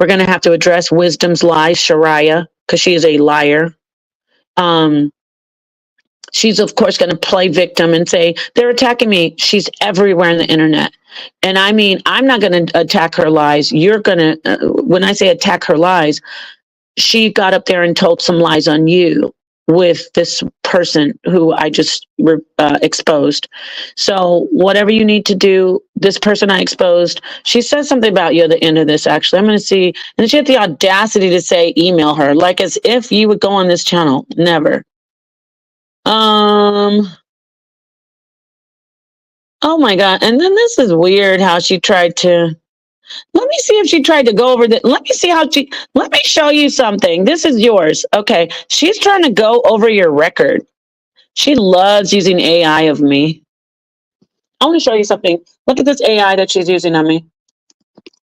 We're going to have to address Wisdom's lies, Shariah, because she is a liar. She's, of course, going to play victim and say, they're attacking me. She's everywhere on the internet. And I mean, I'm not going to attack her lies. You're going to, when I say attack her lies, she got up there and told some lies on you with this person who I just exposed. So whatever you need to do, this person I exposed, she says something about you at the end of this, actually. I'm going to see. And she had the audacity to say, email her, like as if you would go on this channel. Never. Oh my God. And then this is weird how she tried to, let me see if she tried to go over that. Let me show you something. This is yours. Okay. She's trying to go over your record. She loves using AI of me. I want to show you something. Look at this AI that she's using on me.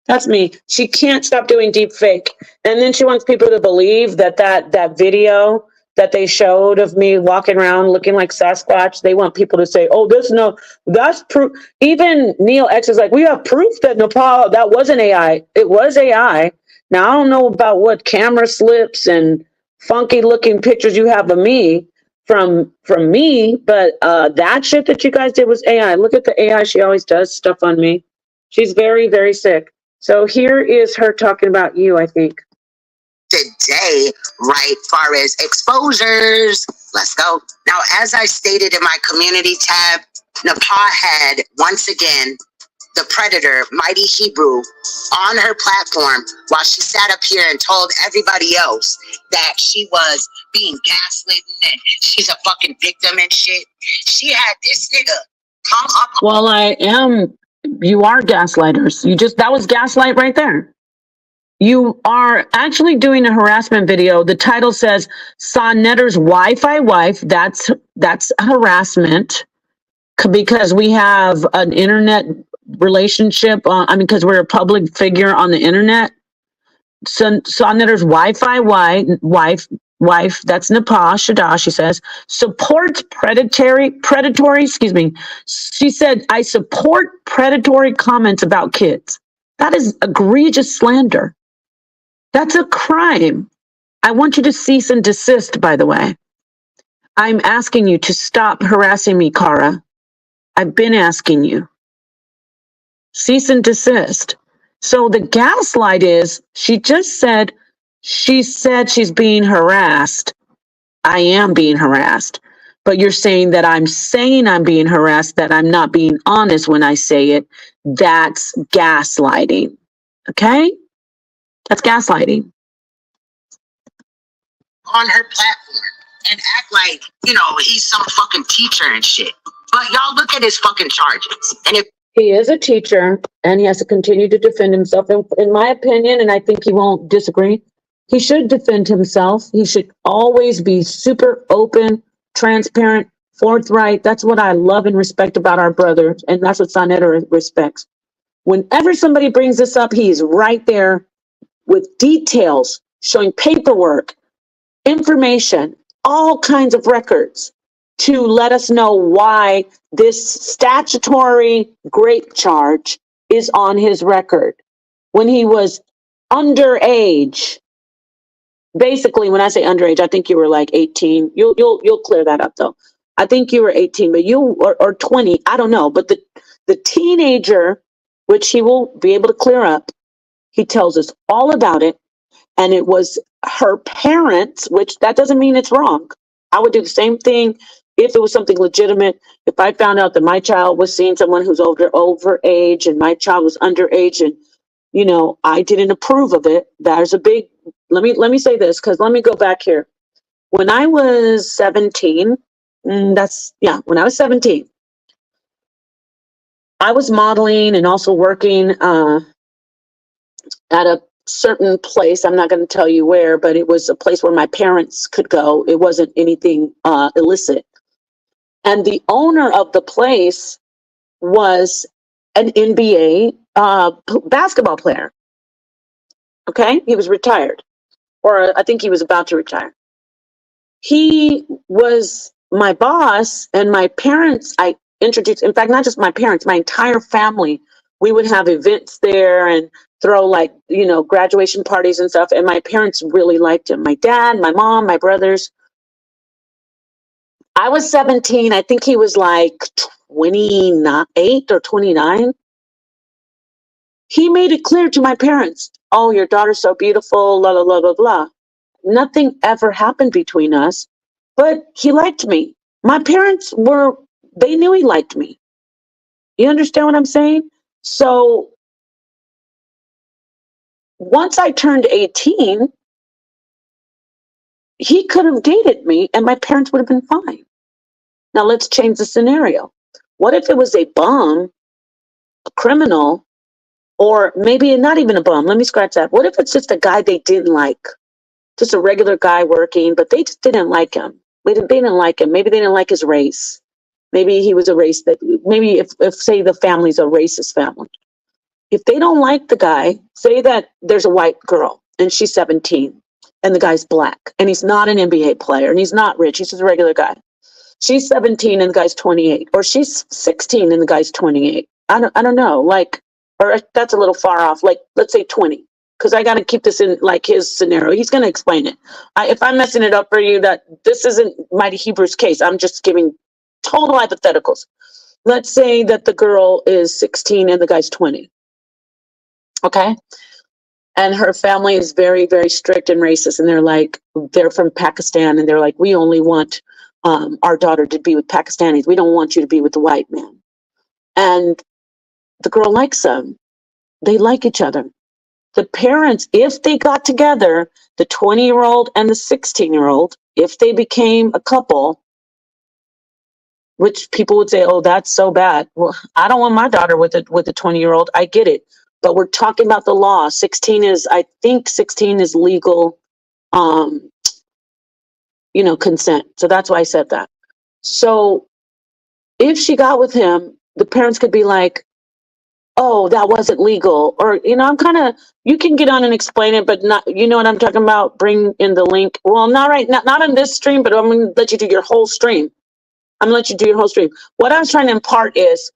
That's me. She can't stop doing deep fake. And then she wants people to believe that video that they showed of me walking around looking like Sasquatch, they want people to say, oh, that's proof. Even Neil X is like, we have proof that Nepal, that wasn't AI. It was AI. Now, I don't know about what camera slips and funky looking pictures you have of me from me, but that shit that you guys did was AI. Look at the AI. She always does stuff on me. She's very, very sick. So here is her talking about you, I think. Today, right, far as exposures. Let's go. Now, as I stated in my community tab, Nepal had, once again, the predator, Mighty Hebrew, on her platform while she sat up here and told everybody else that she was being gaslit and she's a fucking victim and shit. She had this nigga come up. Well, I am. You are gaslighters. That was gaslight right there. You are actually doing a harassment video. The title says Sonetter's Wi-Fi wife. That's harassment because we have an internet relationship. Because we're a public figure on the internet. Sonetter's Wi-Fi wife. That's Nepal Shada. She says supports predatory. Excuse me. She said I support predatory comments about kids. That is egregious slander. That's a crime. I want you to cease and desist, by the way. I'm asking you to stop harassing me, Kara. I've been asking you. Cease and desist. So the gaslight is, she said she's being harassed. I am being harassed. But you're saying that I'm saying I'm being harassed, that I'm not being honest when I say it. That's gaslighting. Okay? That's gaslighting. On her platform and act like, he's some fucking teacher and shit. But y'all look at his fucking charges. And if He is a teacher and he has to continue to defend himself. In my opinion, and I think he won't disagree, he should defend himself. He should always be super open, transparent, forthright. That's what I love and respect about our brother. And that's what Sonetta respects. Whenever somebody brings this up, he is right there with details, showing paperwork, information, all kinds of records to let us know why this statutory rape charge is on his record. When he was underage, basically, when I say underage, I think you were like 18. You'll clear that up though. I think you were 18, but or 20, I don't know. But the teenager, which he will be able to clear up, he tells us all about it. And it was her parents, which that doesn't mean it's wrong. I would do the same thing if it was something legitimate. If I found out that my child was seeing someone who's over age and my child was underage and, I didn't approve of it. There's a big, let me say this, because let me go back here. When I was 17, when I was 17, I was modeling and also working at a certain place. I'm not going to tell you where, but it was a place where my parents could go. It wasn't anything illicit. And the owner of the place was an NBA basketball player. Okay. He was retired, or I think he was about to retire. He was my boss, and my parents, I introduced, in fact, not just my parents, my entire family. We would have events there and throw graduation parties and stuff. And my parents really liked him. My dad, my mom, my brothers. I was 17. I think he was like 28 or 29. He made it clear to my parents, oh, your daughter's so beautiful, blah, blah, blah, blah, blah. Nothing ever happened between us, but he liked me. My parents they knew he liked me. You understand what I'm saying? So once I turned 18, he could have dated me and my parents would have been fine. Now let's change the scenario. What if it was a bum, a criminal, or maybe not even a bum? Let me scratch that. What if it's just a guy they didn't like? Just a regular guy working, but they just didn't like him. They didn't like him. Maybe they didn't like his race. Maybe he was a race that, maybe if say the family's a racist family. If they don't like the guy, say that there's a white girl and she's 17 and the guy's black and he's not an NBA player and he's not rich. He's just a regular guy. She's 17 and the guy's 28, or she's 16 and the guy's 28. I don't know. Or that's a little far off. Let's say 20. Because I got to keep this in his scenario. He's going to explain it. If I'm messing it up for you, that this isn't Mighty Hebrew's case. I'm just giving total hypotheticals. Let's say that the girl is 16 and the guy's 20. Okay. And her family is very, very strict and racist. And they're from Pakistan. And they're like, we only want our daughter to be with Pakistanis. We don't want you to be with the white man. And the girl likes him. They like each other. The parents, if they got together, the 20-year-old and the 16-year-old, if they became a couple, which people would say, oh, that's so bad. Well, I don't want my daughter with a 20-year-old. I get it. But we're talking about the law. 16 is legal, consent. So that's why I said that. So if she got with him, the parents could be like, oh, that wasn't legal. Or, you can get on and explain it, but not, you know what I'm talking about? Bring in the link. Well, not on this stream, but I'm going to let you do your whole stream. What I was trying to impart is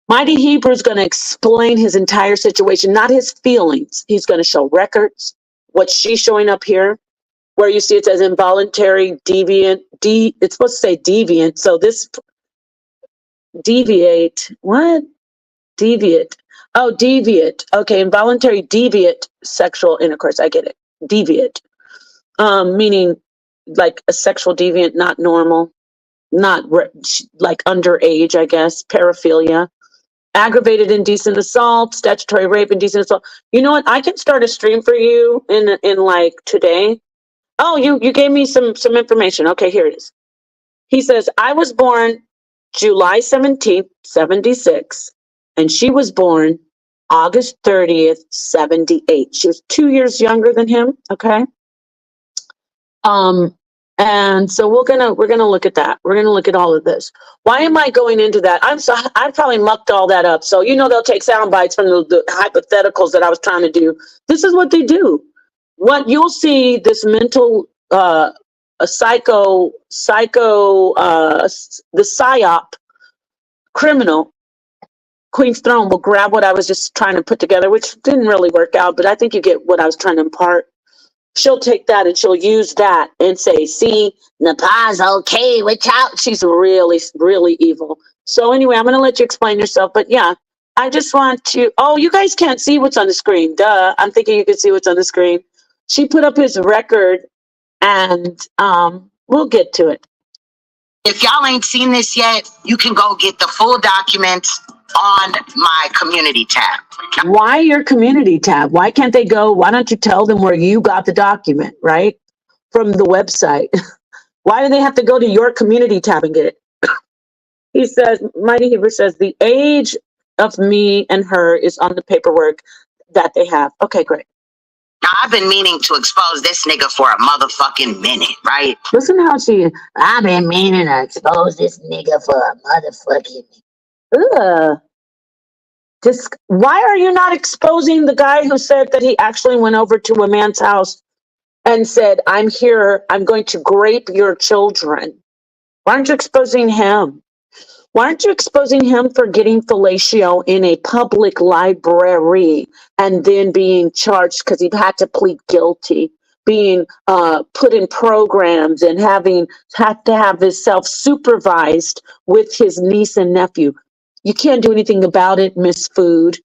Mighty Hebrew is going to explain his entire situation, not his feelings. He's going to show records, what she's showing up here, where you see it says involuntary deviant. It's supposed to say deviant. So this deviate, what? Deviate. Oh, deviate. Okay, involuntary deviate sexual intercourse. I get it. Deviate. Meaning like a sexual deviant, not normal, not like underage, I guess, paraphilia. aggravated indecent assault, statutory rape, indecent assault. You know what? I can start a stream for you in like today. Oh, you gave me some information. Okay, here it is. He says, I was born July 17th, 76, and she was born August 30th, 78. She was 2 years younger than him. Okay. And so we're gonna look at that. We're gonna look at all of this. Why am I going into that? I probably mucked all that up. So they'll take sound bites from the hypotheticals that I was trying to do. This is what they do. What you'll see, this mental a psycho the psyop criminal Queen's Throne will grab what I was just trying to put together, which didn't really work out, but I think you get what I was trying to impart. She'll take that and she'll use that and say, see, Napa's okay, watch out. She's really, really evil. So anyway, I'm going to let you explain yourself. But yeah, I just want to, oh, you guys can't see what's on the screen. Duh. I'm thinking you can see what's on the screen. She put up his record and we'll get to it. If y'all ain't seen this yet, you can go get the full documents on my community tab. Why your community tab? Why can't they go? Why don't you tell them where you got the document, right? From the website. Why do they have to go to your community tab and get it? He says, Mighty Hebrew says, the age of me and her is on the paperwork that they have. Okay, great. Now, I've been meaning to expose this nigga for a motherfucking minute, right? Listen how I've been meaning to expose this nigga for a motherfucking minute. Ugh. Just, why are you not exposing the guy who said that he actually went over to a man's house and said, I'm here, I'm going to grape your children? Why aren't you exposing him? Why aren't you exposing him for getting fellatio in a public library and then being charged because he had to plead guilty, being put in programs and had to have himself supervised with his niece and nephew? You can't do anything about it, Miss Food,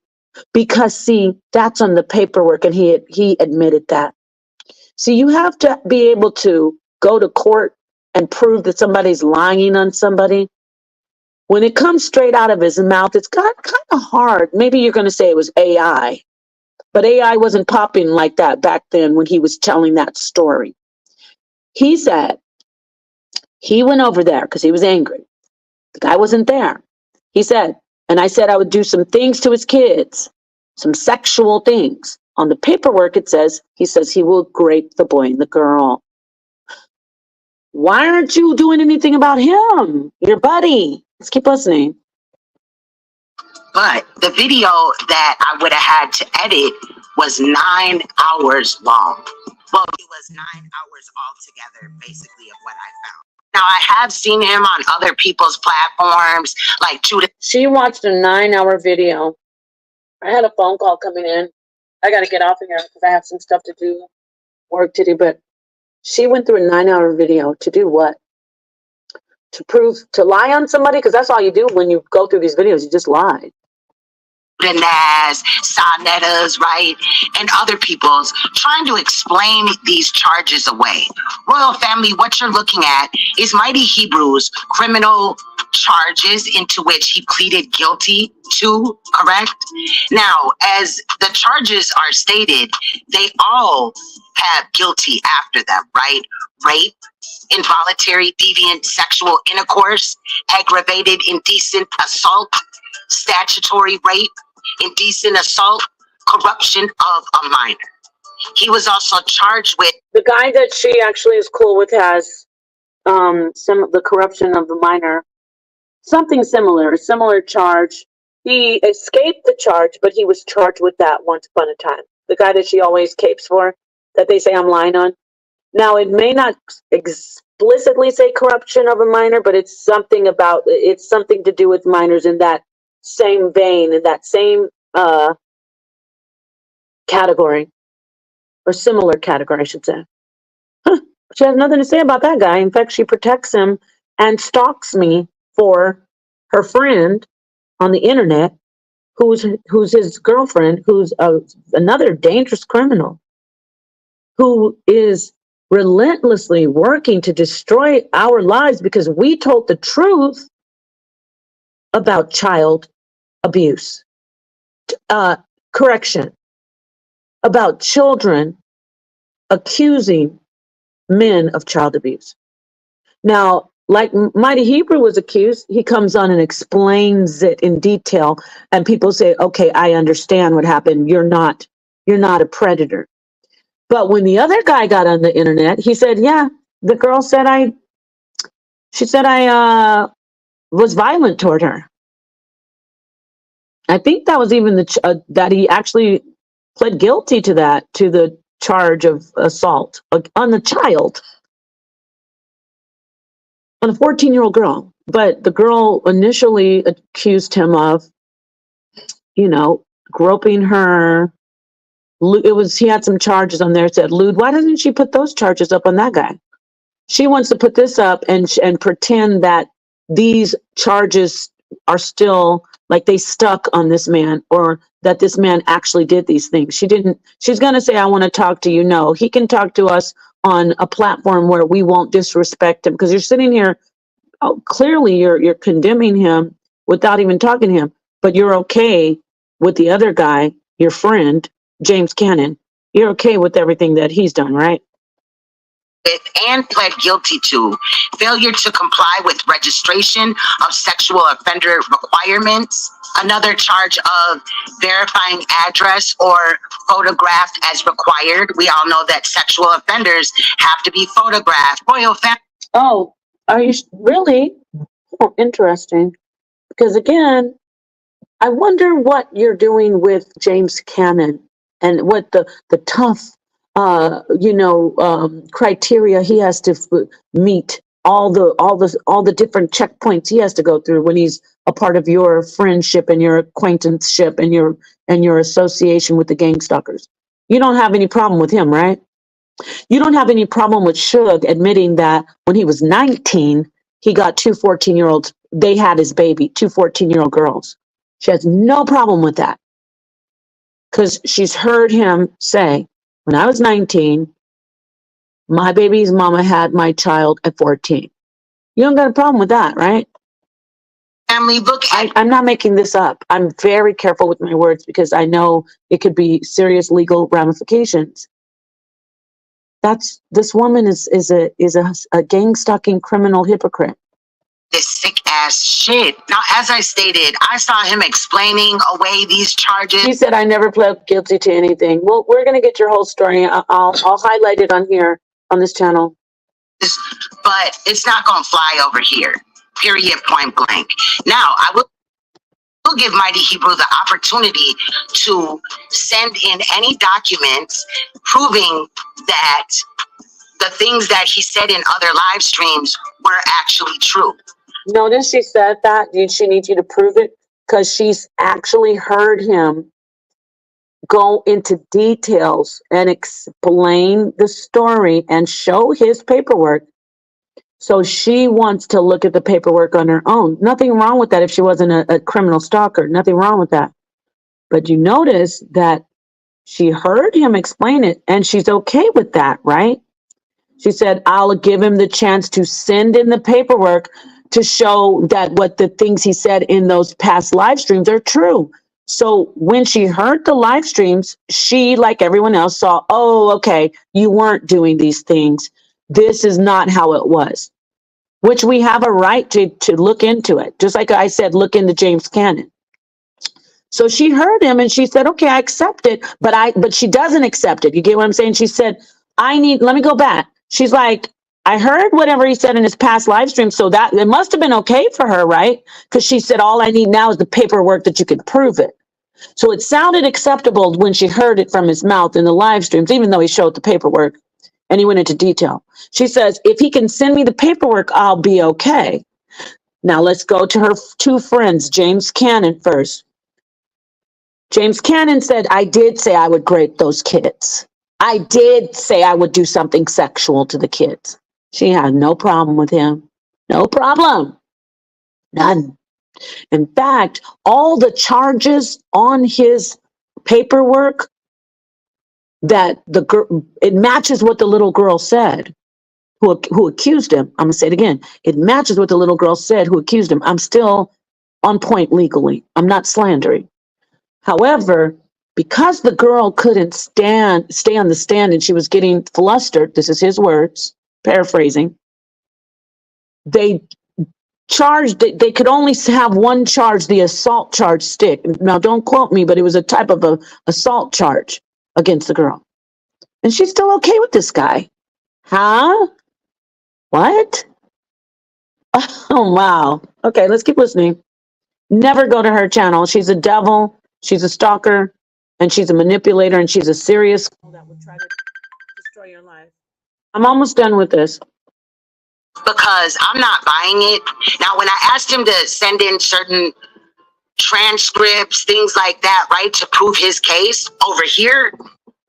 because see, that's on the paperwork, and he admitted that. So you have to be able to go to court and prove that somebody's lying on somebody. When it comes straight out of his mouth, it's kind of hard. Maybe you're going to say it was AI, but AI wasn't popping like that back then when he was telling that story. He said he went over there because he was angry. The guy wasn't there. He said, and I said I would do some things to his kids, some sexual things. On the paperwork, it says, he says he will grape the boy and the girl. Why aren't you doing anything about him, your buddy? Let's keep listening. But the video that I would have had to edit was 9 hours long. Well, it was 9 hours altogether, basically, of what I found. Now, I have seen him on other people's platforms, like She watched a 9-hour video. I had a phone call coming in. I got to get off of here because I have some stuff to do, work to do. But she went through a 9-hour video to do what? To lie on somebody? Because that's all you do when you go through these videos. You just lie. Naz, Sanetta's, right, and other people's, trying to explain these charges away. Royal family, what you're looking at is Mighty Hebrew's criminal charges into which he pleaded guilty to, correct? Now, as the charges are stated, they all have guilty after them, right? Rape, involuntary deviant sexual intercourse, aggravated indecent assault, statutory rape, indecent assault, corruption of a minor. He was also charged with the guy that she actually is cool with has some of the corruption of the minor, something similar, a similar charge. He escaped the charge, but he was charged with that once upon a time. The guy that she always capes for, that they say I'm lying on. Now, it may not explicitly say corruption of a minor, but it's something to do with minors in that same vein, in that same category, or similar category, I should say. She has nothing to say about that guy. In fact, she protects him and stalks me for her friend on the internet, who's his girlfriend, who's another dangerous criminal, who is relentlessly working to destroy our lives because we told the truth about child abuse, correction, about children accusing men of child abuse. Now, like Mighty Hebrew was accused, he comes on and explains it in detail, and people say, okay, I understand what happened. You're not a predator. But when the other guy got on the internet, he said, yeah, the girl said I was violent toward her. I think that was even that he actually pled guilty to that, to the charge of assault on the child, on a 14-year-old girl. But the girl initially accused him of, groping her. He had some charges on there. It said lewd. Why doesn't she put those charges up on that guy? She wants to put this up and pretend that these charges are still like they stuck on this man, or that this man actually did these things. She didn't. She's going to say, I want to talk to you. No, he can talk to us on a platform where we won't disrespect him, because you're sitting here. Oh, clearly you're condemning him without even talking to him, but you're okay with the other guy, your friend, James Cannon. You're okay with everything that he's done, right? And pled guilty to failure to comply with registration of sexual offender requirements, another charge of verifying address or photographed as required. We all know that sexual offenders have to be photographed. Royal family. Oh, are you really? Oh, interesting. Because again, I wonder what you're doing with James Cannon and what the tough, criteria he has to meet, all the different checkpoints he has to go through when he's a part of your friendship and your acquaintanceship and your association with the gang stalkers. You don't have any problem with him, right? You don't have any problem with Suge admitting that when he was 19, he got two 14-year-olds. They had his baby, two 14-year-old girls. She has no problem with that, because she's heard him say, when I was 19, my baby's mama had my child at 14. You don't got a problem with that, right? Family book. I'm not making this up. I'm very careful with my words because I know it could be serious legal ramifications. This woman is a gang stalking criminal hypocrite. This sick ass shit. Now, as I stated, I saw him explaining away these charges. He said, I never pled guilty to anything. Well, we're going to get your whole story. I'll highlight it on here, on this channel. But it's not going to fly over here. Period, point blank. Now, I will give Mighty Hebrew the opportunity to send in any documents proving that the things that he said in other live streams were actually true. Notice she said that. She needs you to prove it, because she's actually heard him go into details and explain the story and show his paperwork. So she wants to look at the paperwork on her own. Nothing wrong with that if she wasn't a criminal stalker. Nothing wrong with that. But you notice that she heard him explain it, and she's okay with that, right? She said, I'll give him the chance to send in the paperwork to show that what the things he said in those past live streams are true. So when she heard the live streams, she, like everyone else, saw, oh, okay, you weren't doing these things. This is not how it was, which we have a right to look into it. Just like I said, look into James Cannon. So she heard him and she said, okay, I accept it, but she doesn't accept it. You get what I'm saying? She said, let me go back. She's like, I heard whatever he said in his past live stream, so that it must have been okay for her, right? Because she said, all I need now is the paperwork that you can prove it. So it sounded acceptable when she heard it from his mouth in the live streams, even though he showed the paperwork and he went into detail. She says, if he can send me the paperwork, I'll be okay. Now let's go to her two friends, James Cannon first. James Cannon said, I did say I would grape those kids. I did say I would do something sexual to the kids. She had no problem with him. No problem. None. In fact, all the charges on his paperwork, that it matches what the little girl said who accused him. I'm going to say it again. It matches what the little girl said who accused him. I'm still on point legally. I'm not slandering. However, because the girl couldn't stay on the stand and she was getting flustered, this is his words, paraphrasing, they they could only have one charge, the assault charge stick. Now, don't quote me, but it was a type of a assault charge against the girl. And she's still okay with this guy. Huh? What? Oh, wow. Okay, let's keep listening. Never go to her channel. She's a devil. She's a stalker. And she's a manipulator. And she's a serious that would try to destroy your life. I'm almost done with this. Because I'm not buying it. Now, when I asked him to send in certain transcripts, things like that, right, to prove his case over here,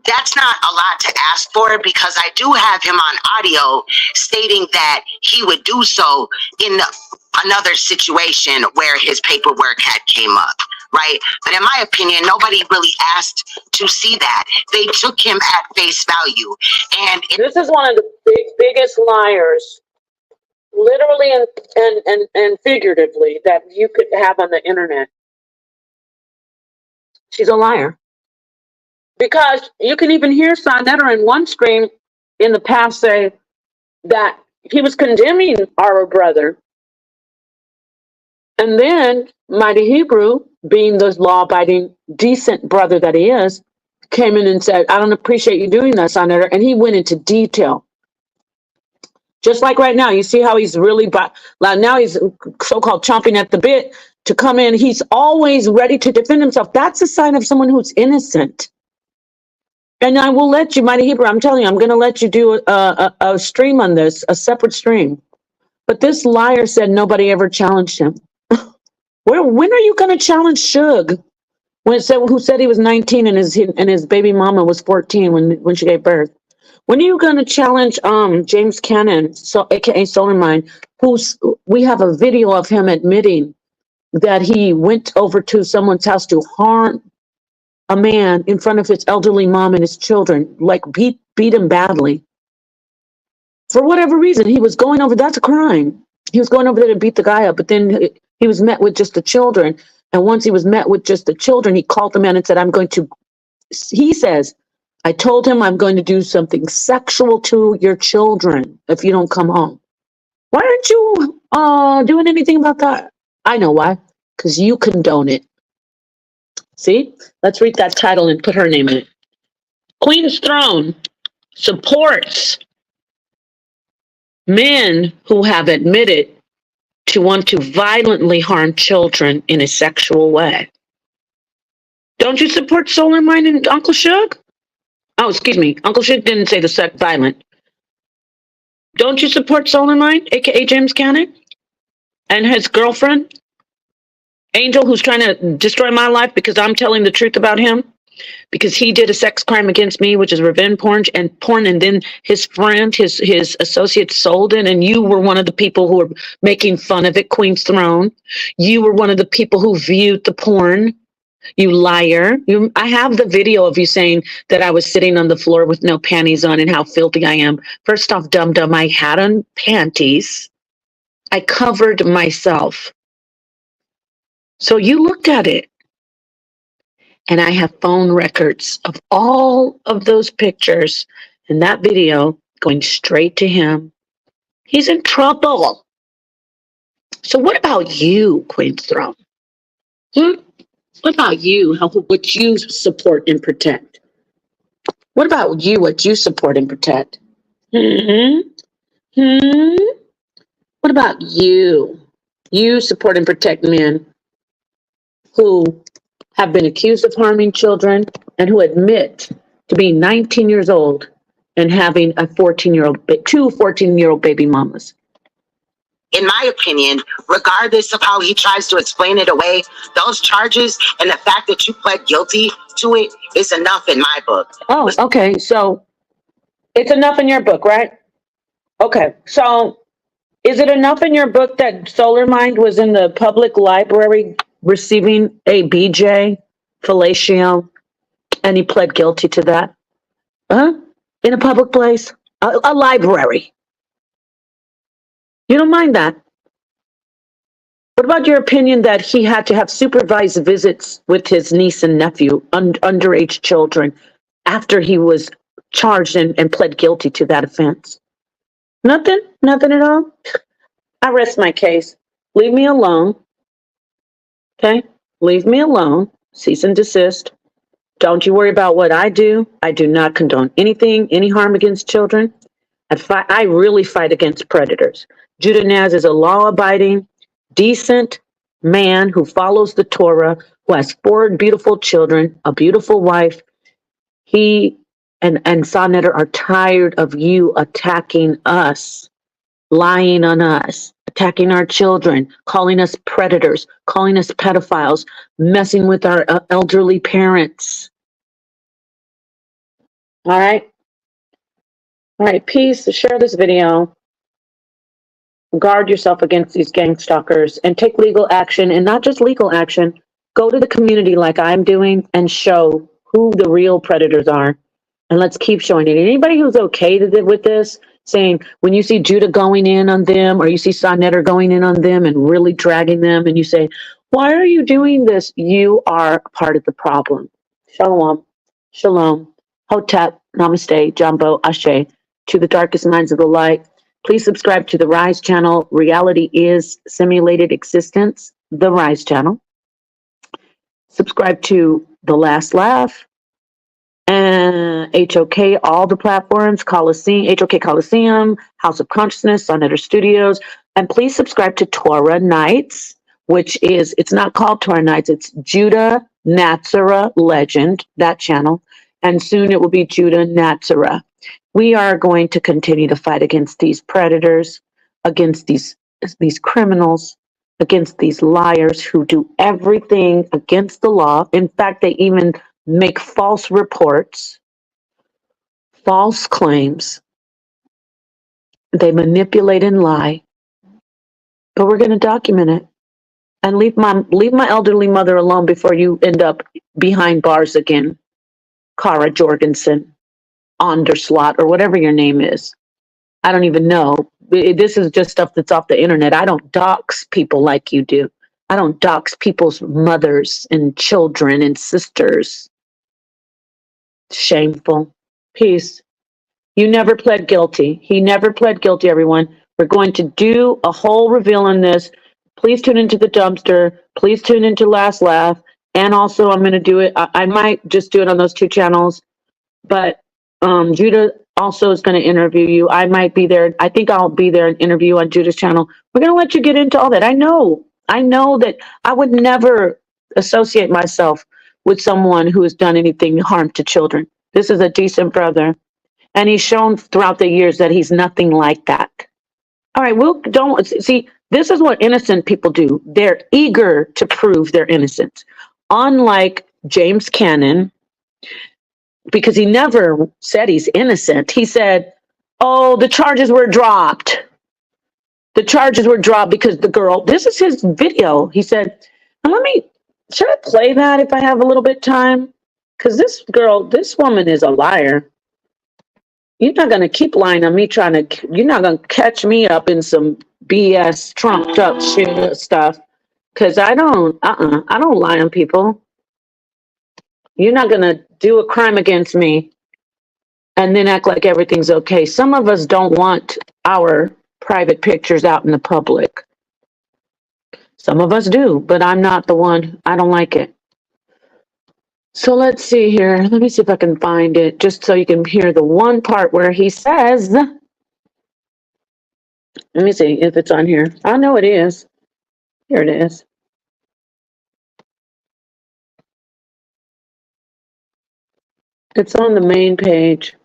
that's not a lot to ask for, because I do have him on audio stating that he would do so in another situation where his paperwork had came up, right? But in my opinion, nobody really asked to see that. They took him at face value. And this is one of the biggest liars, literally and figuratively, that you could have on the internet. She's a liar. Because you can even hear Sonetta in one stream in the past say that he was condemning our brother. And then Mighty Hebrew, being the law-abiding, decent brother that he is, came in and said, I don't appreciate you doing that, Sonetta. And he went into detail. Just like right now, you see how he's really, now he's so-called chomping at the bit to come in. He's always ready to defend himself. That's a sign of someone who's innocent. And I will let you, Mighty Hebrew, I'm telling you, I'm going to let you do a stream on this, a separate stream. But this liar said nobody ever challenged him. When are you going to challenge Suge? Who said he was 19 and his baby mama was 14 when she gave birth? When are you going to challenge James Cannon, aka Solar Mind, we have a video of him admitting that he went over to someone's house to harm a man in front of his elderly mom and his children, like beat him badly. For whatever reason, he was going over, that's a crime. He was going over there to beat the guy up, but then he was met with just the children. And once he was met with just the children, he called the man and said, he says, I told him I'm going to do something sexual to your children if you don't come home. Why aren't you doing anything about that? I know why, because you condone it. See, let's read that title and put her name in it. Queen's Throne supports men who have admitted to want to violently harm children in a sexual way. Don't you support Solar Mind and Uncle Suge? Oh, excuse me. Uncle Suge didn't say the violent. Don't you support Solar Mind, aka James Cannon, and his girlfriend? Angel, who's trying to destroy my life because I'm telling the truth about him, because he did a sex crime against me, which is revenge porn, and then his friend, his associate sold it, and you were one of the people who were making fun of it, Queen's Throne. You were one of the people who viewed the porn. You liar. I have the video of you saying that I was sitting on the floor with no panties on and how filthy I am. First off, dum-dum, I had on panties. I covered myself. So you looked at it. And I have phone records of all of those pictures and that video going straight to him. He's in trouble. So what about you, Queen's Throne? What about you? What you support and protect? What about you? What you support and protect? What about you? You support and protect men who have been accused of harming children and who admit to being 19 years old and having two 14-year-old baby mamas. in my opinion, regardless of how he tries to explain it away, those charges and the fact that you pled guilty to it is enough in my book. Oh, okay. So it's enough in your book, right? Okay. So is it enough in your book that Solar Mind was in the public library receiving a BJ fellatio and he pled guilty to that? In a public place? A library. You don't mind that? What about your opinion that he had to have supervised visits with his niece and nephew, underage children, after he was charged and pled guilty to that offense? Nothing? Nothing at all? I rest my case. Leave me alone. Okay? Leave me alone. Cease and desist. Don't you worry about what I do. I do not condone anything, any harm against children. I really fight against predators. Judah Naz is a law-abiding, decent man who follows the Torah, who has 4 beautiful children, a beautiful wife. He and Sonetter are tired of you attacking us, lying on us, attacking our children, calling us predators, calling us pedophiles, messing with our elderly parents. All right? All right, peace. Share this video. Guard yourself against these gang stalkers and take legal action, and not just legal action. Go to the community like I'm doing and show who the real predators are. And let's keep showing it. Anybody who's okay with this, saying when you see Judah going in on them or you see Sonetter going in on them and really dragging them, and you say, why are you doing this? You are part of the problem. Shalom. Shalom. Hotep. Namaste. Jumbo. Ashe. To the darkest minds of the light. Please subscribe to the Rise channel. Reality is Simulated Existence, the Rise channel. Subscribe to The Last Laugh and HOK, all the platforms, Coliseum, HOK Coliseum, House of Consciousness, Sonetter Studios. And please subscribe to Torah Nights, which is, it's not called Torah Nights, it's Judah Natzara Legend, that channel. And soon it will be Judah Natzara. We are going to continue to fight against these predators, against these criminals, against these liars who do everything against the law. In fact, they even make false reports, false claims. They manipulate and lie. But we're going to document it and leave my elderly mother alone before you end up behind bars again. Kara Jorgensen, Onderslot, or whatever your name is. I don't even know. This is just stuff that's off the internet. I don't dox people like you do. I don't dox people's mothers and children and sisters. Shameful. Peace. You never pled guilty. He never pled guilty, everyone. We're going to do a whole reveal on this. Please tune into the dumpster. Please tune into Last Laugh. And also I'm going to do it. I might just do it on those 2 channels. But Judah also is going to interview you. I might be there. I think I'll be there and interview on Judah's channel. We're going to let you get into all that. I know that I would never associate myself with someone who has done anything harm to children. This is a decent brother. And he's shown throughout the years that he's nothing like that. All right, don't see, this is what innocent people do. They're eager to prove their innocence. Unlike James Cannon, because he never said he's innocent. He said, oh, the charges were dropped. The charges were dropped because the girl, this is his video. He said, should I play that if I have a little bit of time? Because this woman is a liar. You're not going to keep lying on me you're not going to catch me up in some BS trumped up shit stuff. Because I don't lie on people. You're not going to do a crime against me and then act like everything's okay. Some of us don't want our private pictures out in the public. Some of us do, but I'm not the one. I don't like it. So let's see here. Let me see if I can find it just so you can hear the one part where he says, let me see if it's on here. I know it is. Here it is. It's on the main page.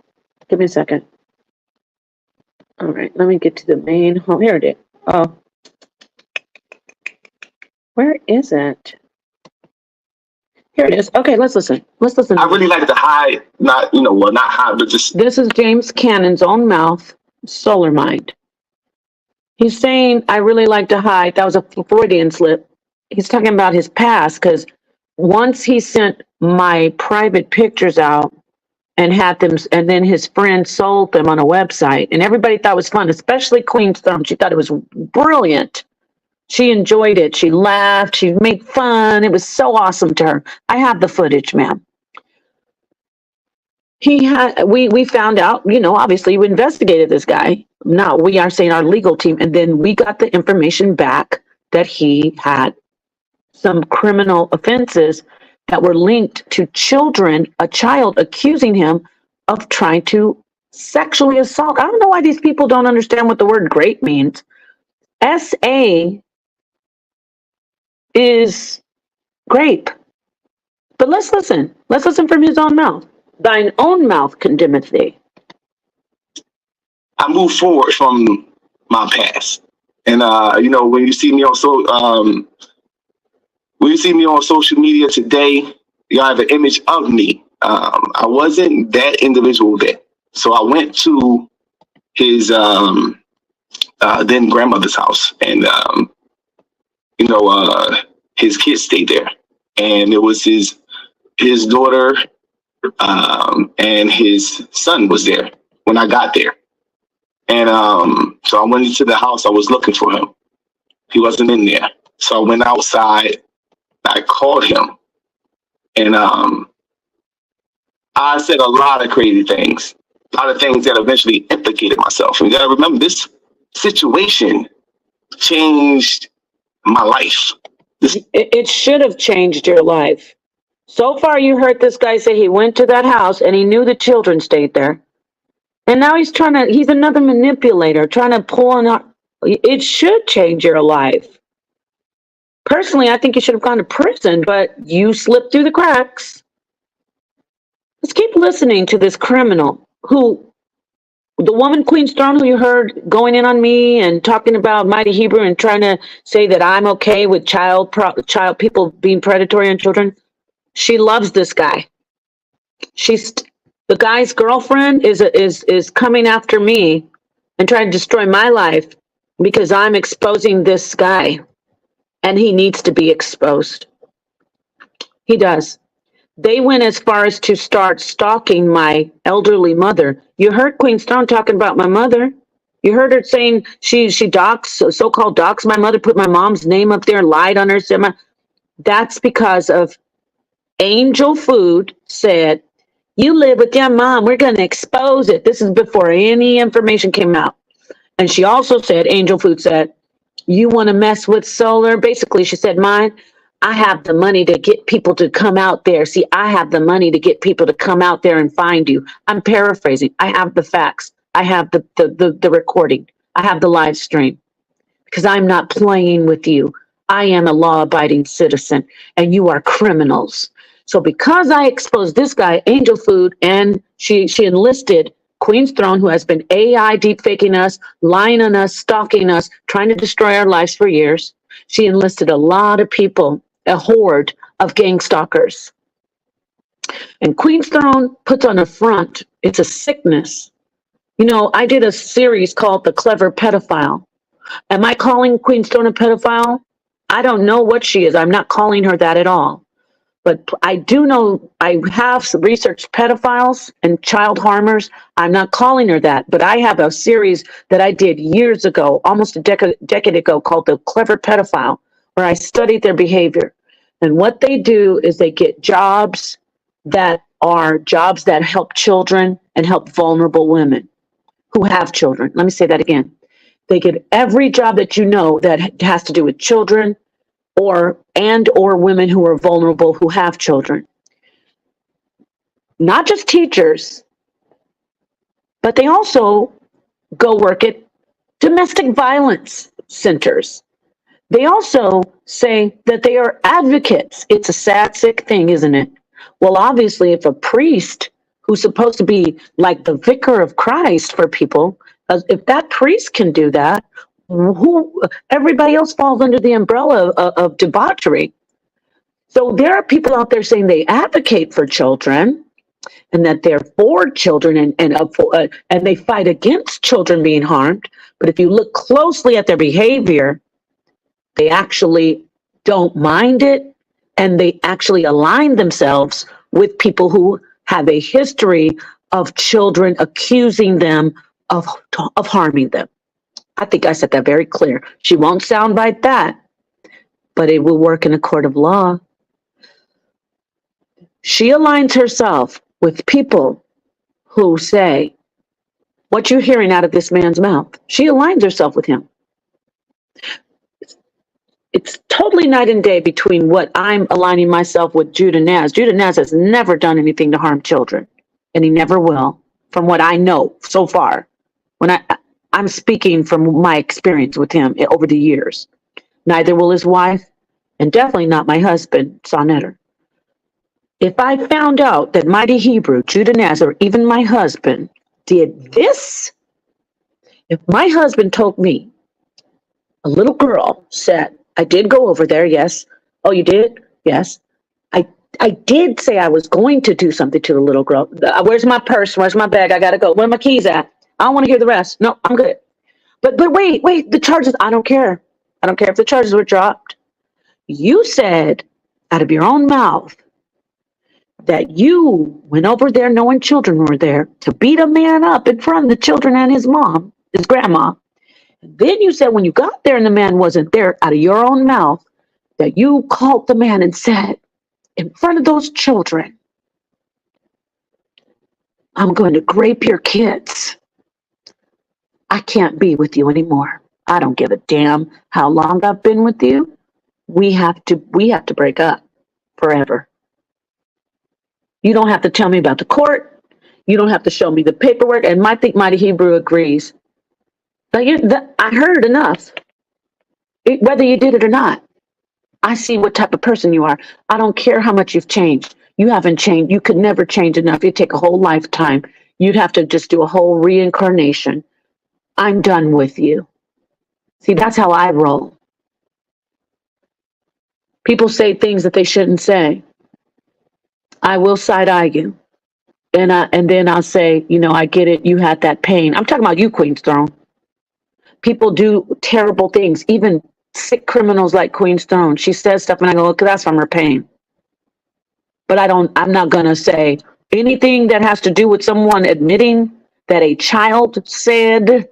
Give me a second. All right, let me get to the main. Oh, here it is. Oh, where is it? Here it is. Okay, let's listen. Let's listen. I really like to hide, not hide, but just. This is James Cannon's own mouth, Solar Mind. He's saying, I really like to hide. That was a Freudian slip. He's talking about his past, because once he sent my private pictures out and had them, and then his friend sold them on a website, and everybody thought it was fun, especially Queen's Thumb. She thought it was brilliant. She enjoyed it. She laughed. She made fun. It was so awesome to her. I have the footage, ma'am. We found out, obviously we investigated this guy. Now we are saying our legal team, and then we got the information back that he had some criminal offenses that were linked to children, a child accusing him of trying to sexually assault. I don't know why these people don't understand what the word grape means. SA is grape. But let's listen. Let's listen from his own mouth. Thine own mouth condemneth thee. I moved forward from my past. And when you see me on social media today, you have an image of me. I wasn't that individual then. So I went to his then grandmother's house, and his kids stayed there, and it was his daughter and his son was there when I got there. And so I went into the house. I was looking for him. He wasn't in there. So I went outside. I called him, and I said a lot of crazy things, a lot of things that eventually implicated myself. And you gotta remember, this situation changed my life. It should have changed your life. So far, you heard this guy say he went to that house and he knew the children stayed there. And now he's another manipulator, trying to pull on our, it should change your life. Personally, I think you should have gone to prison, but you slipped through the cracks. Let's keep listening to this criminal the woman, Queen Storm, who you heard going in on me and talking about Mighty Hebrew and trying to say that I'm okay with child people being predatory on children. She loves this guy. The guy's girlfriend is coming after me and trying to destroy my life because I'm exposing this guy, and he needs to be exposed. He does. They went as far as to start stalking my elderly mother. You heard Queen Stone talking about my mother. You heard her saying she so-called docs my mother, put my mom's name up there, lied on her. That's because of Angel Food said, you live with your mom, we're going to expose it. This is before any information came out. And she also said, Angel Food said, you want to mess with solar? Basically, she said, I have the money to get people to come out there. See, I have the money to get people to come out there and find you. I'm paraphrasing. I have the facts. I have the recording. I have the live stream, because I'm not playing with you. I am a law-abiding citizen, and you are criminals. So because I exposed this guy, Angel Food, and she enlisted Queen's Throne, who has been AI deepfaking us, lying on us, stalking us, trying to destroy our lives for years. She enlisted a lot of people, a horde of gang stalkers. And Queen's Throne puts on a front. It's a sickness. I did a series called The Clever Pedophile. Am I calling Queen's Throne a pedophile? I don't know what she is. I'm not calling her that at all. But I do know I have researched pedophiles and child harmers. I'm not calling her that, but I have a series that I did years ago, almost a decade ago, called The Clever Pedophile, where I studied their behavior. And what they do is they get jobs that help children and help vulnerable women who have children. Let me say that again. They get every job that that has to do with children or women who are vulnerable who have children. Not just teachers, but they also go work at domestic violence centers. They also say that they are advocates. It's a sad, sick thing, isn't it? Well, obviously, if a priest who's supposed to be like the vicar of Christ for people, if that priest can do that, everybody else falls under the umbrella of debauchery. So there are people out there saying they advocate for children and that they're for children and they fight against children being harmed. But if you look closely at their behavior, they actually don't mind it, and they actually align themselves with people who have a history of children accusing them of harming them. I think I said that very clear. She won't soundbite that, but it will work in a court of law. She aligns herself with people who say, what you're hearing out of this man's mouth. She aligns herself with him. It's totally night and day between what I'm aligning myself with Judah Naz. Judah Naz has never done anything to harm children, and he never will, from what I know so far. When I'm speaking from my experience with him over the years. Neither will his wife, and definitely not my husband, Sonetter. If I found out that Mighty Hebrew, Judah Naz, or even my husband did this, if my husband told me, a little girl said, I did go over there, yes. Oh, you did? Yes. I did say I was going to do something to the little girl. Where's my purse? Where's my bag? I gotta go. Where are my keys at? I don't want to hear the rest. No, I'm good. But wait, the charges, I don't care. I don't care if the charges were dropped. You said out of your own mouth that you went over there knowing children were there to beat a man up in front of the children and his mom, his grandma. And then you said when you got there and the man wasn't there, out of your own mouth, that you called the man and said, in front of those children, I'm going to grape your kids. I can't be with you anymore. I don't give a damn how long I've been with you. We have to break up forever. You don't have to tell me about the court. You don't have to show me the paperwork. And I think Mighty Hebrew agrees. But I heard enough. Whether you did it or not, I see what type of person you are. I don't care how much you've changed. You haven't changed. You could never change enough. It'd take a whole lifetime. You'd have to just do a whole reincarnation. I'm done with you. See, that's how I roll. People say things that they shouldn't say. I will side-eye you. And then I'll say, I get it. You had that pain. I'm talking about you, Queen's Throne. People do terrible things, even sick criminals like Queen's Throne. She says stuff and I go, okay, that's from her pain. But I'm not going to say anything that has to do with someone admitting that a child said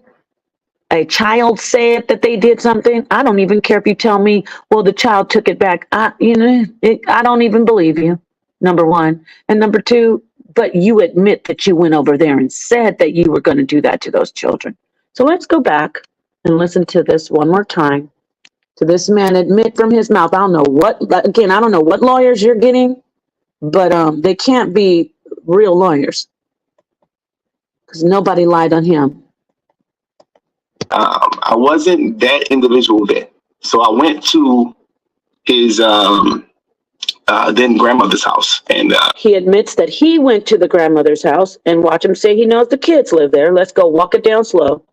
that they did something. I don't even care if you tell me, well, the child took it back. I don't even believe you, number one. And number two, but you admit that you went over there and said that you were going to do that to those children. So let's go back and listen to this one more time. To this man admit from his mouth. I don't know what lawyers you're getting, but they can't be real lawyers because nobody lied on him. I wasn't that individual then. So I went to his then grandmother's house. And he admits that he went to the grandmother's house, and watch him say he knows the kids live there. Let's go walk it down slow.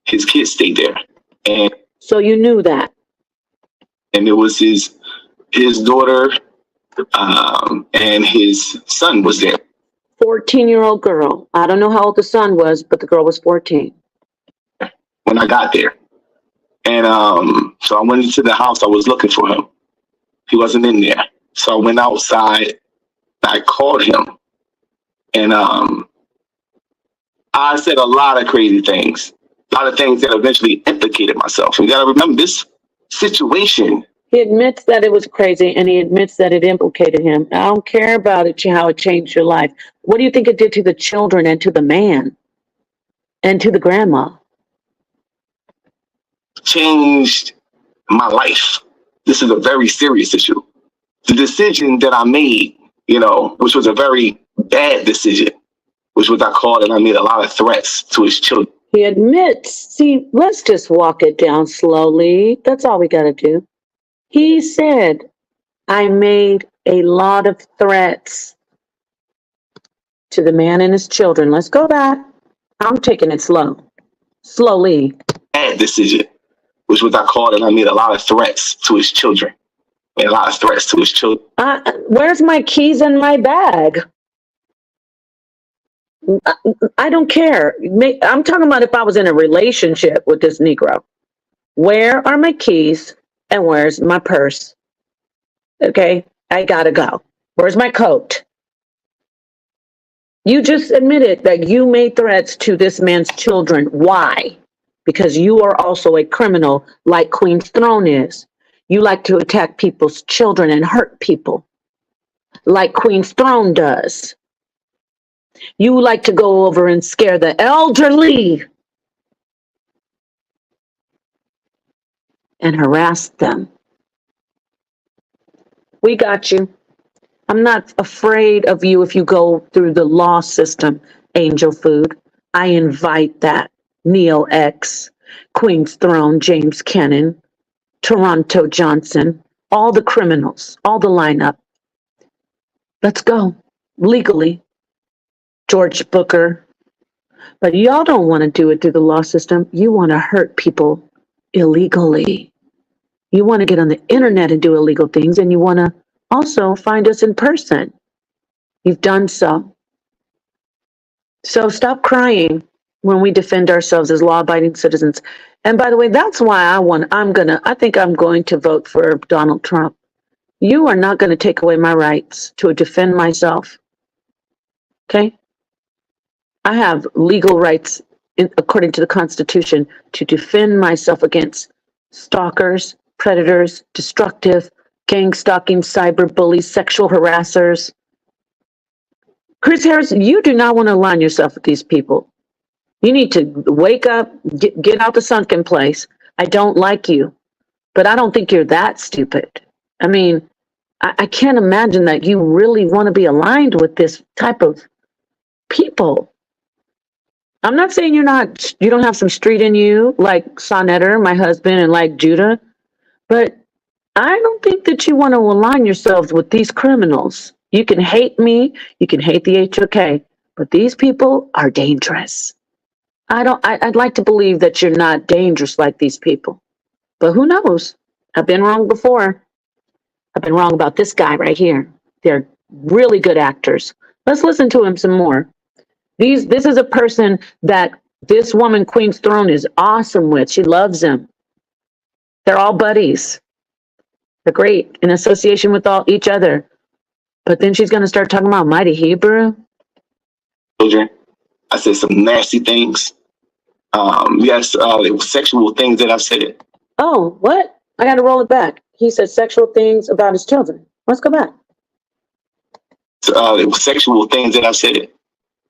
His kids stayed there. And so you knew that. And it was his daughter and his son was there. 14-year-old girl. I don't know how old the son was, but the girl was 14. When I got there. And so I went into the house. I was looking for him. He wasn't in there. So I went outside. I called him. And I said a lot of crazy things. A lot of things that eventually implicated myself. You got to remember this situation. He admits that it was crazy, and he admits that it implicated him. I don't care about it, how it changed your life. What do you think it did to the children and to the man and to the grandma? Changed my life. This is a very serious issue. The decision that I made, which was a very bad decision, which was I called and I made a lot of threats to his children. He admits, see, let's just walk it down slowly. That's all we got to do. He said, I made a lot of threats to the man and his children. Let's go back. I'm taking it slowly. Bad decision, which was I called and I made a lot of threats to his children. Made a lot of threats to his children. Where's my keys and my bag? I don't care. I'm talking about if I was in a relationship with this Negro. Where are my keys and where's my purse? Okay, I gotta go. Where's my coat? You just admitted that you made threats to this man's children. Why? Because you are also a criminal like Queen's Throne is. You like to attack people's children and hurt people like Queen's Throne does. You like to go over and scare the elderly and harass them. We got you. I'm not afraid of you if you go through the law system, Angel Food. I invite that. Neil X, Queen's Throne, James Kennan, Toronto Johnson, all the criminals, all the lineup. Let's go. Legally. George Booker. But y'all don't want to do it through the law system. You want to hurt people illegally. You want to get on the internet and do illegal things, and you want to also find us in person. You've done so. So stop crying when we defend ourselves as law-abiding citizens. And by the way, that's why I think I'm going to vote for Donald Trump. You are not going to take away my rights to defend myself. Okay? I have legal rights according to the Constitution to defend myself against stalkers, predators, destructive, gang stalking, cyber bullies, sexual harassers. Chris Harris, you do not want to align yourself with these people. You need to wake up, get out the sunken place. I don't like you, but I don't think you're that stupid. I mean, I can't imagine that you really want to be aligned with this type of people. I'm not saying you don't have some street in you like Sonetter, my husband, and like Judah, but I don't think that you want to align yourselves with these criminals. You can hate me, you can hate the HOK, but these people are dangerous. I'd like to believe that you're not dangerous like these people, but who knows? I've been wrong before. I've been wrong about this guy right here. They're really good actors. Let's listen to him some more. This is a person that this woman, Queen's Throne, is awesome with. She loves him. They're all buddies. They're great in association with each other. But then she's going to start talking about Mighty Hebrew. Children. I said some nasty things. Yes, it was sexual things that I said. Oh, what? I got to roll it back. He said sexual things about his children. Let's go back. It was sexual things that I said.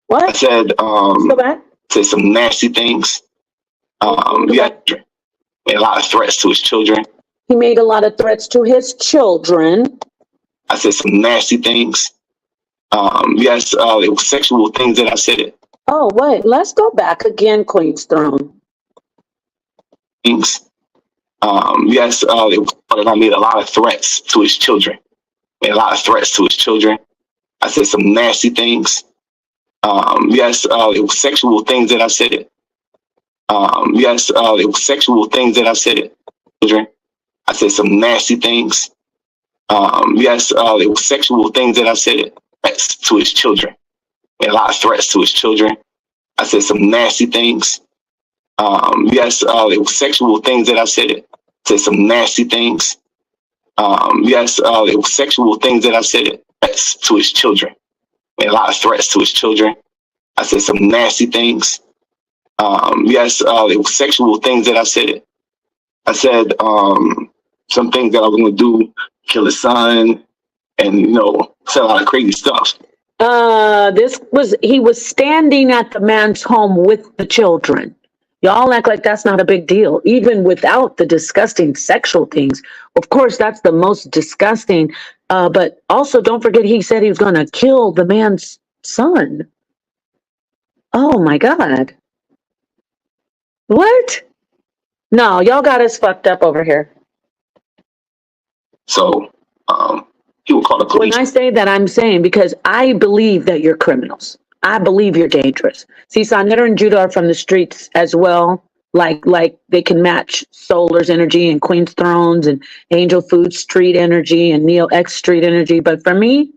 What? I said, Let's go back. said some nasty things. Yeah, made a lot of threats to his children. He made a lot of threats to his children. I said some nasty things. Yes, it was sexual things that I said. Oh, wait, let's go back again, Queen's Throne. Things. Yes, it was, I made a lot of threats to his children. Made a lot of threats to his children. I said some nasty things. Yes, it was sexual things that I said. Yes, it was sexual things that I said. Children. I said some nasty things. Yes, it was sexual things that I said. Threats to his children. Made a lot of threats to his children. I said some nasty things. Yes, it was sexual things that I said. Said some nasty things. Yes, it was sexual things that I said. Threats to his children. Made a lot of threats to his children. I said some nasty things. Yes, it was sexual things that I said. I said some things that I was going to do, kill his son, and, said a lot of crazy stuff. He was standing at the man's home with the children. Y'all act like that's not a big deal, even without the disgusting sexual things. Of course, that's the most disgusting. But also, don't forget, he said he was going to kill the man's son. Oh my God. What? No, y'all got us fucked up over here. So, he will call the police. When I say that, I'm saying because I believe that you're criminals. I believe you're dangerous. See, Sonetter and Judah are from the streets as well. Like they can match Solar's energy and Queen's Thrones and Angel Food street energy and Neil X street energy. But for me,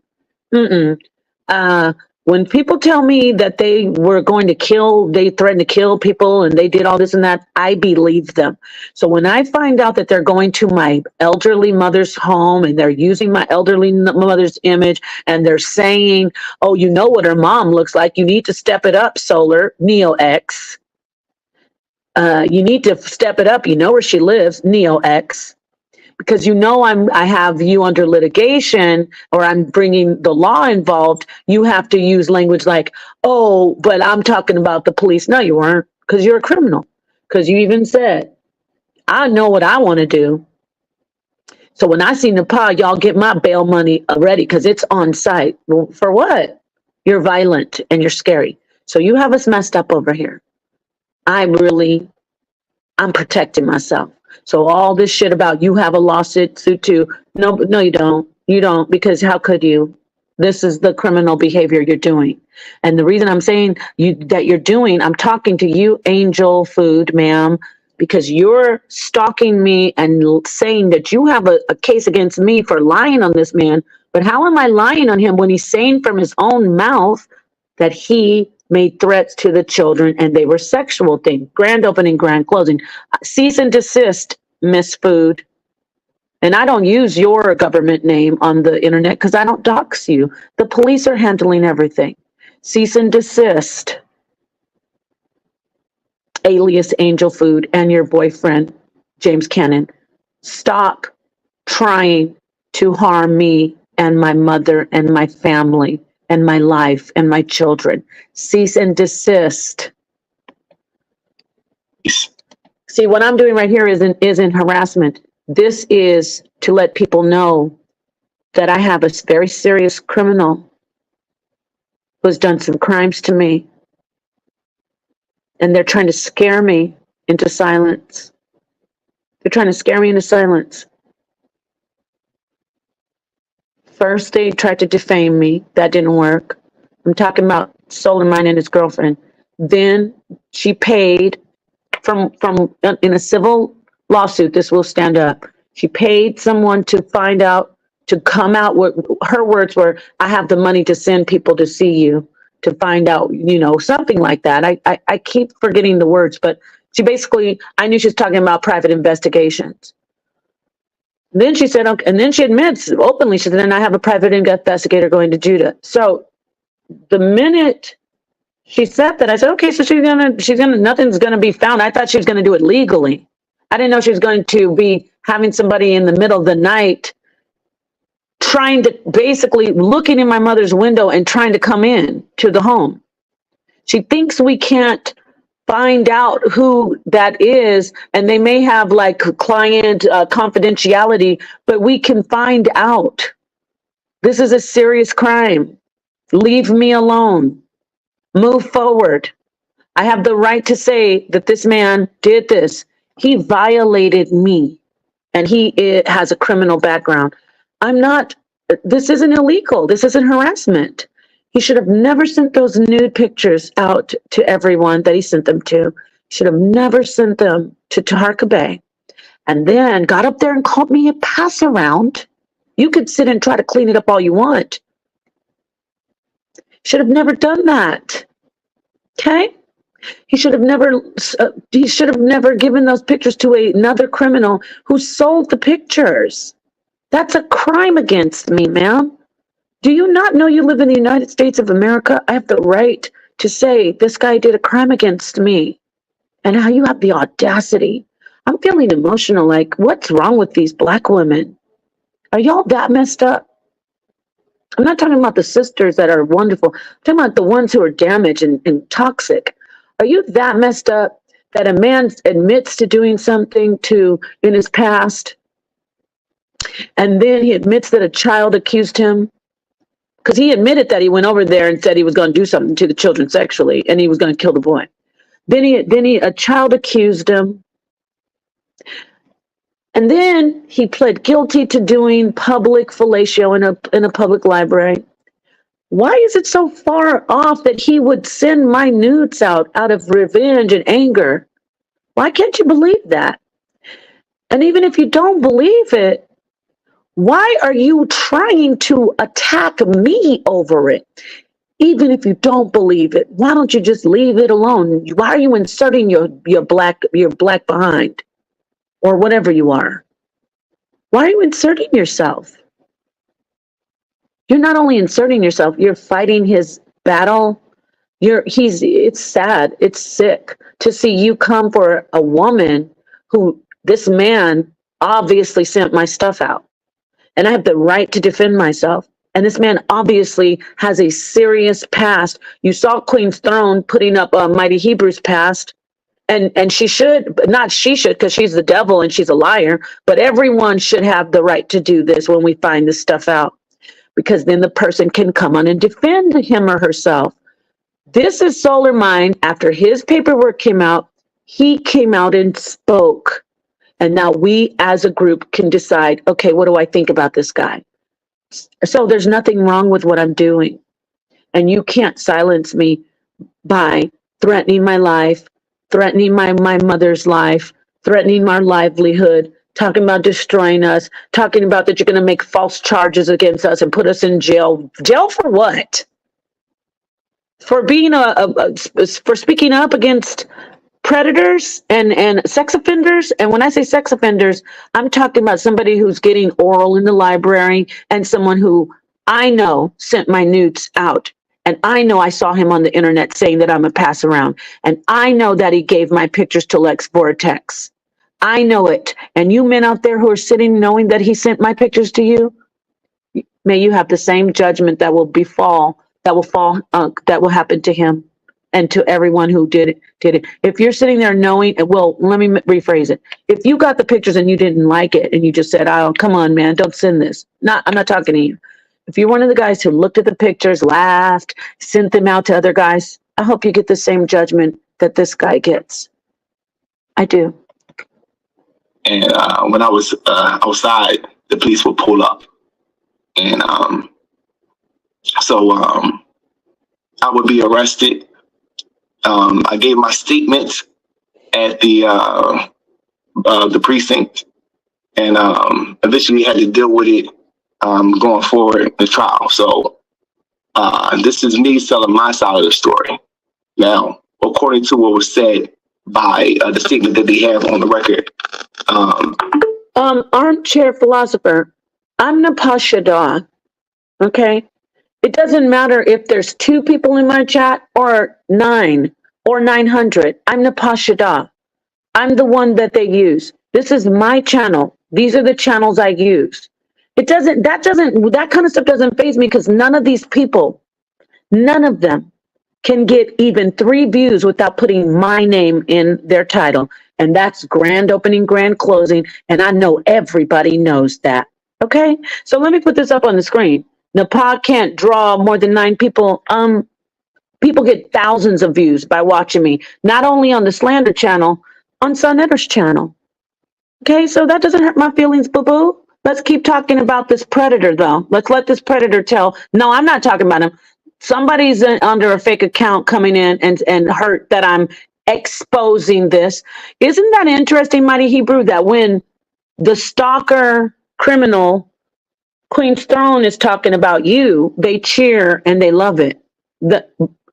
When people tell me that they were going to kill, they threatened to kill people and they did all this and that, I believe them. So when I find out that they're going to my elderly mother's home and they're using my elderly mother's image and they're saying, oh, you know what her mom looks like, you need to step it up, Solar, Neo X. You need to step it up, you know where she lives, Neo X. Because you know I have you under litigation or I'm bringing the law involved, you have to use language like, oh, but I'm talking about the police. No, you weren't, because you're a criminal. Because you even said, I know what I want to do. So when I see Nepal, y'all get my bail money already because it's on site. Well, for what? You're violent and you're scary. So you have us messed up over here. I'm protecting myself. So all this shit about you have a lawsuit too. No, you don't. You don't, because how could you? This is the criminal behavior you're doing. And the reason I'm saying that you're doing, I'm talking to you, Angel Food, ma'am, because you're stalking me and saying that you have a case against me for lying on this man. But how am I lying on him when he's saying from his own mouth that he made threats to the children and they were sexual things? Grand opening, grand closing. Cease and desist, Miss Food. And I don't use your government name on the internet because I don't dox you. The police are handling everything. Cease and desist, alias Angel Food, and your boyfriend, James Cannon. Stop trying to harm me and my mother and my family and my life and my children. Cease and desist. See, what I'm doing right here isn't harassment. This is to let people know that I have a very serious criminal who has done some crimes to me. And they're trying to scare me into silence. They're trying to scare me into silence. First, they tried to defame me. That didn't work. I'm talking about Solar Mine and his girlfriend. Then she paid from in a civil lawsuit. This will stand up. She paid someone to find out, to come out. What her words were: "I have the money to send people to see you to find out." Something like that. I keep forgetting the words, but she basically, I knew she was talking about private investigations. Then she said, okay, and then she admits openly, she said, "Then I have a private investigator going to Judah." So the minute she said that, I said, okay, so nothing's gonna be found. I thought she was gonna do it legally. I didn't know she was going to be having somebody in the middle of the night trying to, basically looking in my mother's window and trying to come in to the home. She thinks we can't find out who that is, and they may have like client confidentiality, but we can find out. This is a serious crime. Leave me alone. Move forward. I have the right to say that this man did this. He violated me, and he has a criminal background. This isn't illegal. This isn't harassment. He should have never sent those nude pictures out to everyone that he sent them to. He should have never sent them to Taharka Bay. And then got up there and called me a pass around. You could sit and try to clean it up all you want. Should have never done that. Okay? He should have never given those pictures to another criminal who sold the pictures. That's a crime against me, ma'am. Do you not know you live in the United States of America? I have the right to say this guy did a crime against me. And how you have the audacity. I'm feeling emotional, like, what's wrong with these Black women? Are y'all that messed up? I'm not talking about the sisters that are wonderful. I'm talking about the ones who are damaged and toxic. Are you that messed up that a man admits to doing something in his past, and then he admits that a child accused him? Because he admitted that he went over there and said he was going to do something to the children sexually, and he was going to kill the boy. Then a child accused him. And then he pled guilty to doing public fellatio in a public library. Why is it so far off that he would send my nudes out of revenge and anger? Why can't you believe that? And even if you don't believe it, why are you trying to attack me over it? Even if you don't believe it, why don't you just leave it alone? Why are you inserting your black behind or whatever you are? Why are you inserting yourself? You're not only inserting yourself, you're fighting his battle. It's sad, it's sick to see you come for a woman who this man obviously sent my stuff out. And I have the right to defend myself. And this man obviously has a serious past. You saw Queen's Throne putting up Mighty Hebrew's past. And she should, but not she should, because she's the devil and she's a liar. But everyone should have the right to do this when we find this stuff out, because then the person can come on and defend him or herself. This is Solar Mind. After his paperwork came out, he came out and spoke. And now we as a group can decide, okay, what do I think about this guy? So there's nothing wrong with what I'm doing. And you can't silence me by threatening my life, threatening my mother's life, threatening our livelihood, talking about destroying us, talking about that you're going to make false charges against us and put us in jail. Jail for what? For being for speaking up against predators and sex offenders. And when I say sex offenders, I'm talking about somebody who's getting oral in the library and someone who I know sent my nudes out. And I know I saw him on the internet saying that I'm a pass around. And I know that he gave my pictures to Lex Vortex. I know it. And you men out there who are sitting knowing that he sent my pictures to you, may you have the same judgment that will happen to him and to everyone who did it. If you're sitting there knowing, well, let me rephrase it. If you got the pictures and you didn't like it and you just said, oh, come on, man, don't send this. I'm not talking to you. If you're one of the guys who looked at the pictures, laughed, sent them out to other guys, I hope you get the same judgment that this guy gets. I do. And when I was outside, the police would pull up. And so I would be arrested. I gave my statement at the precinct, and eventually had to deal with it going forward in the trial. So this is me telling my side of the story. Now, according to what was said by the statement that they have on the record. Armchair philosopher, I'm Napashada, okay? It doesn't matter if there's 2 people in my chat or 9 or 900. I'm Napashada. I'm the one that they use. This is my channel. These are the channels I use. That kind of stuff doesn't faze me, because none of these people, none of them can get even 3 views without putting my name in their title. And that's grand opening, grand closing. And I know everybody knows that. Okay? So let me put this up on the screen. Nepal can't draw more than 9 people. People get thousands of views by watching me, not only on the Slander channel, on Sonetter's channel. Okay, so that doesn't hurt my feelings, boo-boo. Let's keep talking about this predator, though. Let's let this predator tell. No, I'm not talking about him. Somebody's under a fake account coming in and hurt that I'm exposing this. Isn't that interesting, Mighty Hebrew, that when the stalker criminal Queen's Throne is talking about you, they cheer and they love it.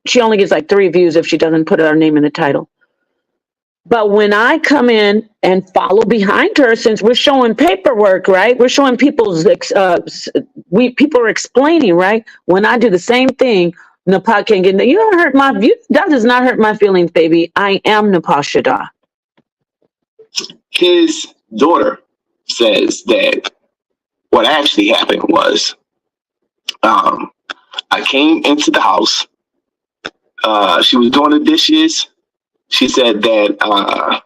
She only gets like 3 views if she doesn't put her name in the title. But when I come in and follow behind her, since we're showing paperwork, right? We're showing people are explaining, right? When I do the same thing, Nepal can't get, you don't hurt my view. That does not hurt my feelings, baby. I am Nepal Shada. His daughter says that what actually happened was I came into the house. She was doing the dishes. She said that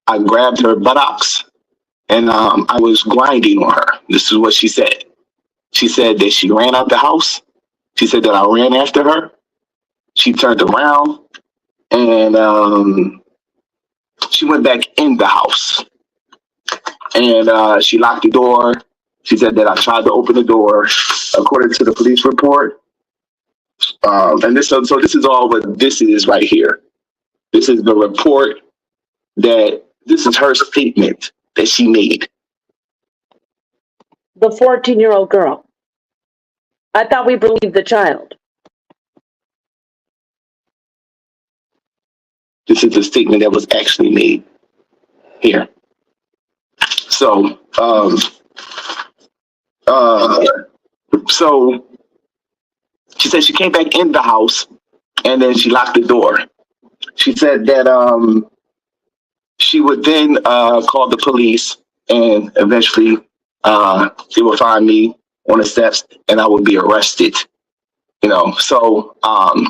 I grabbed her buttocks and I was grinding on her. This is what she said. She said that she ran out the house. She said that I ran after her. She turned around and she went back in the house. And she locked the door. She said that I tried to open the door, according to the police report. And this is all what this is right here. This is the report this is her statement that she made. The 14-year-old girl. I thought we believed the child. This is the statement that was actually made here. So, so she said she came back in the house and then she locked the door. She said that she would then call the police and eventually they would find me on the steps and I would be arrested. You know, so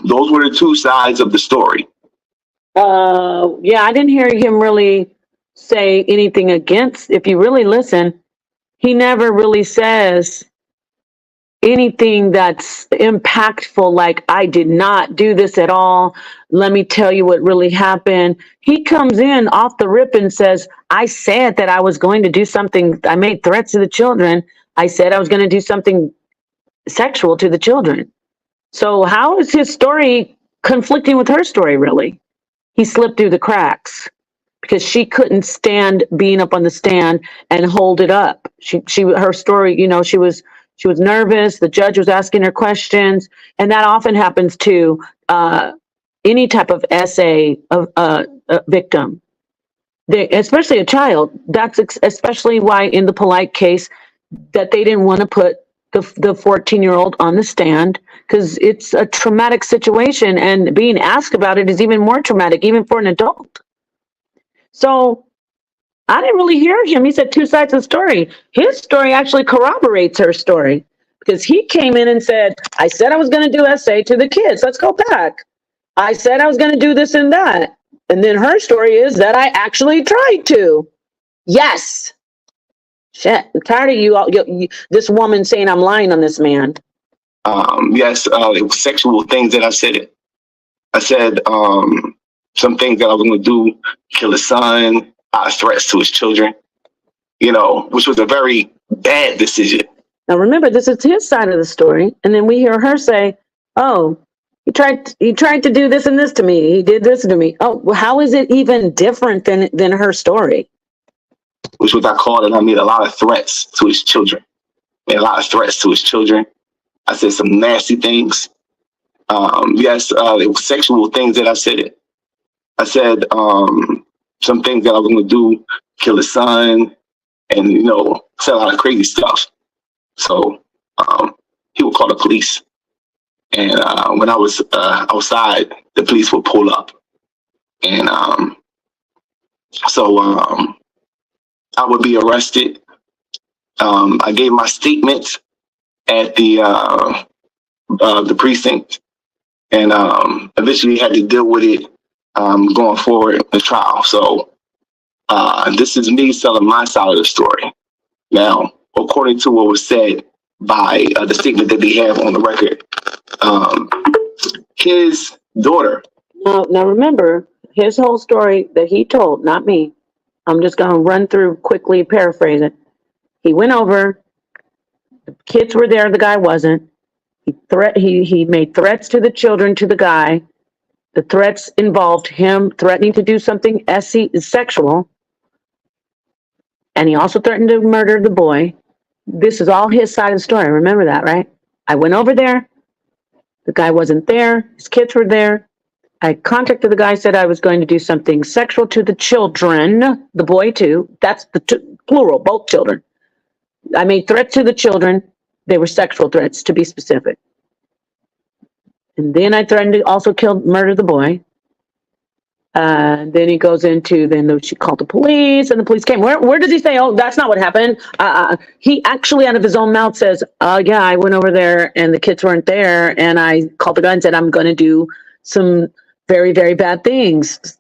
those were the two sides of the story. Yeah, I didn't hear him really say anything against. If you really listen, he never really says anything that's impactful, like, I did not do this at all. Let me tell you what really happened. He comes in off the rip and says, I said that I was going to do something. I made threats to the children. I said I was going to do something sexual to the children. So how is his story conflicting with her story, really? He slipped through the cracks because she couldn't stand being up on the stand and hold it up. Her story, you know, she was nervous. The judge was asking her questions, and that often happens to any type of SA victim, especially a child. That's especially why in the Polite case that they didn't want to put the 14-year-old on the stand, because it's a traumatic situation, and being asked about it is even more traumatic, even for an adult. So I didn't really hear him. He said two sides of the story. His story actually corroborates her story, because he came in and said, I said I was going to do SA to the kids. Let's go back. I said I was going to do this and that. And then her story is that I actually tried to. Yes. Shit, I'm tired of you, this woman saying I'm lying on this man. Yes, it was sexual things that I said. I said some things that I was going to do, kill his son, threats to his children, you know, which was a very bad decision. Now remember, this is his side of the story, and then we hear her say, "Oh, he tried to do this and this to me. He did this to me." Oh, well, how is it even different than her story? Which was I called it. I made a lot of threats to his children. Made a lot of threats to his children. I said some nasty things. Yes, it was sexual things that I said. I said some things that I was going to do, kill his son, and, you know, said a lot of crazy stuff. So he would call the police. And when I was outside, the police would pull up. And so I would be arrested. I gave my statement at the precinct, and eventually had to deal with it going forward in the trial. So this is me telling my side of the story. Now, according to what was said by the statement that they have on the record, his daughter. Now remember, his whole story that he told, not me. I'm just going to run through quickly, paraphrase it. He went over, the kids were there, the guy wasn't. He made threats to the children, to the guy. The threats involved him threatening to do something sexual. And he also threatened to murder the boy. This is all his side of the story. Remember that, right? I went over there. The guy wasn't there. His kids were there. I contacted the guy, said I was going to do something sexual to the children, the boy too. That's the plural, both children. I made threats to the children. They were sexual threats, to be specific. And then I threatened to also murder the boy. Then he goes into, she called the police, and the police came. Where does he say, oh, that's not what happened? He actually, out of his own mouth, says, yeah, I went over there, and the kids weren't there, and I called the guy and said, I'm going to do some very, very bad things,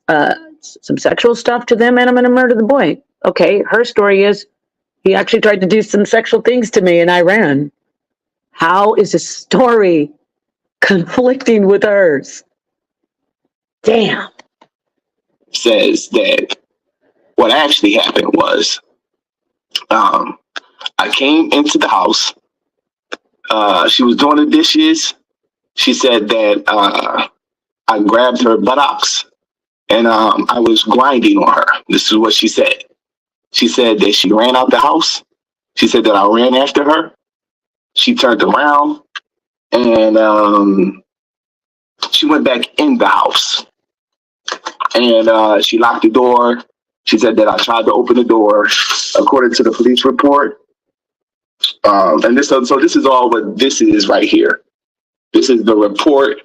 some sexual stuff to them, and I'm going to murder the boy. Okay, her story is, he actually tried to do some sexual things to me, and I ran. How is his story conflicting with hers? Damn. Says that what actually happened was I came into the house. She was doing the dishes. She said that I grabbed her buttocks and I was grinding on her. This is what she said. She said that she ran out the house. She said that I ran after her. She turned around and she went back in the house. and she locked the door. She said that I tried to open the door, according to the police report. And this, so this is all what this is right here. This is the report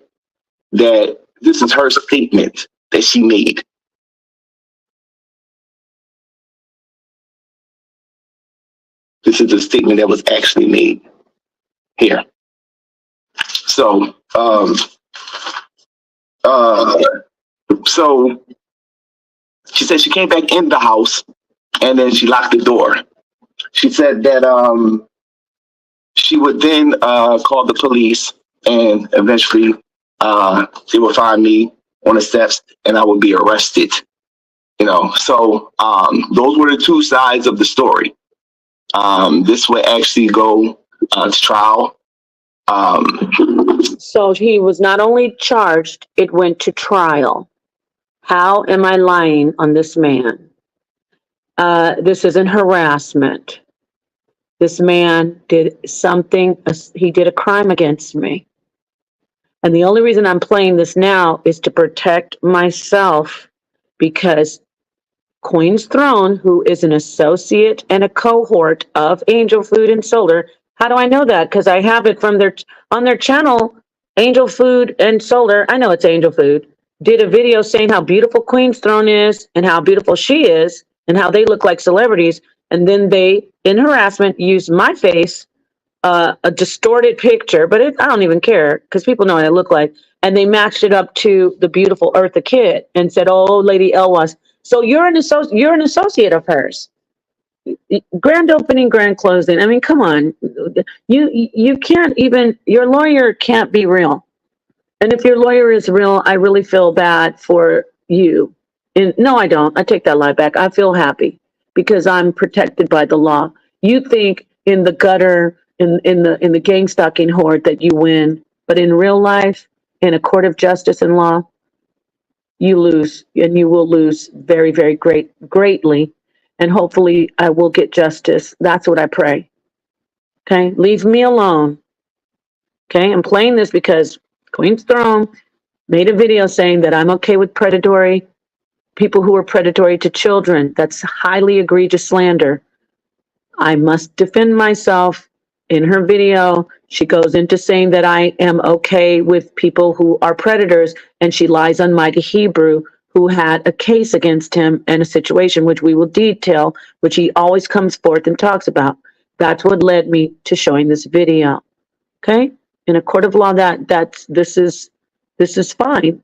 that this is her statement that she made. This is the statement that was actually made here. So, so she said she came back in the house and then she locked the door. She said that she would then call the police and eventually they would find me on the steps and I would be arrested. You know, so those were the two sides of the story. This would actually go to trial. So he was not only charged, it went to trial. How am I lying on this man? This isn't harassment. This man did something, he did a crime against me. And the only reason I'm playing this now is to protect myself, because Queen's Throne, who is an associate and a cohort of Angel Food and Solar. How do I know that? Because I have it from on their channel, Angel Food and Solar. I know it's Angel Food. Did a video saying how beautiful Queen's Throne is and how beautiful she is and how they look like celebrities. And then they, in harassment, used my face, a distorted picture, but I don't even care because people know what I look like. And they matched it up to the beautiful Eartha Kitt and said, "Oh, Lady Elwas." So you're an associate of hers. Grand opening, grand closing. I mean, come on. You can't even, your lawyer can't be real. And if your lawyer is real, I really feel bad for you. And no, I don't. I take that lie back. I feel happy because I'm protected by the law. You think in the gutter, in the gang stalking horde that you win, but in real life, in a court of justice and law, you lose, and you will lose very, very greatly. And hopefully I will get justice. That's what I pray. Okay, leave me alone. Okay, I'm playing this because Queen's Throne made a video saying that I'm okay with predatory people who are predatory to children. That's highly egregious slander. I must defend myself. In her video, she goes into saying that I am okay with people who are predators, and she lies on Mighty Hebrew, who had a case against him and a situation which we will detail, which he always comes forth and talks about. That's what led me to showing this video. Okay? In a court of law, this is fine.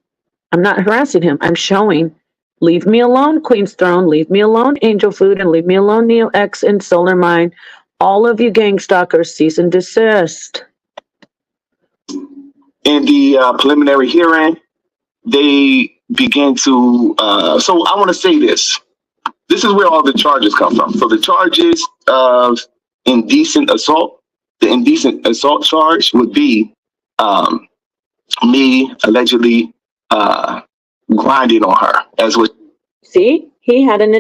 I'm not harassing him. I'm showing. Leave me alone, Queen's Throne. Leave me alone, Angel Food, and leave me alone, Neo X and Solar Mind. All of you gang stalkers, cease and desist. In the preliminary hearing, they begin to, so I want to say this. This is where all the charges come from. So the charges of indecent assault, the indecent assault charge would be me allegedly grinding on her. As what? See, he had an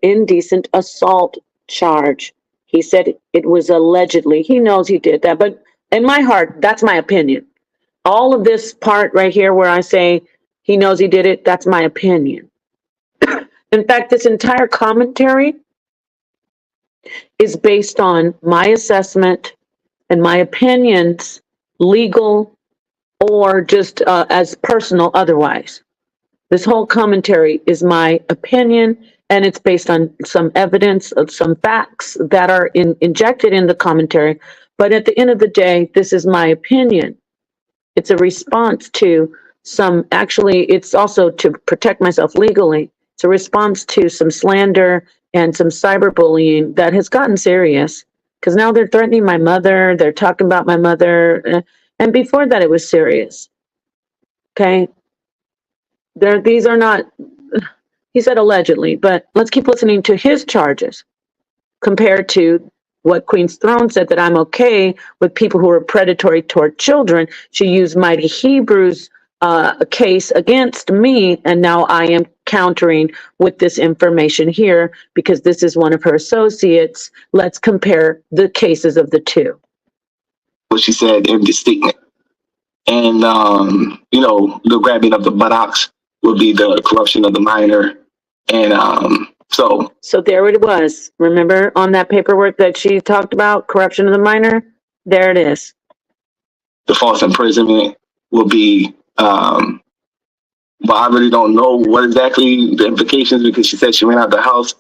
indecent assault charge. He said it was allegedly. He knows he did that, but in my heart, that's my opinion. All of this part right here where I say he knows he did it, that's my opinion. In fact, this entire commentary is based on my assessment and my opinions, legal or just as personal otherwise. This whole commentary is my opinion, and it's based on some evidence of some facts that are injected in the commentary. But at the end of the day, this is my opinion. It's a response to it's also to protect myself legally. It's a response to some slander and some cyberbullying that has gotten serious. Because now they're threatening my mother, they're talking about my mother, and before that it was serious. Okay? These are not, he said allegedly, but let's keep listening to his charges compared to what Queen's Throne said, that I'm okay with people who are predatory toward children. She used Mighty Hebrew's case against me, and now I am countering with this information here because this is one of her associates. Let's compare the cases of the two. What she said in the statement. And, the grabbing of the buttocks. would be the corruption of the minor. And So there it was. Remember on that paperwork that she talked about, corruption of the minor? There it is. the false imprisonment will be, but I really don't know what exactly the implications, because she said she ran out the house.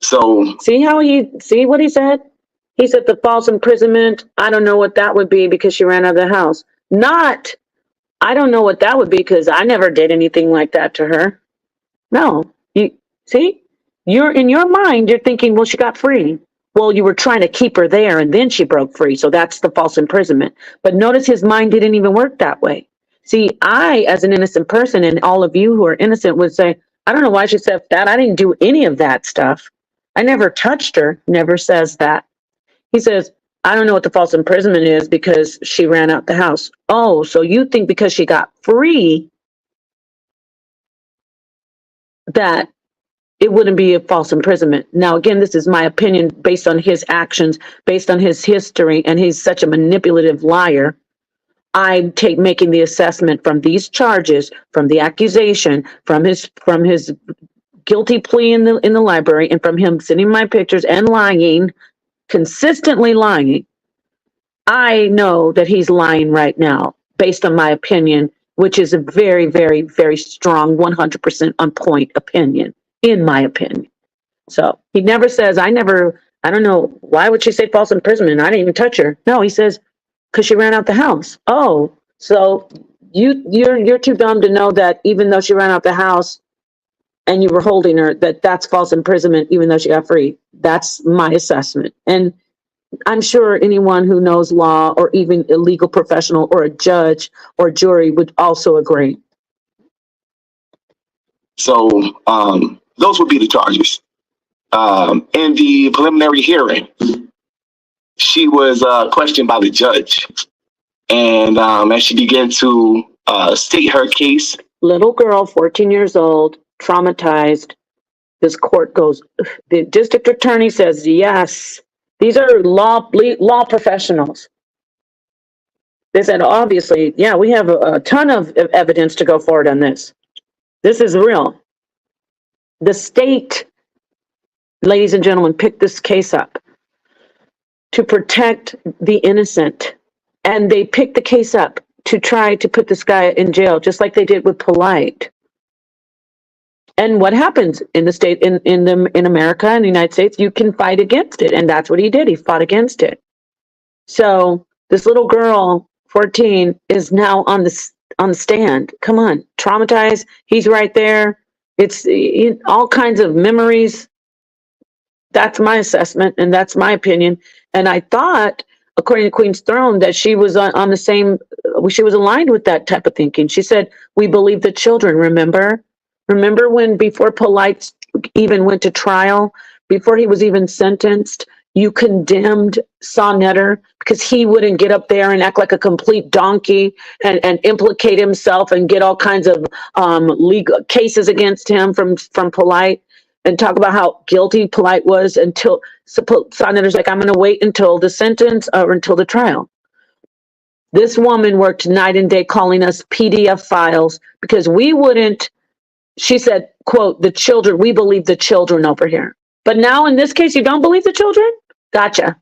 So See what he said? He said the false imprisonment, I don't know what that would be because she ran out of the house. Not, I don't know what that would be because I never did anything like that to her. No, you're in your mind, you're thinking, well, she got free. Well, you were trying to keep her there and then she broke free. So that's the false imprisonment. But notice his mind didn't even work that way. See, I, as an innocent person, and all of you who are innocent would say, I don't know why she said that. I didn't do any of that stuff. I never touched her. Never says that. He says, I don't know what the false imprisonment is because she ran out the house. Oh, so you think because she got free that it wouldn't be a false imprisonment. Now, again, this is my opinion based on his actions, based on his history, and he's such a manipulative liar. I'm making the assessment from these charges, from the accusation, from his guilty plea in the library, and from him sending my pictures and lying, consistently lying. I know that he's lying right now, based on my opinion, which is a very, very, very strong, 100% on point opinion, in my opinion. So he never says, I don't know, why would she say false imprisonment? I didn't even touch her. No, he says, because she ran out the house. Oh, so you're too dumb to know that even though she ran out the house and you were holding her, that's false imprisonment, even though she got free. That's my assessment. And I'm sure anyone who knows law or even a legal professional or a judge or jury would also agree. So those would be the charges. In the preliminary hearing, she was questioned by the judge. And as she began to state her case. Little girl, 14 years old, traumatized. This court goes, the district attorney says, yes, these are law professionals. They said, obviously, yeah, we have a ton of evidence to go forward on this. This is real. The state, ladies and gentlemen, picked this case up to protect the innocent. And they picked the case up to try to put this guy in jail, just like they did with Polite. And what happens in the state, in America, in the United States, you can fight against it. And that's what he did. He fought against it. So this little girl, 14, is now on the stand. Come on, traumatized. He's right there. It's all kinds of memories. That's my assessment, and that's my opinion. And I thought, according to Queen's Throne, that she was on the same, she was aligned with that type of thinking. She said, we believe the children, remember? Remember when before Polite even went to trial, before he was even sentenced, you condemned Sonnetter because he wouldn't get up there and act like a complete donkey and implicate himself and get all kinds of legal cases against him from Polite, and talk about how guilty Polite was until Sonnetter's like, I'm going to wait until the sentence or until the trial. This woman worked night and day calling us PDF files because we wouldn't, she said, quote, the children, we believe the children over here. But now in this case, you don't believe the children? Gotcha.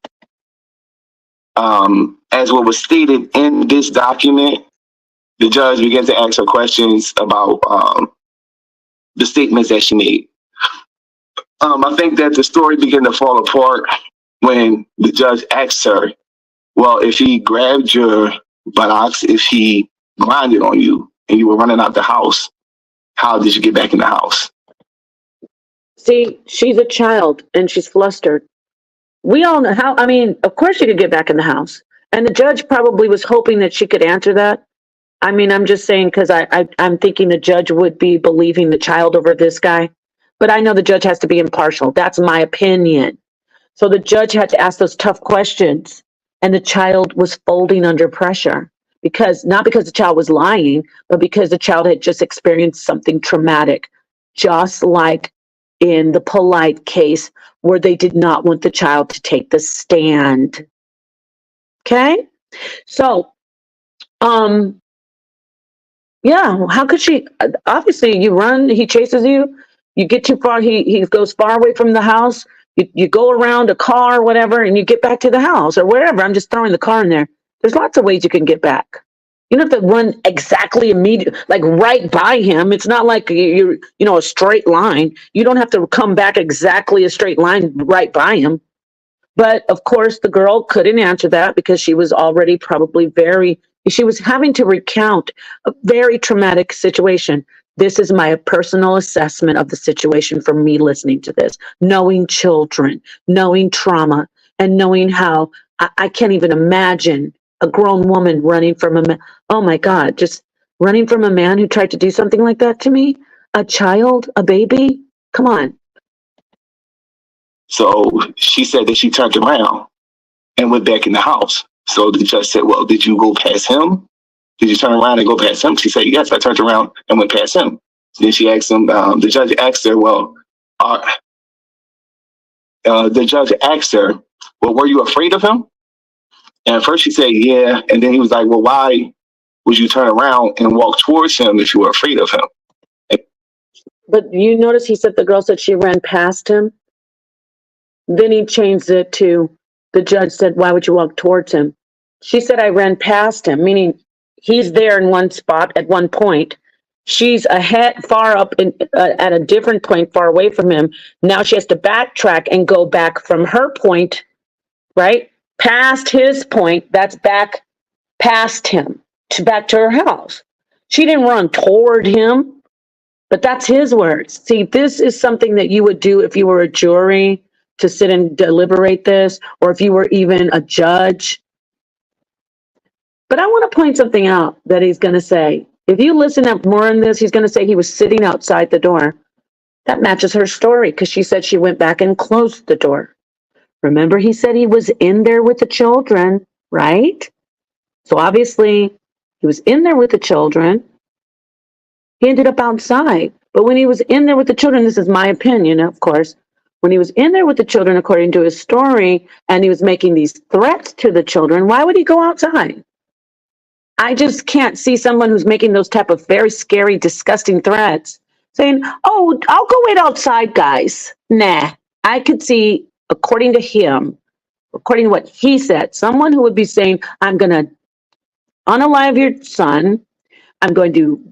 As what was stated in this document, the judge began to ask her questions about the statements that she made. I think that the story began to fall apart when the judge asked her, well, if he grabbed your buttocks, if he grinded on you and you were running out the house, how did you get back in the house? See, she's a child and she's flustered. We all know how, I mean, of course she could get back in the house. And the judge probably was hoping that she could answer that. I mean, I'm just saying, because I'm thinking the judge would be believing the child over this guy. But I know the judge has to be impartial. That's my opinion. So the judge had to ask those tough questions. And the child was folding under pressure. Not because the child was lying, but because the child had just experienced something traumatic. Just like in the Polite case where they did not want the child to take the stand. Okay? So, Yeah, how could she? Obviously, you run, he chases you, you get too far, he goes far away from the house, you go around a car, whatever, and you get back to the house or wherever. I'm just throwing the car in there. There's lots of ways you can get back. You don't have to run exactly immediate, like right by him. It's not like you're, a straight line. You don't have to come back exactly a straight line right by him. But of course, the girl couldn't answer that because she was already she was having to recount a very traumatic situation. This is my personal assessment of the situation from me listening to this, knowing children, knowing trauma, and knowing how I can't even imagine a grown woman running from a man. Oh my God, just running from a man who tried to do something like that to me? A child, a baby? Come on. So she said that she turned around and went back in the house. So the judge said, well, did you go past him? Did you turn around and go past him? She said, yes, I turned around and went past him. Then she asked him, the judge asked her, well, were you afraid of him? And at first she said, yeah. And then he was like, well, why would you turn around and walk towards him if you were afraid of him? But you notice the girl said she ran past him. Then he changed it to, the judge said, why would you walk towards him? She said, I ran past him, meaning he's there in one spot at one point. She's ahead, far up at a different point, far away from him. Now she has to backtrack and go back from her point, right? Past his point, that's back past him, back to her house. She didn't run toward him, but that's his words. See, this is something that you would do if you were a jury to sit and deliberate this, or if you were even a judge. But I want to point something out that he's going to say. If you listen up more in this, he's going to say he was sitting outside the door. That matches her story because she said she went back and closed the door. Remember, he said he was in there with the children, right? So obviously, he was in there with the children. He ended up outside. But when he was in there with the children, this is my opinion, of course, when he was in there with the children, according to his story, and he was making these threats to the children, why would he go outside? I just can't see someone who's making those type of very scary, disgusting threats saying, oh, I'll go wait outside, guys. Nah, I could see, according to him, according to what he said, someone who would be saying, I'm going to unalive your son. I'm going to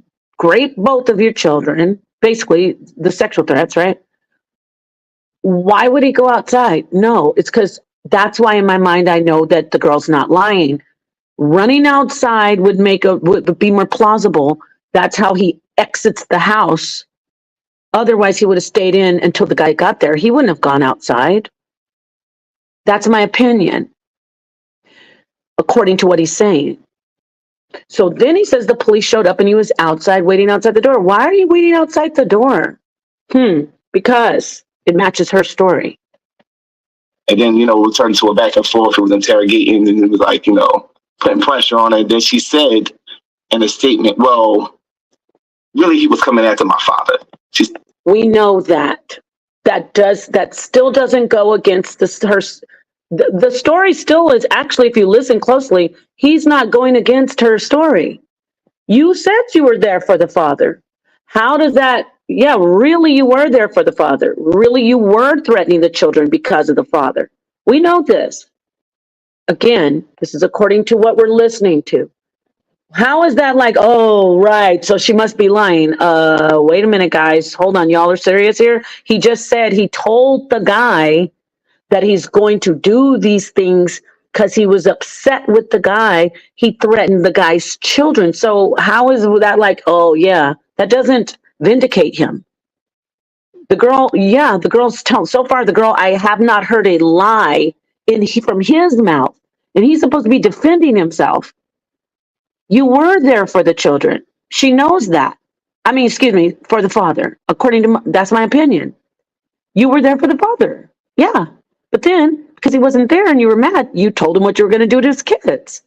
rape both of your children. Basically, the sexual threats, right? Why would he go outside? No, it's because that's why in my mind I know that the girl's not lying. Running outside would be more plausible. That's how he exits the house. Otherwise, he would have stayed in until the guy got there. He wouldn't have gone outside. That's my opinion, according to what he's saying. So then he says the police showed up and he was outside, waiting outside the door. Why are you waiting outside the door? Because it matches her story. And then, we turned to a back and forth. It was interrogating, and it was like, putting pressure on her. Then she said in a statement, well, really, he was coming after my father. We know that. That still doesn't go against the story still is actually, if you listen closely, he's not going against her story. You said you were there for the father. How does that, yeah, really you were there for the father. Really you were threatening the children because of the father. We know this. Again, this is according to what we're listening to. How is that like, oh, right, so she must be lying. Wait a minute, guys. Hold on, y'all are serious here? He just said he told the guy that he's going to do these things because he was upset with the guy. He threatened the guy's children. So how is that like, oh, yeah, that doesn't vindicate him. The girl's telling, so far the girl, I have not heard a lie from his mouth. And he's supposed to be defending himself. You were there for the children. She knows that. I mean, excuse me, for the father. According to that's my opinion. You were there for the father. Yeah. But then, because he wasn't there and you were mad, you told him what you were going to do to his kids.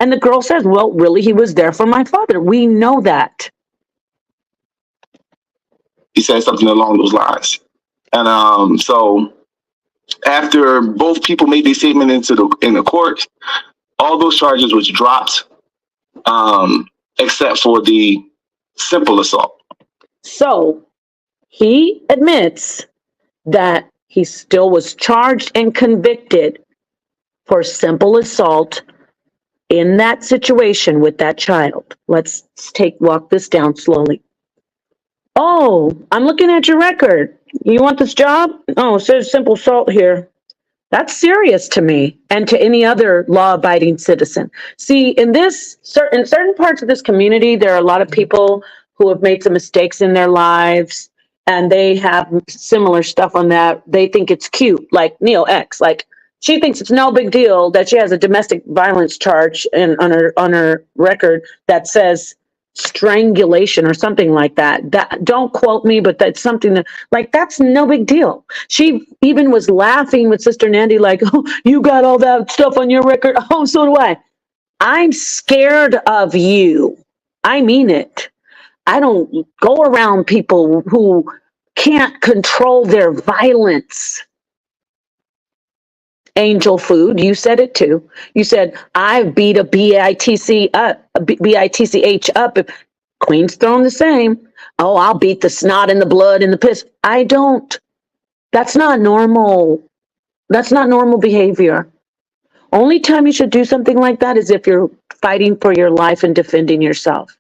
And the girl says, well, really, he was there for my father. We know that. He said something along those lines. And so after both people made their statement in the court, all those charges was dropped, except for the simple assault. So he admits that he still was charged and convicted for simple assault in that situation with that child. Let's walk this down slowly. Oh, I'm looking at your record. You want this job? Oh, it says simple assault here. That's serious to me and to any other law-abiding citizen. See, in certain parts of this community, there are a lot of people who have made some mistakes in their lives, and they have similar stuff on that. They think it's cute, like Neo X. Like, she thinks it's no big deal that she has a domestic violence charge on her record that says strangulation or something like that. That, don't quote me, but that's something that, like, that's no big deal. She even was laughing with Sister Nandy, like, oh, you got all that stuff on your record. Oh, so do I. I'm scared of you. I mean it. I don't go around people who can't control their violence. Angel Food, you said it too. You said, I beat a BITCH up. Queen's Throne the same. Oh, I'll beat the snot and the blood and the piss. I don't. That's not normal. That's not normal behavior. Only time you should do something like that is if you're fighting for your life and defending yourself.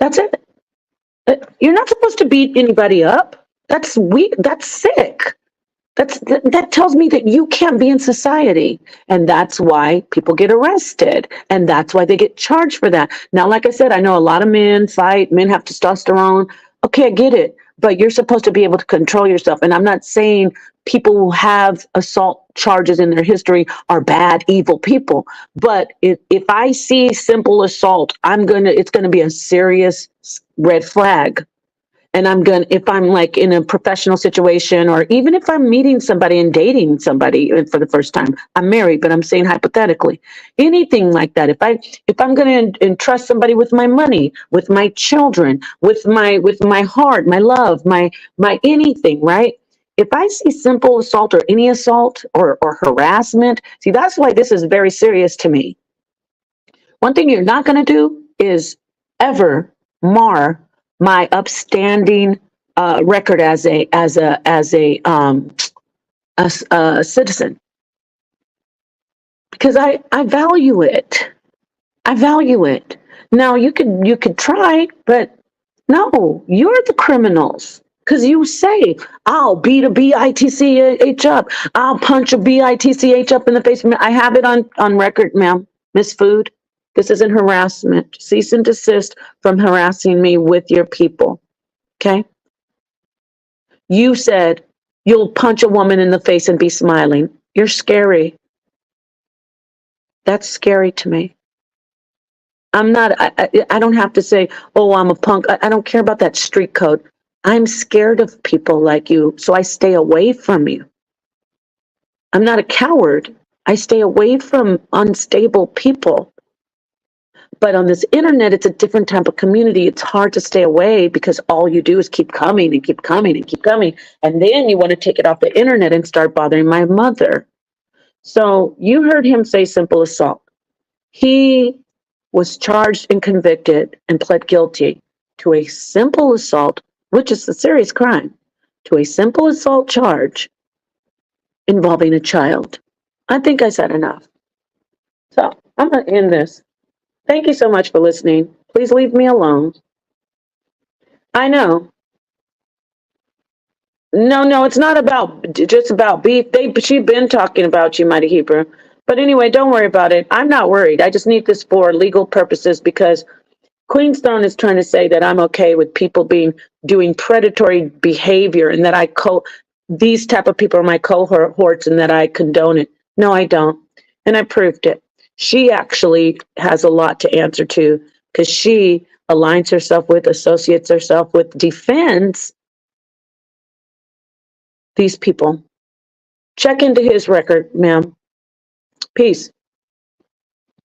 That's it. You're not supposed to beat anybody up. That's weak. That's sick. That tells me that you can't be in society, and that's why people get arrested, and that's why they get charged for that. Now, like I said, I know a lot of men fight. Men have testosterone. Okay, I get it, but you're supposed to be able to control yourself. And I'm not saying people who have assault charges in their history are bad, evil people. But if I see simple assault, it's gonna be a serious red flag. And if I'm like in a professional situation, or even if I'm meeting somebody and dating somebody for the first time, I'm married, but I'm saying hypothetically, anything like that. If I'm going to entrust somebody with my money, with my children, with my heart, my love, my anything, right? If I see simple assault or any assault or harassment, see, that's why this is very serious to me. One thing you're not going to do is ever mar my upstanding record as a citizen, because I value it. I value it. Now you could try, but no, you're the criminals, because you say, I'll beat a BITCH up. I'll punch a BITCH up in the face. I have it on record, ma'am, Miss Food. This isn't harassment. Cease and desist from harassing me with your people. Okay? You said you'll punch a woman in the face and be smiling. You're scary. That's scary to me. I don't have to say, oh, I'm a punk. I don't care about that street code. I'm scared of people like you, so I stay away from you. I'm not a coward. I stay away from unstable people. But on this internet, it's a different type of community. It's hard to stay away because all you do is keep coming and keep coming and keep coming. And then you want to take it off the internet and start bothering my mother. So you heard him say simple assault. He was charged and convicted and pled guilty to a simple assault, which is a serious crime, to a simple assault charge involving a child. I think I said enough. So I'm going to end this. Thank you so much for listening. Please leave me alone. I know. No, it's not just about beef. She's been talking about you, Mighty Hebrew. But anyway, don't worry about it. I'm not worried. I just need this for legal purposes, because Queen's Throne is trying to say that I'm okay with people doing predatory behavior, and that these type of people are my cohorts, and that I condone it. No, I don't. And I proved it. She actually has a lot to answer to, because she aligns herself with, associates herself with, defends these people. Check into his record, ma'am. Peace.